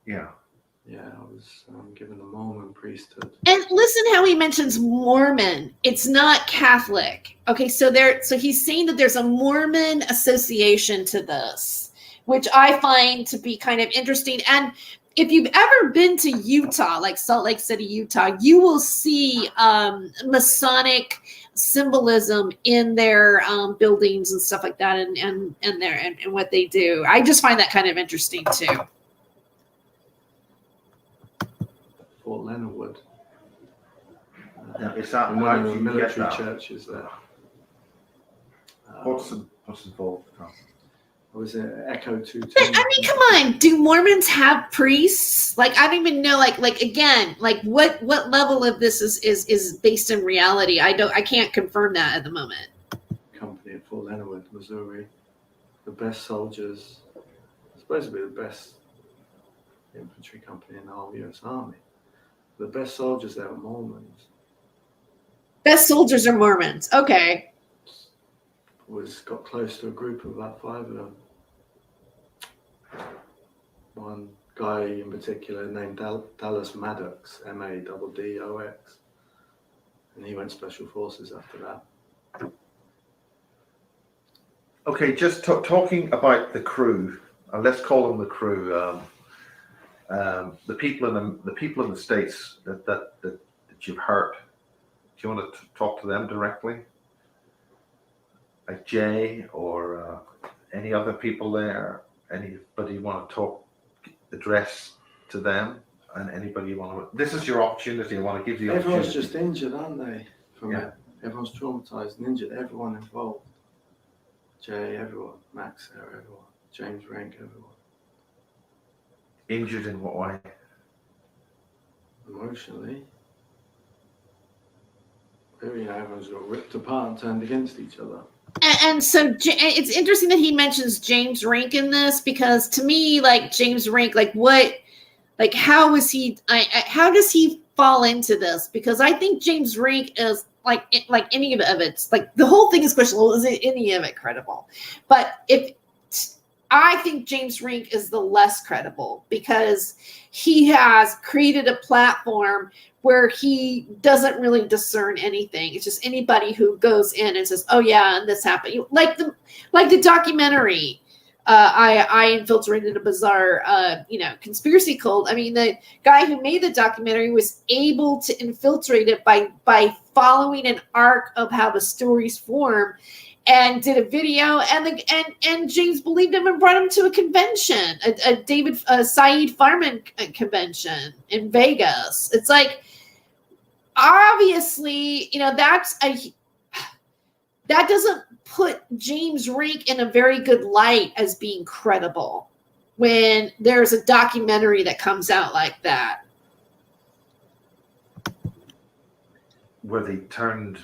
Yeah.
Yeah, I was given the Mormon priesthood.
And listen how he mentions Mormon. It's not Catholic. Okay, so he's saying that there's a Mormon association to this, which I find to be kind of interesting. And if you've ever been to Utah, like Salt Lake City, Utah, you will see Masonic symbolism in their buildings and stuff like that, and what they do. I just find that kind of interesting too.
Fort Leonard Wood.
Is that
and
how
one of
you
the
get
military
that?
churches there.
What's involved?
Was it Echo 210?
I mean, come on. Do Mormons have priests? Like, I don't even know. Like again, like what level of this is based in reality? I can't confirm that at the moment.
Company at Fort Leonard Wood, Missouri. The best soldiers, supposed to be the best infantry company in the whole U.S. Army. The best soldiers there were Mormons.
Best soldiers are Mormons. Okay.
Got close to a group of about 5 of them. One guy in particular named Dallas Maddox, Maddox, and he went Special Forces after that.
Okay, just talking about the crew, let's call them the crew. The people in the States that you've heard. Do you want to talk to them directly, like Jay or any other people there? Anybody you want to address to them, and anybody you want to? This is your opportunity. I want to give you.
Everyone's just injured, aren't they?
Yeah.
Everyone's traumatized and injured. Everyone involved. Jay, everyone. Max, everyone. James Rank, everyone.
Injured in what way?
Emotionally. Everyone's got ripped apart and turned against each other.
And so it's interesting that he mentions James Rank in this, because to me, like James Rank, how does he fall into this? Because I think James Rank is like any of it's like the whole thing is questionable. Is any of it credible? But I think James Rank is the less credible, because he has created a platform where he doesn't really discern anything. It's just anybody who goes in and says, "Oh yeah, and this happened." Like the documentary, I infiltrated a bizarre, conspiracy cult. I mean, the guy who made the documentary was able to infiltrate it by following an arc of how the stories form, and did a video, and James believed him and brought him to a convention, a Saeed Farman convention in Vegas. It's like, obviously, that doesn't put James Rank in a very good light as being credible when there's a documentary that comes out like that.
Were they turned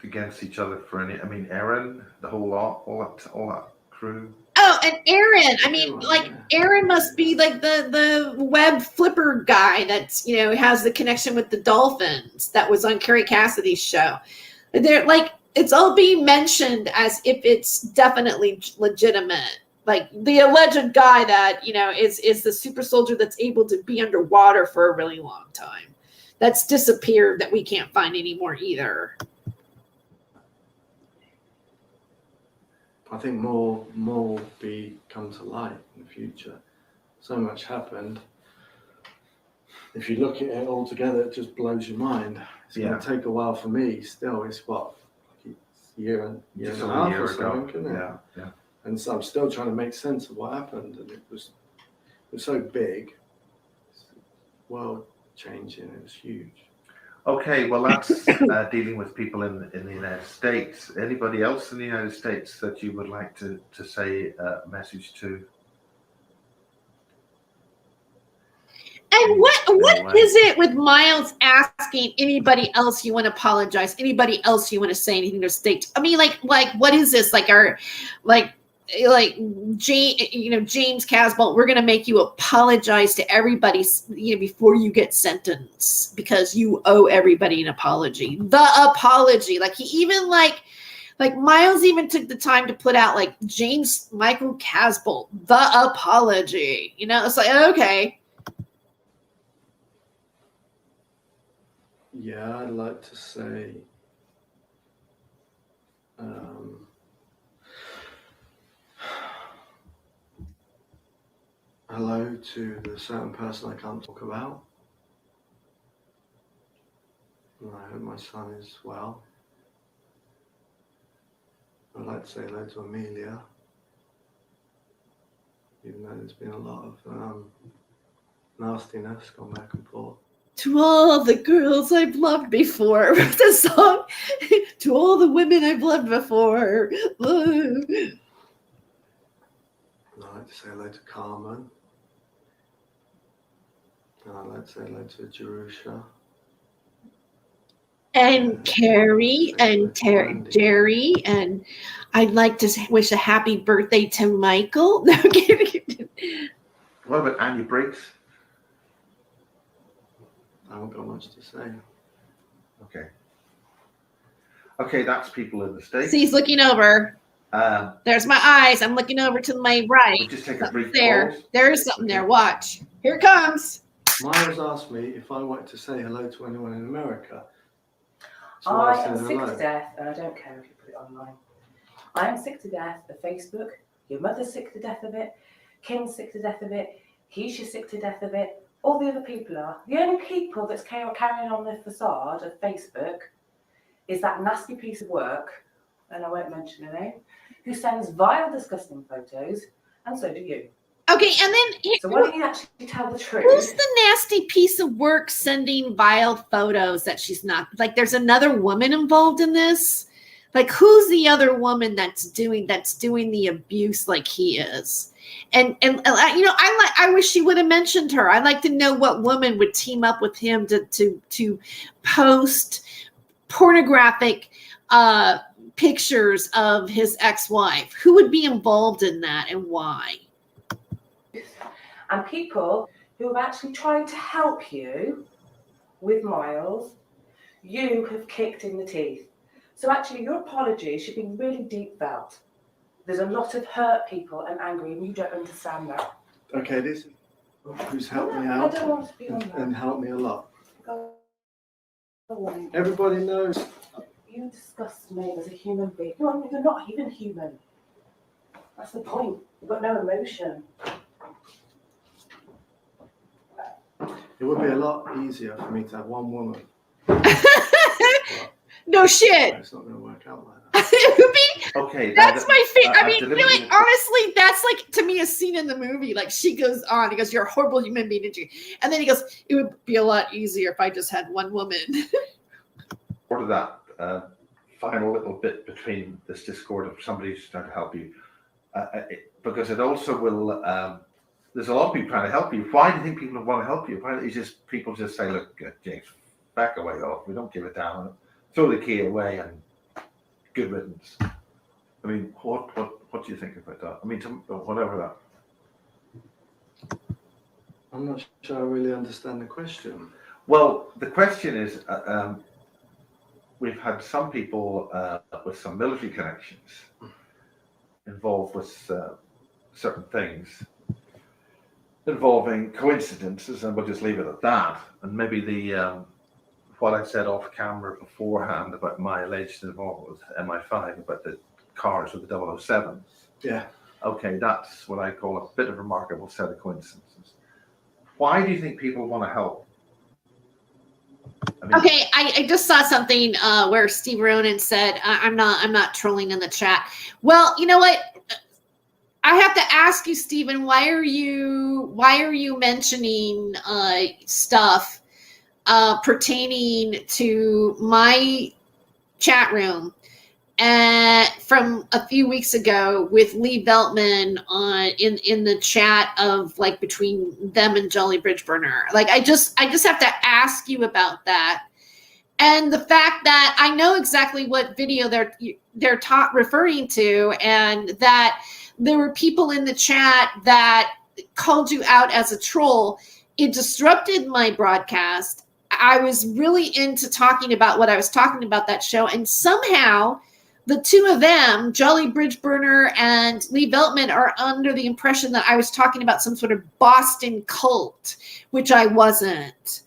against each other for any? I mean, Aaron, the whole lot, all that crew.
Oh, and Aaron. I mean, like Aaron must be like the web flipper guy that's has the connection with the Dolphins that was on Carrie Cassidy's show. They're like, it's all being mentioned as if it's definitely legitimate. Like the alleged guy that is the super soldier that's able to be underwater for a really long time. That's disappeared, that we can't find anymore either.
I think more will come to light in the future. So much happened. If you look at it all together, it just blows your mind. It's going to take a while for me. Still, it's what, year and a half or something, isn't it?
Yeah.
And so I'm still trying to make sense of what happened, and it was so big, world changing. It was huge.
Okay, well, that's dealing with people in the United States. Anybody else in the United States that you would like to say a message to?
And what
Anyway.
is it with Miles asking anybody else you want to apologize, anybody else you want to say anything to state? I mean, like what is this? Like James Casbolt, we're gonna make you apologize to everybody, before you get sentenced because you owe everybody an apology. The apology, like he even like Miles even took the time to put out like James Michael Casbolt, the apology. It's like, okay.
Yeah, I'd like to say hello to the certain person I can't talk about. And I hope my son is well. I'd like to say hello to Amelia, even though there's been a lot of nastiness gone back and forth.
To all the girls I've loved before, the song. To all the women I've loved before.
And I'd like to say hello to Carmen. And I'd like to say hello to Jerusha.
And Carrie and Jerry, and I'd like to wish a happy birthday to Michael. No, I'm kidding.
What about Annie Briggs?
I haven't got much to say.
Okay, that's people in the States.
See, he's looking over. There's my eyes. I'm looking over to my right.
We'll just take a brief
There.
pause.
There is something there. Watch. Here it comes.
Miles asked me if I wanted to say hello to anyone in America. So
I
said
am sick
hello.
to death, and I don't care if you put it online. I am sick to death of Facebook. Your mother's sick to death of it. Kim's sick to death of it. Keisha's sick to death of it. All the other people are. The only people that's carrying on the facade of Facebook is that nasty piece of work, and I won't mention her name, who sends vile, disgusting photos, and so do you.
Okay, and then
So why don't you actually tell the truth?
who's the nasty piece of work sending vile photos that she's not? Like, there's another woman involved in this. Like, who's the other woman that's doing the abuse like he is? And I wish she would have mentioned her. I'd like to know what woman would team up with him to post pornographic pictures of his ex-wife. Who would be involved in that and why?
And people who have actually tried to help you with Miles, you have kicked in the teeth. So actually your apology should be really deep felt. There's a lot of hurt people and angry, and you don't understand that.
Okay, this is who's helped me
I
out
don't want to be on
and
that.
helped me a lot.
Go away.
Everybody knows.
You disgust me as a human being. You're not even human. That's the point. You've got no emotion.
It would be a lot easier for me to have one woman.
No shit.
It's not going to work out like that.
It would be.
Okay,
That's my favorite. I
I've
mean,
deliberately-
really, honestly, that's like to me a scene in the movie. Like she goes on, he goes, "You're a horrible human being, didn't you?" And then he goes, "It would be a lot easier if I just had one woman."
Part of that final little bit between this discord of somebody who's trying to help you, because it also will. There's a lot of people trying to help you. Why do you think people want to help you? Why don't you just people just say, "Look, James, back away off. We don't give it down. Throw the key away and good riddance." I mean, what do you think about that? I mean, whatever that.
I'm not sure I really understand the question.
Well, the question is, we've had some people with some military connections involved with certain things involving coincidences, and we'll just leave it at that. And maybe the what I said off camera beforehand about my alleged involvement with MI5 about the cars with the 007s.
Yeah.
Okay, that's what I call a bit of a remarkable set of coincidences. Why do you think people want to help? I mean,
Okay, I just saw something where Steve Ronan said, I'm not trolling in the chat. Well, you know what? I have to ask you, Stephen, why are you mentioning stuff pertaining to my chat room from a few weeks ago with Lee Veltman on in the chat of like between them and Jolly Bridge Burner. Like I just have to ask you about that. And the fact that I know exactly what video they're referring to, and that there were people in the chat that called you out as a troll. It disrupted my broadcast. I was really into talking about what I was talking about that show, and somehow the two of them, Jolly Bridge Burner and Lee Veltman, are under the impression that I was talking about some sort of Boston cult, which I wasn't.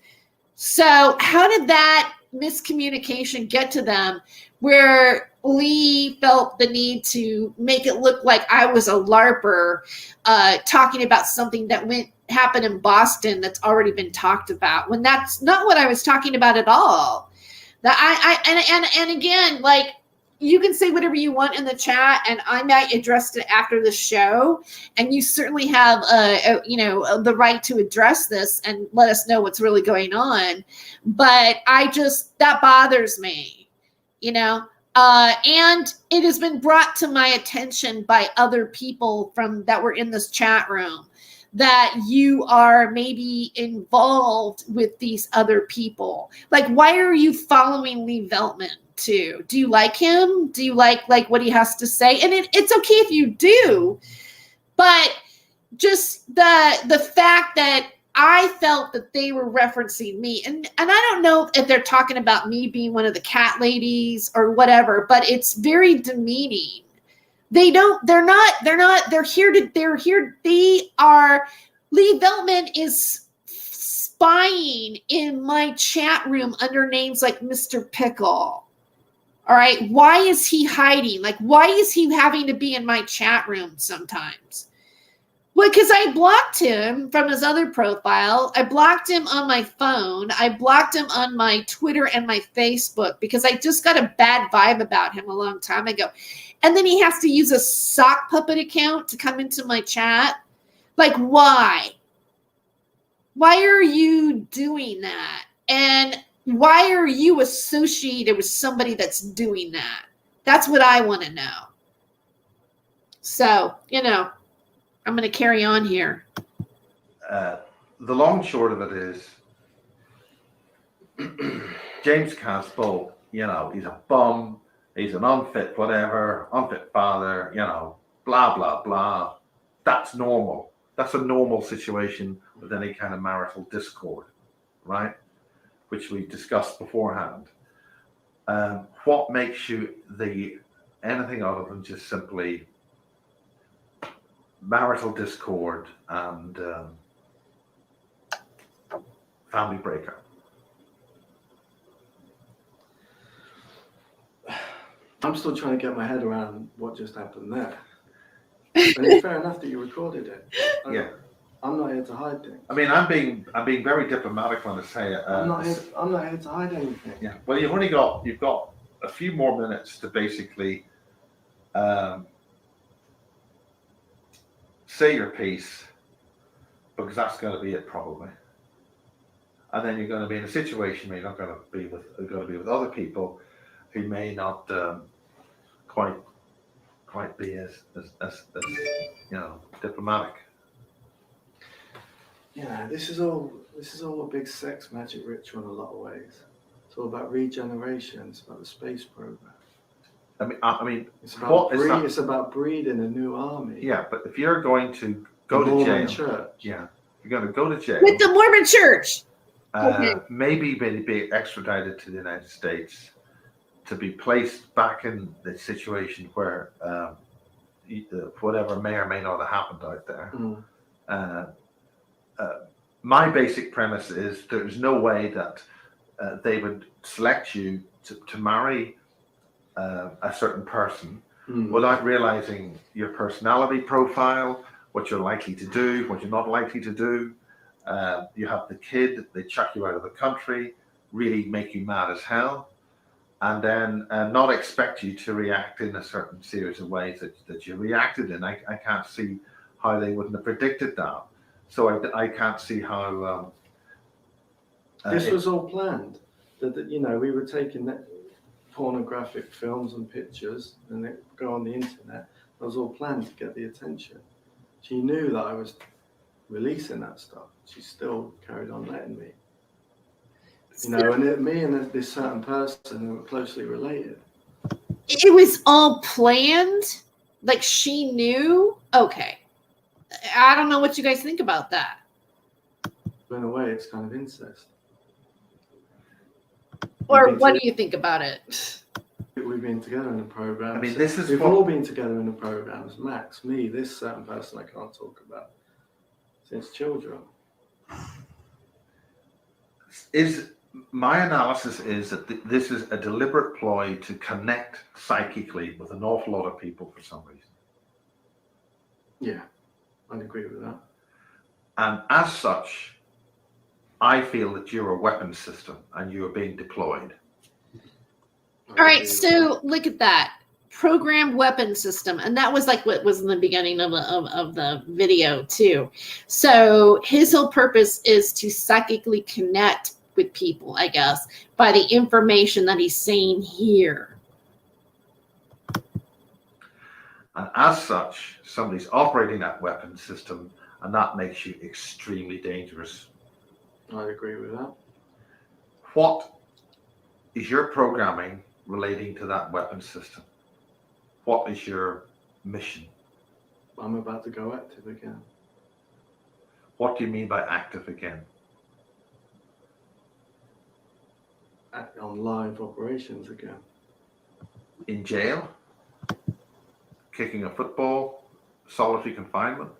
So how did that miscommunication get to them where Lee felt the need to make it look like I was a LARPer talking about something that happened in Boston that's already been talked about, when that's not what I was talking about at all. That and again, like, you can say whatever you want in the chat, and I might address it after the show. And you certainly have, the right to address this and let us know what's really going on. But that bothers me, and it has been brought to my attention by other people that were in this chat room that you are maybe involved with these other people. Like, why are you following Lee Veltman too? Do you like him? Do you like what he has to say? And it's okay if you do, but just the fact that I felt that they were referencing me, and I don't know if they're talking about me being one of the cat ladies or whatever, but it's very demeaning. They are, Lee Veltman is spying in my chat room under names like Mr. Pickle. All right. Why is he hiding? Like, why is he having to be in my chat room sometimes? Well, because I blocked him from his other profile. I blocked him on my phone. I blocked him on my Twitter and my Facebook because I just got a bad vibe about him a long time ago. And then he has to use a sock puppet account to come into my chat. Like, why? Why are you doing that? And why are you associated with somebody that's doing that? That's what I want to know. So, I'm going to carry on here.
The long and short of it is, James Casbolt, he's a bum, he's an unfit whatever, unfit father, blah, blah, blah. That's normal. That's a normal situation with any kind of marital discord, right? Which we discussed beforehand. What makes you anything other than just simply marital discord and family breakup?
I'm still trying to get my head around what just happened there. And it's fair enough that you recorded it.
Yeah.
I'm not here to hide things.
I mean, I'm being very diplomatic when I say it.
I'm not here to hide anything.
Yeah. Well, you've got a few more minutes to basically say your piece, because that's going to be it probably. And then you're going to be in a situation where you're not going to be with other people who may not quite be as diplomatic.
Yeah, this is all a big sex magic ritual in a lot of ways. It's all about regeneration. It's about the space program.
I mean,
it's about breeding a new army.
Yeah, but if you're going to go to jail,
church.
Yeah, you're going to go to jail
with the Mormon Church. Okay.
Maybe be extradited to the United States to be placed back in the situation where whatever may or may not have happened out there. My basic premise is there's no way that they would select you to marry a certain person without realizing your personality profile, what you're likely to do, what you're not likely to do. You have the kid, they chuck you out of the country, really make you mad as hell, and then not expect you to react in a certain series of ways that you reacted in. I can't see how they wouldn't have predicted that. So I can't see how...
this was all planned. That we were taking pornographic films and pictures, and they go on the internet. That was all planned to get the attention. She knew that I was releasing that stuff. She still carried on letting me. You know, and me and this certain person who were closely related.
It was all planned? Like she knew? Okay. I don't know what you guys think about that.
In a way, it's kind of incest.
Or what do you think about it?
We've been together in the program.
I mean, this is
we've
what...
all been together in the programs. Max, me, this certain person I can't talk about since children.
My analysis is that this is a deliberate ploy to connect psychically with an awful lot of people for some reason.
Yeah, I'd agree with that.
And as such, I feel that you're a weapons system and you're being deployed.
All right, so look at that. Programmed weapon system. And that was like what was in the beginning of the video too. So his whole purpose is to psychically connect with people, I guess, by the information that he's saying here.
And as such, somebody's operating that weapon system, and that makes you extremely dangerous.
I agree with that.
What is your programming relating to that weapon system? What is your mission?
I'm about to go active again.
What do you mean by active again?
On live operations again.
In jail? Kicking a football? Solitary confinement?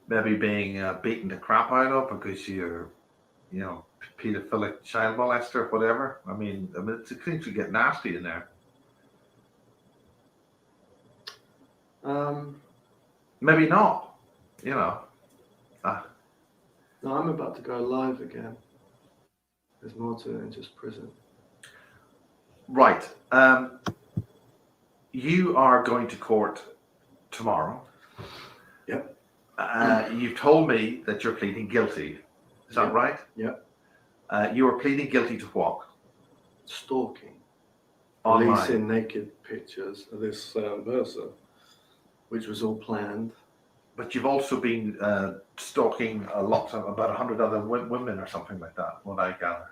Maybe being beaten the crap out of because you're, you know, pedophilic child molester, whatever. I mean, things could get nasty in there. Maybe not, you know.
No, I'm about to go live again. There's more to it than just prison.
Right. You are going to court tomorrow.
Yep.
You've told me that you're pleading guilty. Is that right?
Yep.
You are pleading guilty to what?
Stalking.
Online.
Releasing naked pictures of this person, which was all planned.
But you've also been stalking about 100 other women or something like that, what I gather,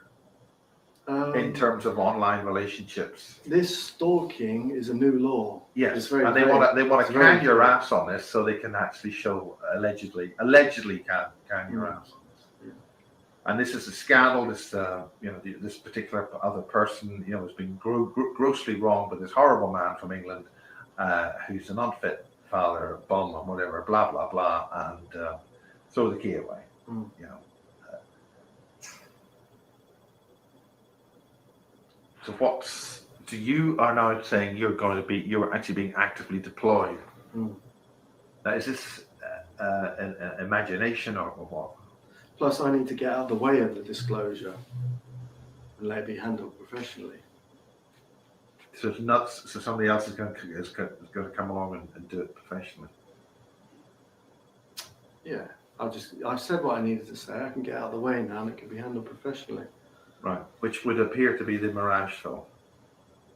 in terms of online relationships.
This stalking is a new law.
Yes,
it's very
and they want to
very
can your
vague.
ass on this so they can actually show allegedly can your ass on this.
Yeah.
And this is a scandal. This this particular other person has been grossly wronged by this horrible man from England, who's an unfit father, bum, and whatever, blah blah blah, and throw the key away. So you are now saying you're actually being actively deployed. Now, is this an imagination or what?
Plus, I need to get out of the way of the disclosure and let it be handled professionally.
So it's not. So somebody else is going to come along and do it professionally.
Yeah, I've said what I needed to say. I can get out of the way now, and it can be handled professionally.
Right, which would appear to be the Mirage film,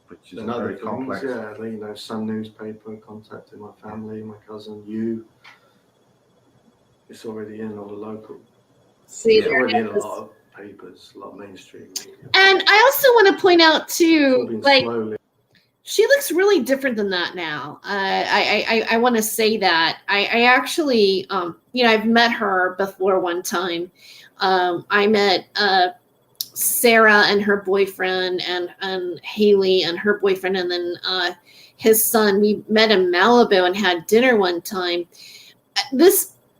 which is
And
a
other
very complex.
things, yeah, Sun newspaper contacted my family, my cousin, you. It's already in all the local.
See,
It's
there
already
it
in a
is.
lot of papers, a lot of mainstream media.
And I also want to point out too, like,
slowly.
she looks really different than that now. I want to say that I actually, I've met her before one time. I met Sarah and her boyfriend, and Haley and her boyfriend, and then his son. We met in Malibu and had dinner one time.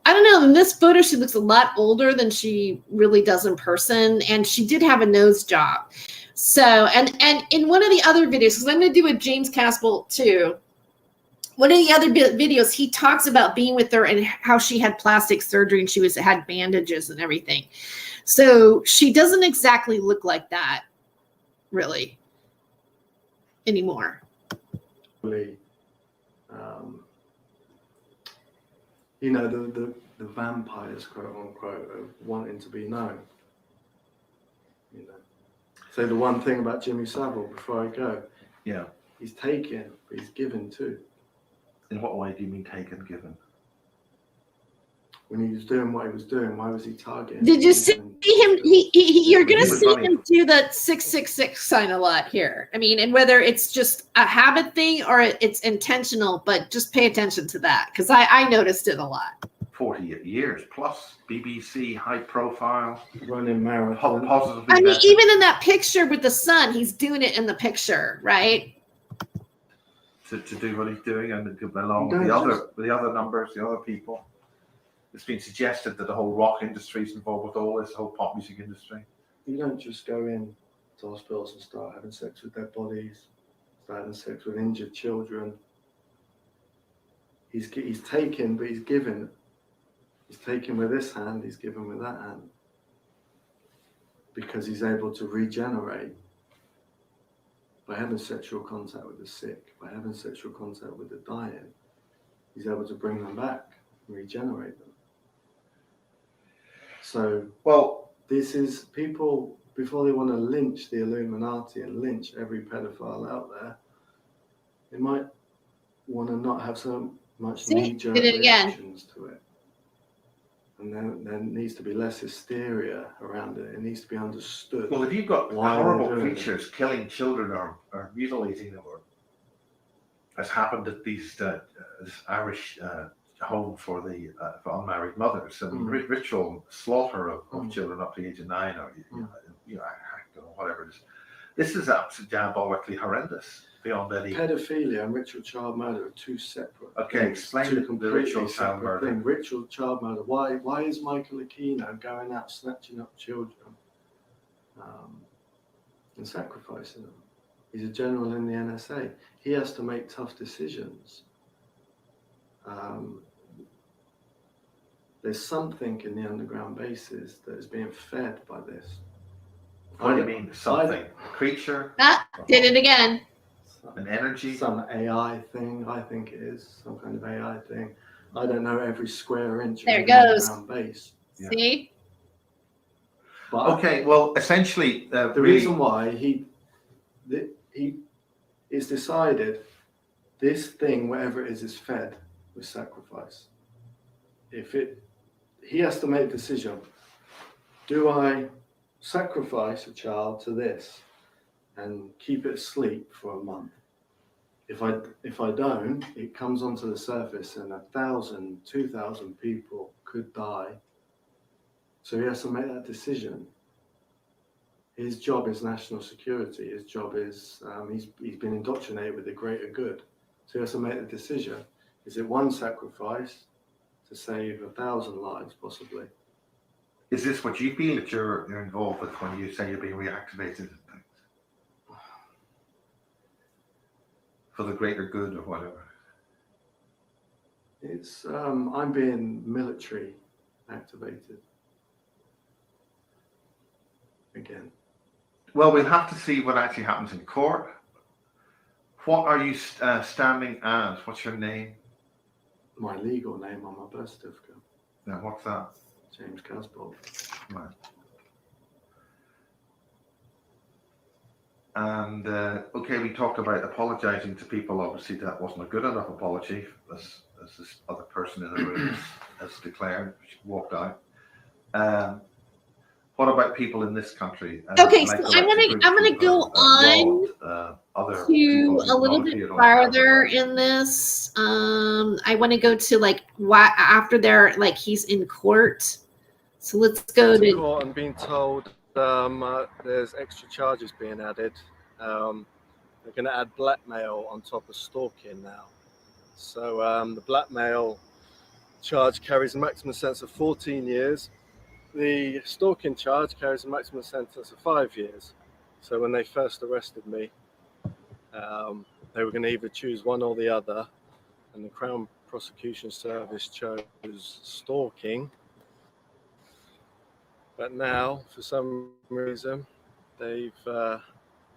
I don't know, in this photo, she looks a lot older than she really does in person. And she did have a nose job. So, and in one of the other videos, because I'm going to do with James Casbolt too, one of the other videos, he talks about being with her and how she had plastic surgery and she had bandages and everything. So she doesn't exactly look like that, really, anymore.
The vampires, quote unquote, of wanting to be known. say the one thing about Jimmy Savile before I go.
Yeah.
He's taken, but he's given too.
In what way do you mean taken, given?
When he was doing what he was doing, why was he targeting?
Did you see him? You're going to
He was
see
funny.
him do the 666 sign a lot here. I mean, and whether it's just a habit thing or it's intentional, but just pay attention to that because I noticed it a lot.
40 years plus, BBC, high profile,
running marathon.
positively.
I mean,
vetted.
even in that picture with the sun, he's doing it in the picture, right?
To do what he's doing and along
You
with
don't
the other numbers, the other people. It's been suggested that the whole rock industry is involved with all this, whole pop music industry.
You don't just go in to hospitals and start having sex with dead bodies, start having sex with injured children. He's taken, but he's given. He's taken with this hand, he's given with that hand. Because he's able to regenerate by having sexual contact with the sick, by having sexual contact with the dying. He's able to bring them back and regenerate them. So,
well,
this is people, before they want to lynch the Illuminati and lynch every pedophile out there, they might want to not have so much knee-jerk
did it again.
reactions to it. And then there needs to be less hysteria around it. It needs to be understood.
Well, if you've got
why they're
horrible
doing it.
creatures killing children or mutilating them, or as happened at these this Irish home for the for unmarried mothers, I mean, ritual slaughter of children up to the age of 9, or I don't know, whatever it is. This is absolutely diabolically horrendous beyond any.
Pedophilia and ritual child murder are two separate.
Okay,
things,
explain
two
the
completely
ritual child
separate
murder.
things. Ritual child murder. Why is Michael Aquino going out snatching up children and sacrificing them? He's a general in the NSA. He has to make tough decisions. There's something in the underground bases that is being fed by this.
What do you mean, something? A creature?
Ah, did it again.
An energy?
Some AI thing, I think it is. Some kind of AI thing. I don't know every square inch
There
of
it
the
goes.
underground base.
Yeah.
See?
But
Okay, well, essentially,
the reason why he is decided this thing, whatever it is fed with sacrifice. He has to make a decision. Do I sacrifice a child to this and keep it asleep for a month? If I don't, it comes onto the surface and 1,000, 2,000 people could die. So he has to make that decision. His job is national security. His job is, he's been indoctrinated with the greater good. So he has to make the decision. Is it one sacrifice to save 1,000 lives, possibly?
is this what you feel that you're involved with when you say you're being reactivated and things? For the greater good or whatever?
It's, I'm being military activated. Again.
Well, we'll have to see what actually happens in court. What are you standing as? What's your name?
My legal name on my birth certificate.
Now, what's that?
James Casbolt.
Right. And okay, we talked about apologizing to people. Obviously, that wasn't a good enough apology, as this other person in the room has declared. She walked out. What about people in this country?
Okay, so I'm gonna go on to a little bit farther in this. I want to go to like why after they're like he's in court. So let's go to
court and being told there's extra charges being added. They're going to add blackmail on top of stalking now. So the blackmail charge carries a maximum sentence of 14 years. The stalking charge carries a maximum sentence of 5 years. So when they first arrested me, they were going to either choose one or the other, and the Crown Prosecution Service chose stalking. But now, for some reason, they've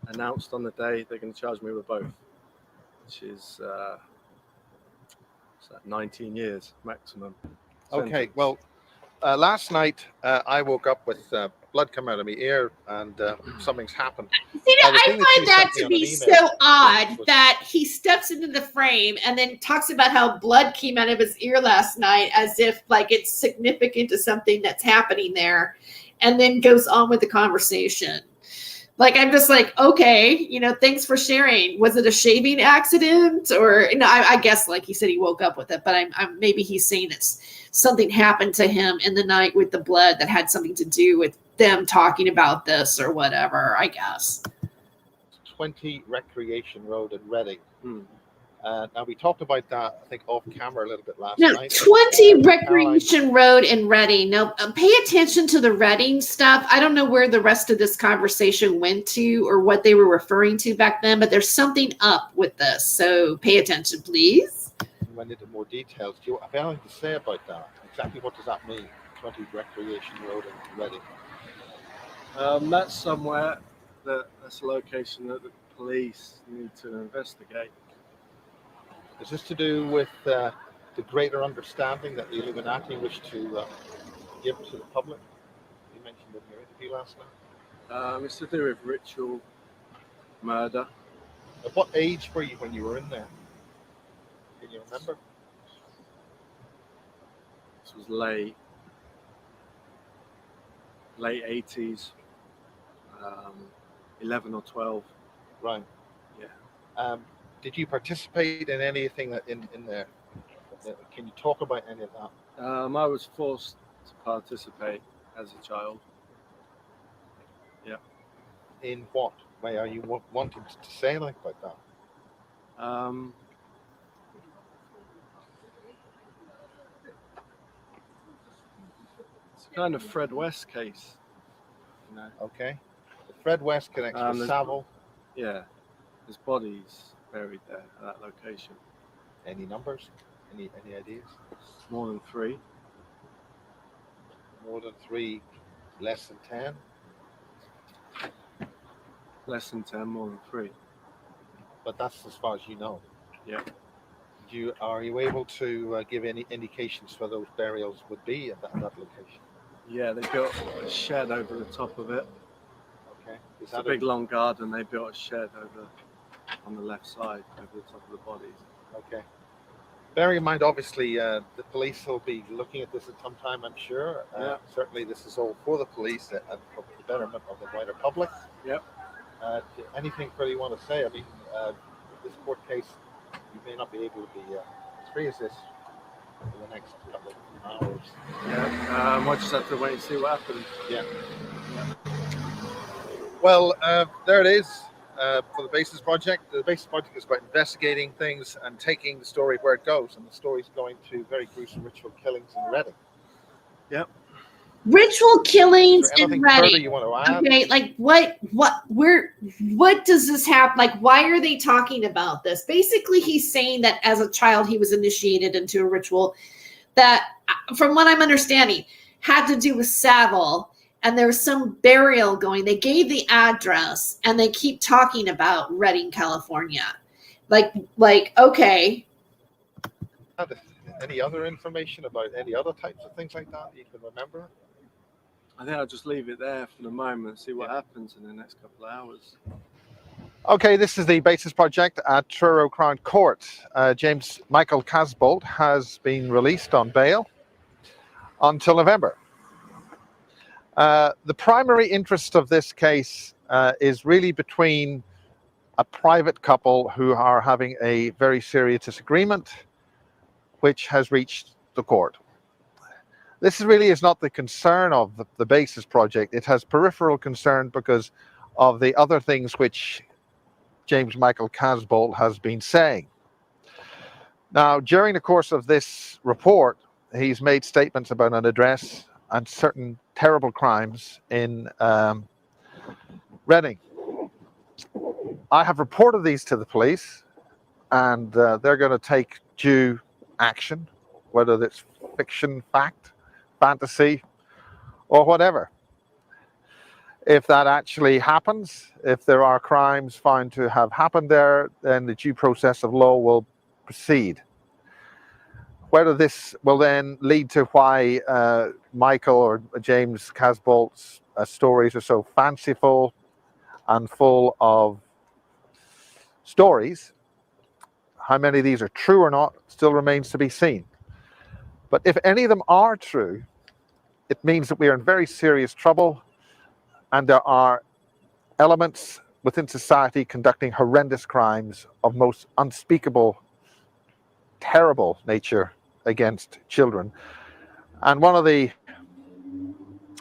announced on the day they're going to charge me with both, which is 19 years maximum.
Okay, well, last night I woke up with
blood come out of my ear, and something's happened.
See,
Now, the
I
thing that
find
you
that
sent me
to
on an
be
email
so odd
was-
that he steps into the frame and then talks about how blood came out of his ear last night as if like it's significant to something that's happening there, and then goes on with the conversation. Like, I'm just like, okay, you know, thanks for sharing. Was it a shaving accident? Or, you know, I guess like he said he woke up with it, but I'm maybe he's saying it's something happened to him in the night with the blood that had something to do with them talking about this or whatever, I guess.
20 Recreation Road in Reading. Now, we talked about that, I think, off camera a little bit last
Now,
night.
20
Caroline,
Recreation Road in Reading. Now, pay attention to the Reading stuff. I don't know where the rest of this conversation went to or what they were referring to back then, but there's something up with this. So pay attention, please.
went into more details. Do you have anything to say about that? Exactly what does that mean? 20 Recreation Road in Reading.
That's somewhere that's a location that the police need to investigate.
Is this to do with the greater understanding that the Illuminati wish to give to the public? You mentioned in your interview last night.
It's to do with ritual murder.
At what age were you when you were in there? Can you remember?
This was late 80s, 11 or 12.
Right.
Yeah.
Did you participate in anything that in there? Can you talk about any of that?
I was forced to participate as a child. Yeah.
In what way are you wanting to say anything about that?
It's a kind of Fred West case. You know?
Okay. The Fred West connection with Savile.
Yeah. His body's buried there at that location.
Any numbers? Any ideas?
More than 3.
More than 3, less than 10?
Less than 10, more than 3.
But that's as far as you know.
Yeah.
Are you able to give any indications for those burials would be at that location?
Yeah, they built a shed over the top of it.
Okay.
It's a big long garden. They built a shed over on the left side over the top of the bodies.
Okay. Bearing in mind, obviously, the police will be looking at this at some time, I'm sure.
Yeah.
Certainly, this is all for the police and for the betterment of the wider public.
Yep.
Anything further you want to say? I mean, this court case, you may not be able to be as free as this for the next couple of hours.
Yeah. We'll just have to wait and see what happens.
Yeah. Well, there it is. For the Basis Project. The Basis Project is about investigating things and taking the story where it goes, and the story's going to very gruesome ritual killings in Reading.
Yep.
Ritual killings in
Anything further
Reading.
you want to add?
Okay, like what does this happen? Like, why are they talking about this? Basically, he's saying that as a child, he was initiated into a ritual that, from what I'm understanding, had to do with Savile. And there was some burial going. They gave the address, and they keep talking about Redding, California. Like, okay.
Any other information about any other types of things like that you can remember?
I think I'll just leave it there for the moment, see what happens in the next couple of hours.
Okay, this is the Basis Project at Truro Crown Court. James Michael Casbolt has been released on bail until November. The primary interest of this case is really between a private couple who are having a very serious disagreement, which has reached the court. This really is not the concern of the Basis Project. It has peripheral concern because of the other things which James Michael Casbolt has been saying. Now, during the course of this report, he's made statements about an address and certain terrible crimes in Reading. I have reported these to the police, and they're going to take due action, whether it's fiction, fact, fantasy, or whatever. If that actually happens, if there are crimes found to have happened there, then the due process of law will proceed. Whether this will then lead to why Michael or James Casbolt's stories are so fanciful and full of stories. How many of these are true or not still remains to be seen. But if any of them are true, it means that we are in very serious trouble, and there are elements within society conducting horrendous crimes of most unspeakable, terrible nature against children. And one of the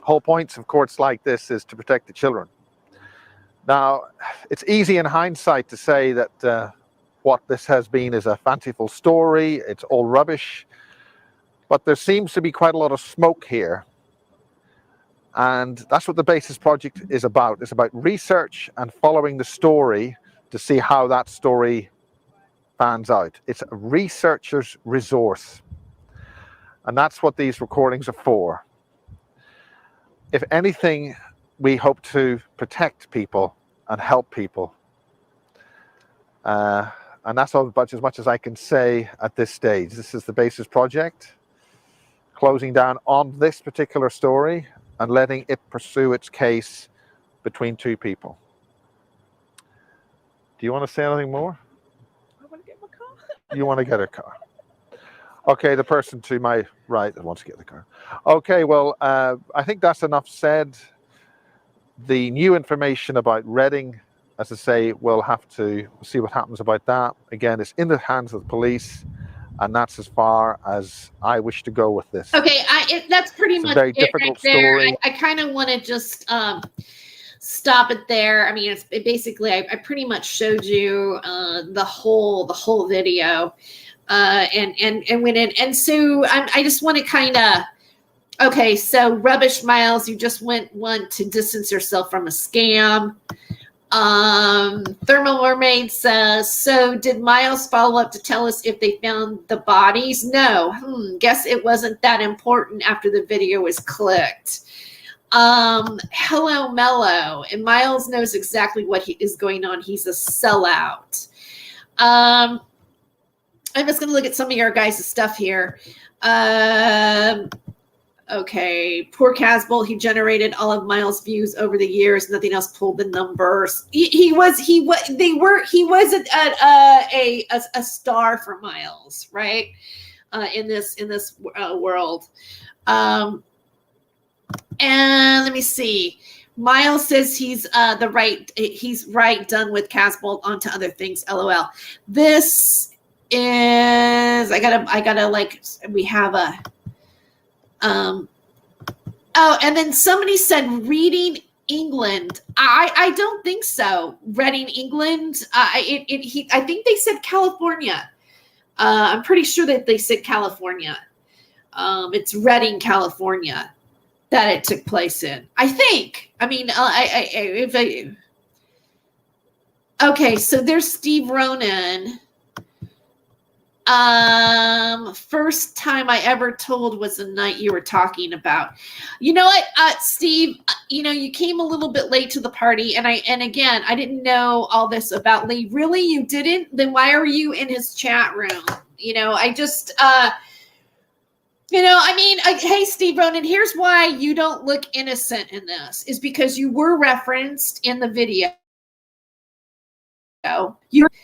whole points of courts like this is to protect the children. Now, it's easy in hindsight to say that what this has been is a fanciful story, it's all rubbish, but there seems to be quite a lot of smoke here. And that's what the BASIS project is about. It's about research and following the story to see how that story pans out. It's a researcher's resource. And that's what these recordings are for. If anything, we hope to protect people and help people. And that's about as much as I can say at this stage. This is the BASIS project, closing down on this particular story and letting it pursue its case between two people. Do you want to say anything more?
I want to get my car.
You want to get a car. Okay, the person to my right wants to get the car. Okay, well, I think that's enough said. The new information about Reading, as I say, we'll have to see what happens about that. Again, it's in the hands of the police, and that's as far as I wish to go with this.
Okay, that's pretty
It's a
much
very
it
difficult
right there.
story.
I kind of want to just stop it there. I mean, basically I pretty much showed you the whole video, and went in, and so I just want to kind of. Okay, so Rubbish Miles, you just want to distance yourself from a scam. Thermal Mermaid says, so did Miles follow up to tell us if they found the bodies? No. Guess it wasn't that important after the video was clicked. Hello Mello, and Miles knows exactly what is going on. He's a sellout. I'm just going to look at some of your guys' stuff here. Okay, poor Casbolt. He generated all of Miles' views over the years. Nothing else pulled the numbers. He was a star for Miles, right? In this world. And let me see. Miles says he's right. Done with Casbolt. On to other things. LOL. This is I gotta like we have a. Oh, and then somebody said Reading England. I don't think so. Reading England. I think they said California. I'm pretty sure that they said California. It's Reading, California, that it took place in. I think. I mean, okay, so there's Steve Ronan. First time I ever told was the night you were talking about. You know what, Steve, you came a little bit late to the party, and again, I didn't know all this about Lee. Really, you didn't? Then why are you in his chat room? I just, hey, Steve Ronan, here's why you don't look innocent in this, is because you were referenced in the video.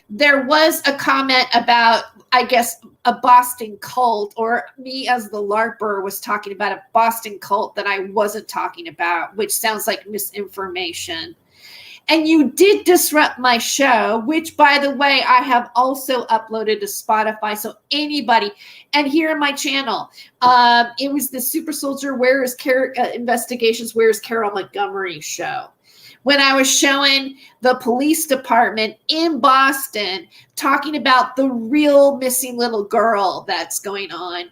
There was a comment about, I guess, a Boston cult, or me as the LARPer was talking about a Boston cult that I wasn't talking about, which sounds like misinformation. And you did disrupt my show, which, by the way, I have also uploaded to Spotify. So anybody, and here in my channel, it was the Super Soldier Investigations, Where's Carol Montgomery show. When I was showing the police department in Boston talking about the real missing little girl that's going on.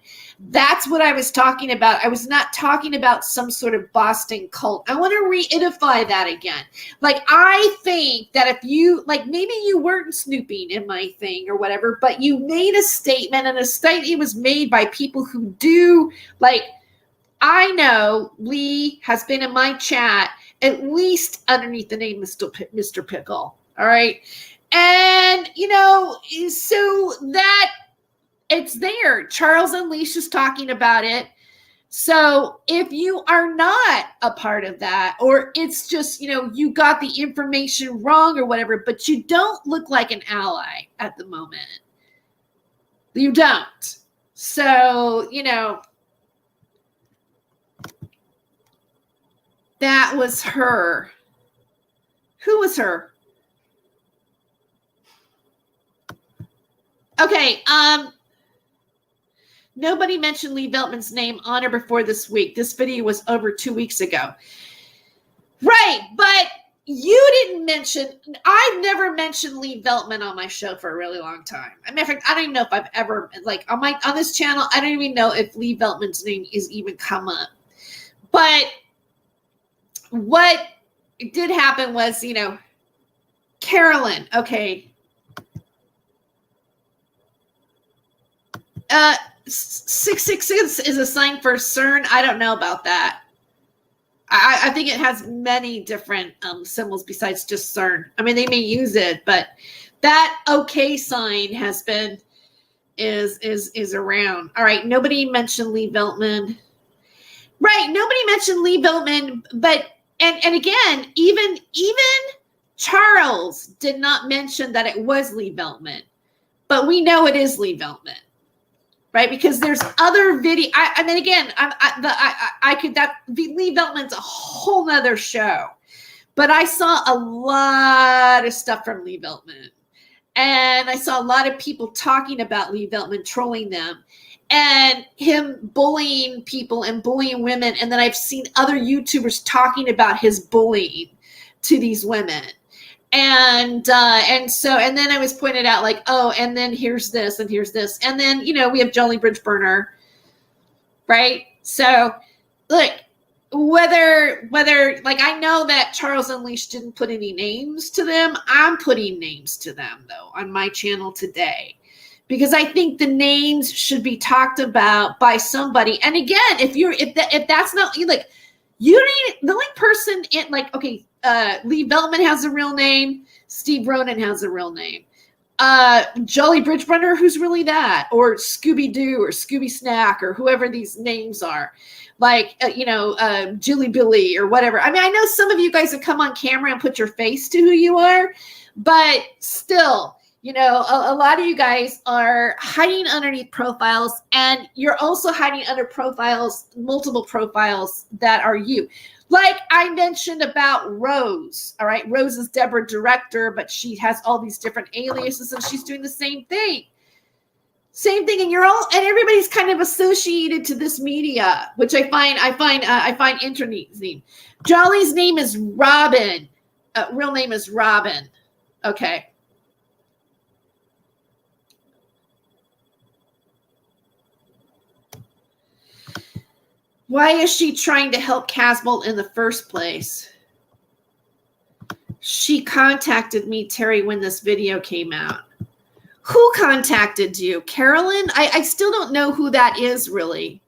That's what I was talking about. I was not talking about some sort of Boston cult. I want to reedify that again. Like, I think that if you, like, maybe you weren't snooping in my thing or whatever, but you made a statement, and a statement was made by people who do, like, I know Lee has been in my chat at least underneath the name Mr. Pickle. All right. And, so that it's there. Charles Unleashed is talking about it. So if you are not a part of that, or it's just, you got the information wrong or whatever, but you don't look like an ally at the moment. You don't. So, that was her. Who was her? Okay, nobody mentioned Lee Veltman's name on or before this week. This video was over 2 weeks ago. Right, but you didn't mention, I've never mentioned Lee Veltman on my show for a really long time. As a matter of fact, I don't even know if I've ever, on this channel, I don't even know if Lee Veltman's name is even come up. But what did happen was, Carolyn, okay. 666 is a sign for CERN. I don't know about that. I think it has many different symbols besides just CERN. I mean, they may use it, but that okay sign is around. All right. Nobody mentioned Lee Veltman. Right. Nobody mentioned Lee Veltman, but and again, even Charles did not mention that it was Lee Veltman, but we know it is Lee Veltman. Right, because there's other video. I mean, again, Lee Veltman's a whole nother show, but I saw a lot of stuff from Lee Veltman, and I saw a lot of people talking about Lee Veltman, trolling them, and him bullying people and bullying women. And then I've seen other YouTubers talking about his bullying to these women. And then I was pointed out and then here's this and here's this. And then, we have Jolly Bridge Burner, right? So look, whether I know that Charles Unleashed didn't put any names to them. I'm putting names to them though on my channel today, because I think the names should be talked about by somebody. And again, if that's not you need the only person in Lee Veltman has a real name. Steve Ronan has a real name. Jolly Bridge Runner, who's really that? Or Scooby-Doo or Scooby Snack or whoever these names are. Julie Billy or whatever. I mean, I know some of you guys have come on camera and put your face to who you are, but still, a lot of you guys are hiding underneath profiles, and you're also hiding under profiles, multiple profiles that are you. Like I mentioned about Rose, all right? Rose is Deborah Director, but she has all these different aliases, and she's doing the same thing. Same thing, and everybody's kind of associated to this media, which I find interesting. Jolly's name is Robin. Real name is Robin. Okay. Why is she trying to help Casbolt in the first place? She contacted me, Terry, when this video came out. Who contacted you? Carolyn? I still don't know who that is, really.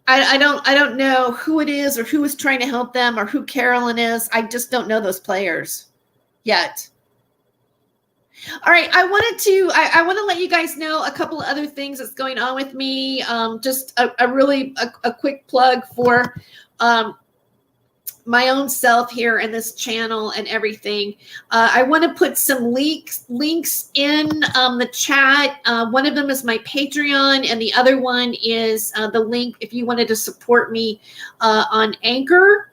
I don't know who it is or who is trying to help them or who Carolyn is. I just don't know those players yet. All right, I want to let you guys know a couple of other things that's going on with me. Just a quick plug for my own self here and this channel and everything. I want to put some links in the chat. One of them is my Patreon, and the other one is the link if you wanted to support me on Anchor.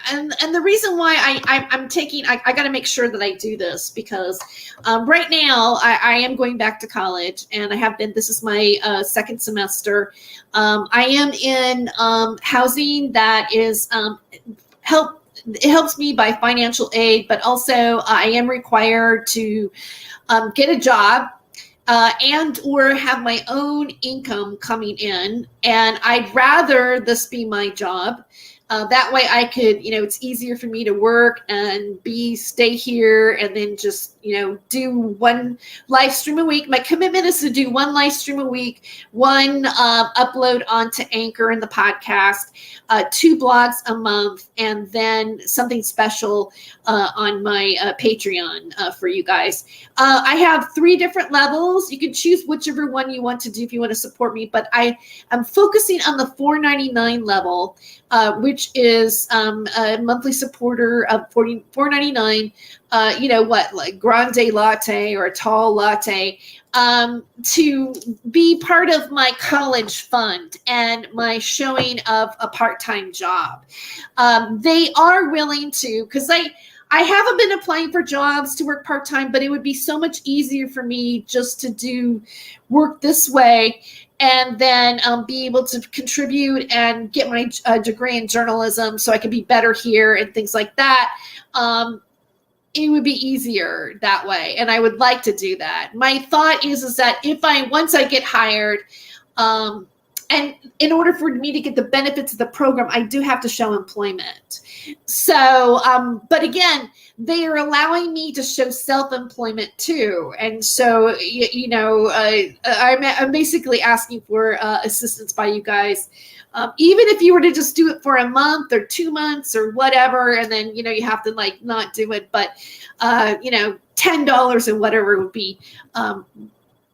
And the reason why I'm taking, I got to make sure that I do this because right now I am going back to college, and I have been, this is my second semester. I am in housing that is it helps me by financial aid, but also I am required to get a job and or have my own income coming in. And I'd rather this be my job. That way I could, it's easier for me to work and stay here and then just, do one live stream a week. My commitment is to do one live stream a week, one upload onto Anchor in the podcast, 2 blogs a month, and then something special on my Patreon for you guys. I have 3 different levels. You can choose whichever one you want to do if you want to support me, but I'm focusing on the $4.99 level, which is a monthly supporter of $4.99. Like grande latte or a tall latte, to be part of my college fund and my showing of a part-time job. They are willing to, because I haven't been applying for jobs to work part-time, but it would be so much easier for me just to do work this way and then be able to contribute and get my degree in journalism so I can be better here and things like that. It would be easier that way. And I would like to do that. My thought is that once I get hired, and in order for me to get the benefits of the program, I do have to show employment. So, but again, they are allowing me to show self-employment too. And so, I'm basically asking for assistance by you guys. Even if you were to just do it for a month or 2 months or whatever, and then, you have to not do it, but, $10 or whatever would be,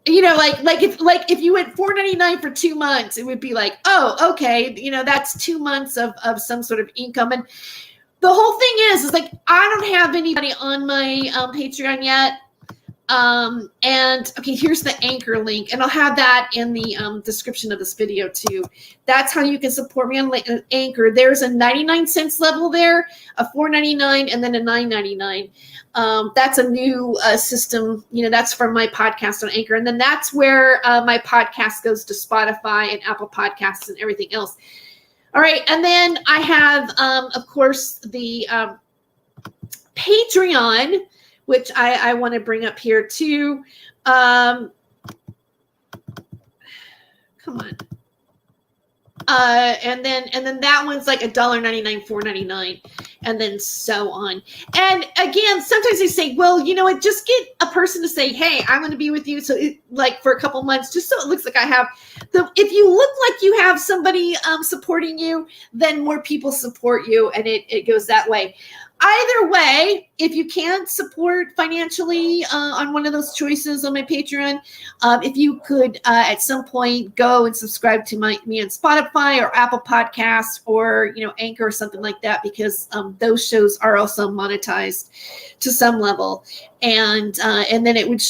if you went $4.99 for 2 months, it would be like, oh, okay, that's 2 months of some sort of income. And the whole thing is like, I don't have anybody on my Patreon yet. And okay, here's the Anchor link, and I'll have that in the description of this video too. That's how you can support me on Anchor. There's a 99-cent level there, a $4.99, and then a $9.99. That's a new system. That's from my podcast on Anchor, and then that's where my podcast goes to Spotify and Apple Podcasts and everything else. All right, and then I have, of course, the Patreon, which I want to bring up here too. Come on. And then that one's like $1.99, $4.99, and then so on. And again, sometimes they say, well, just get a person to say, hey, I'm going to be with you. So for a couple months, just so it looks like I have if you look like you have somebody supporting you, then more people support you, and it goes that way. Either way, if you can't support financially on one of those choices on my Patreon, if you could at some point go and subscribe to me on Spotify or Apple Podcasts or Anchor or something like that, because those shows are also monetized to some level, and then it would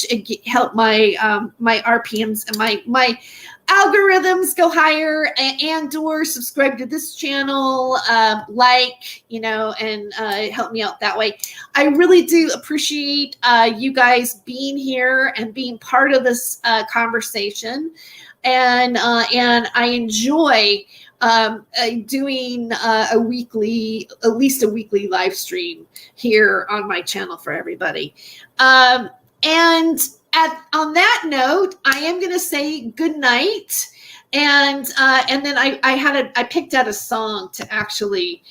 help my my RPMs and my algorithms go higher, and or subscribe to this channel, and help me out that way. I really do appreciate you guys being here and being part of this conversation, and I enjoy doing at least a weekly live stream here on my channel for everybody. On that note, I am going to say good night, and then I picked out a song to actually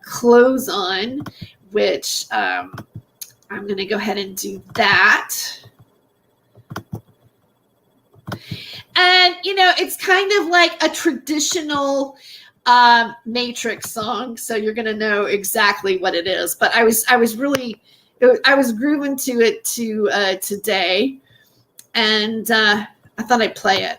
close on, which I'm going to go ahead and do that. And it's kind of like a traditional Matrix song, so you're going to know exactly what it is. But I was grooving to it today, and I thought I'd play it.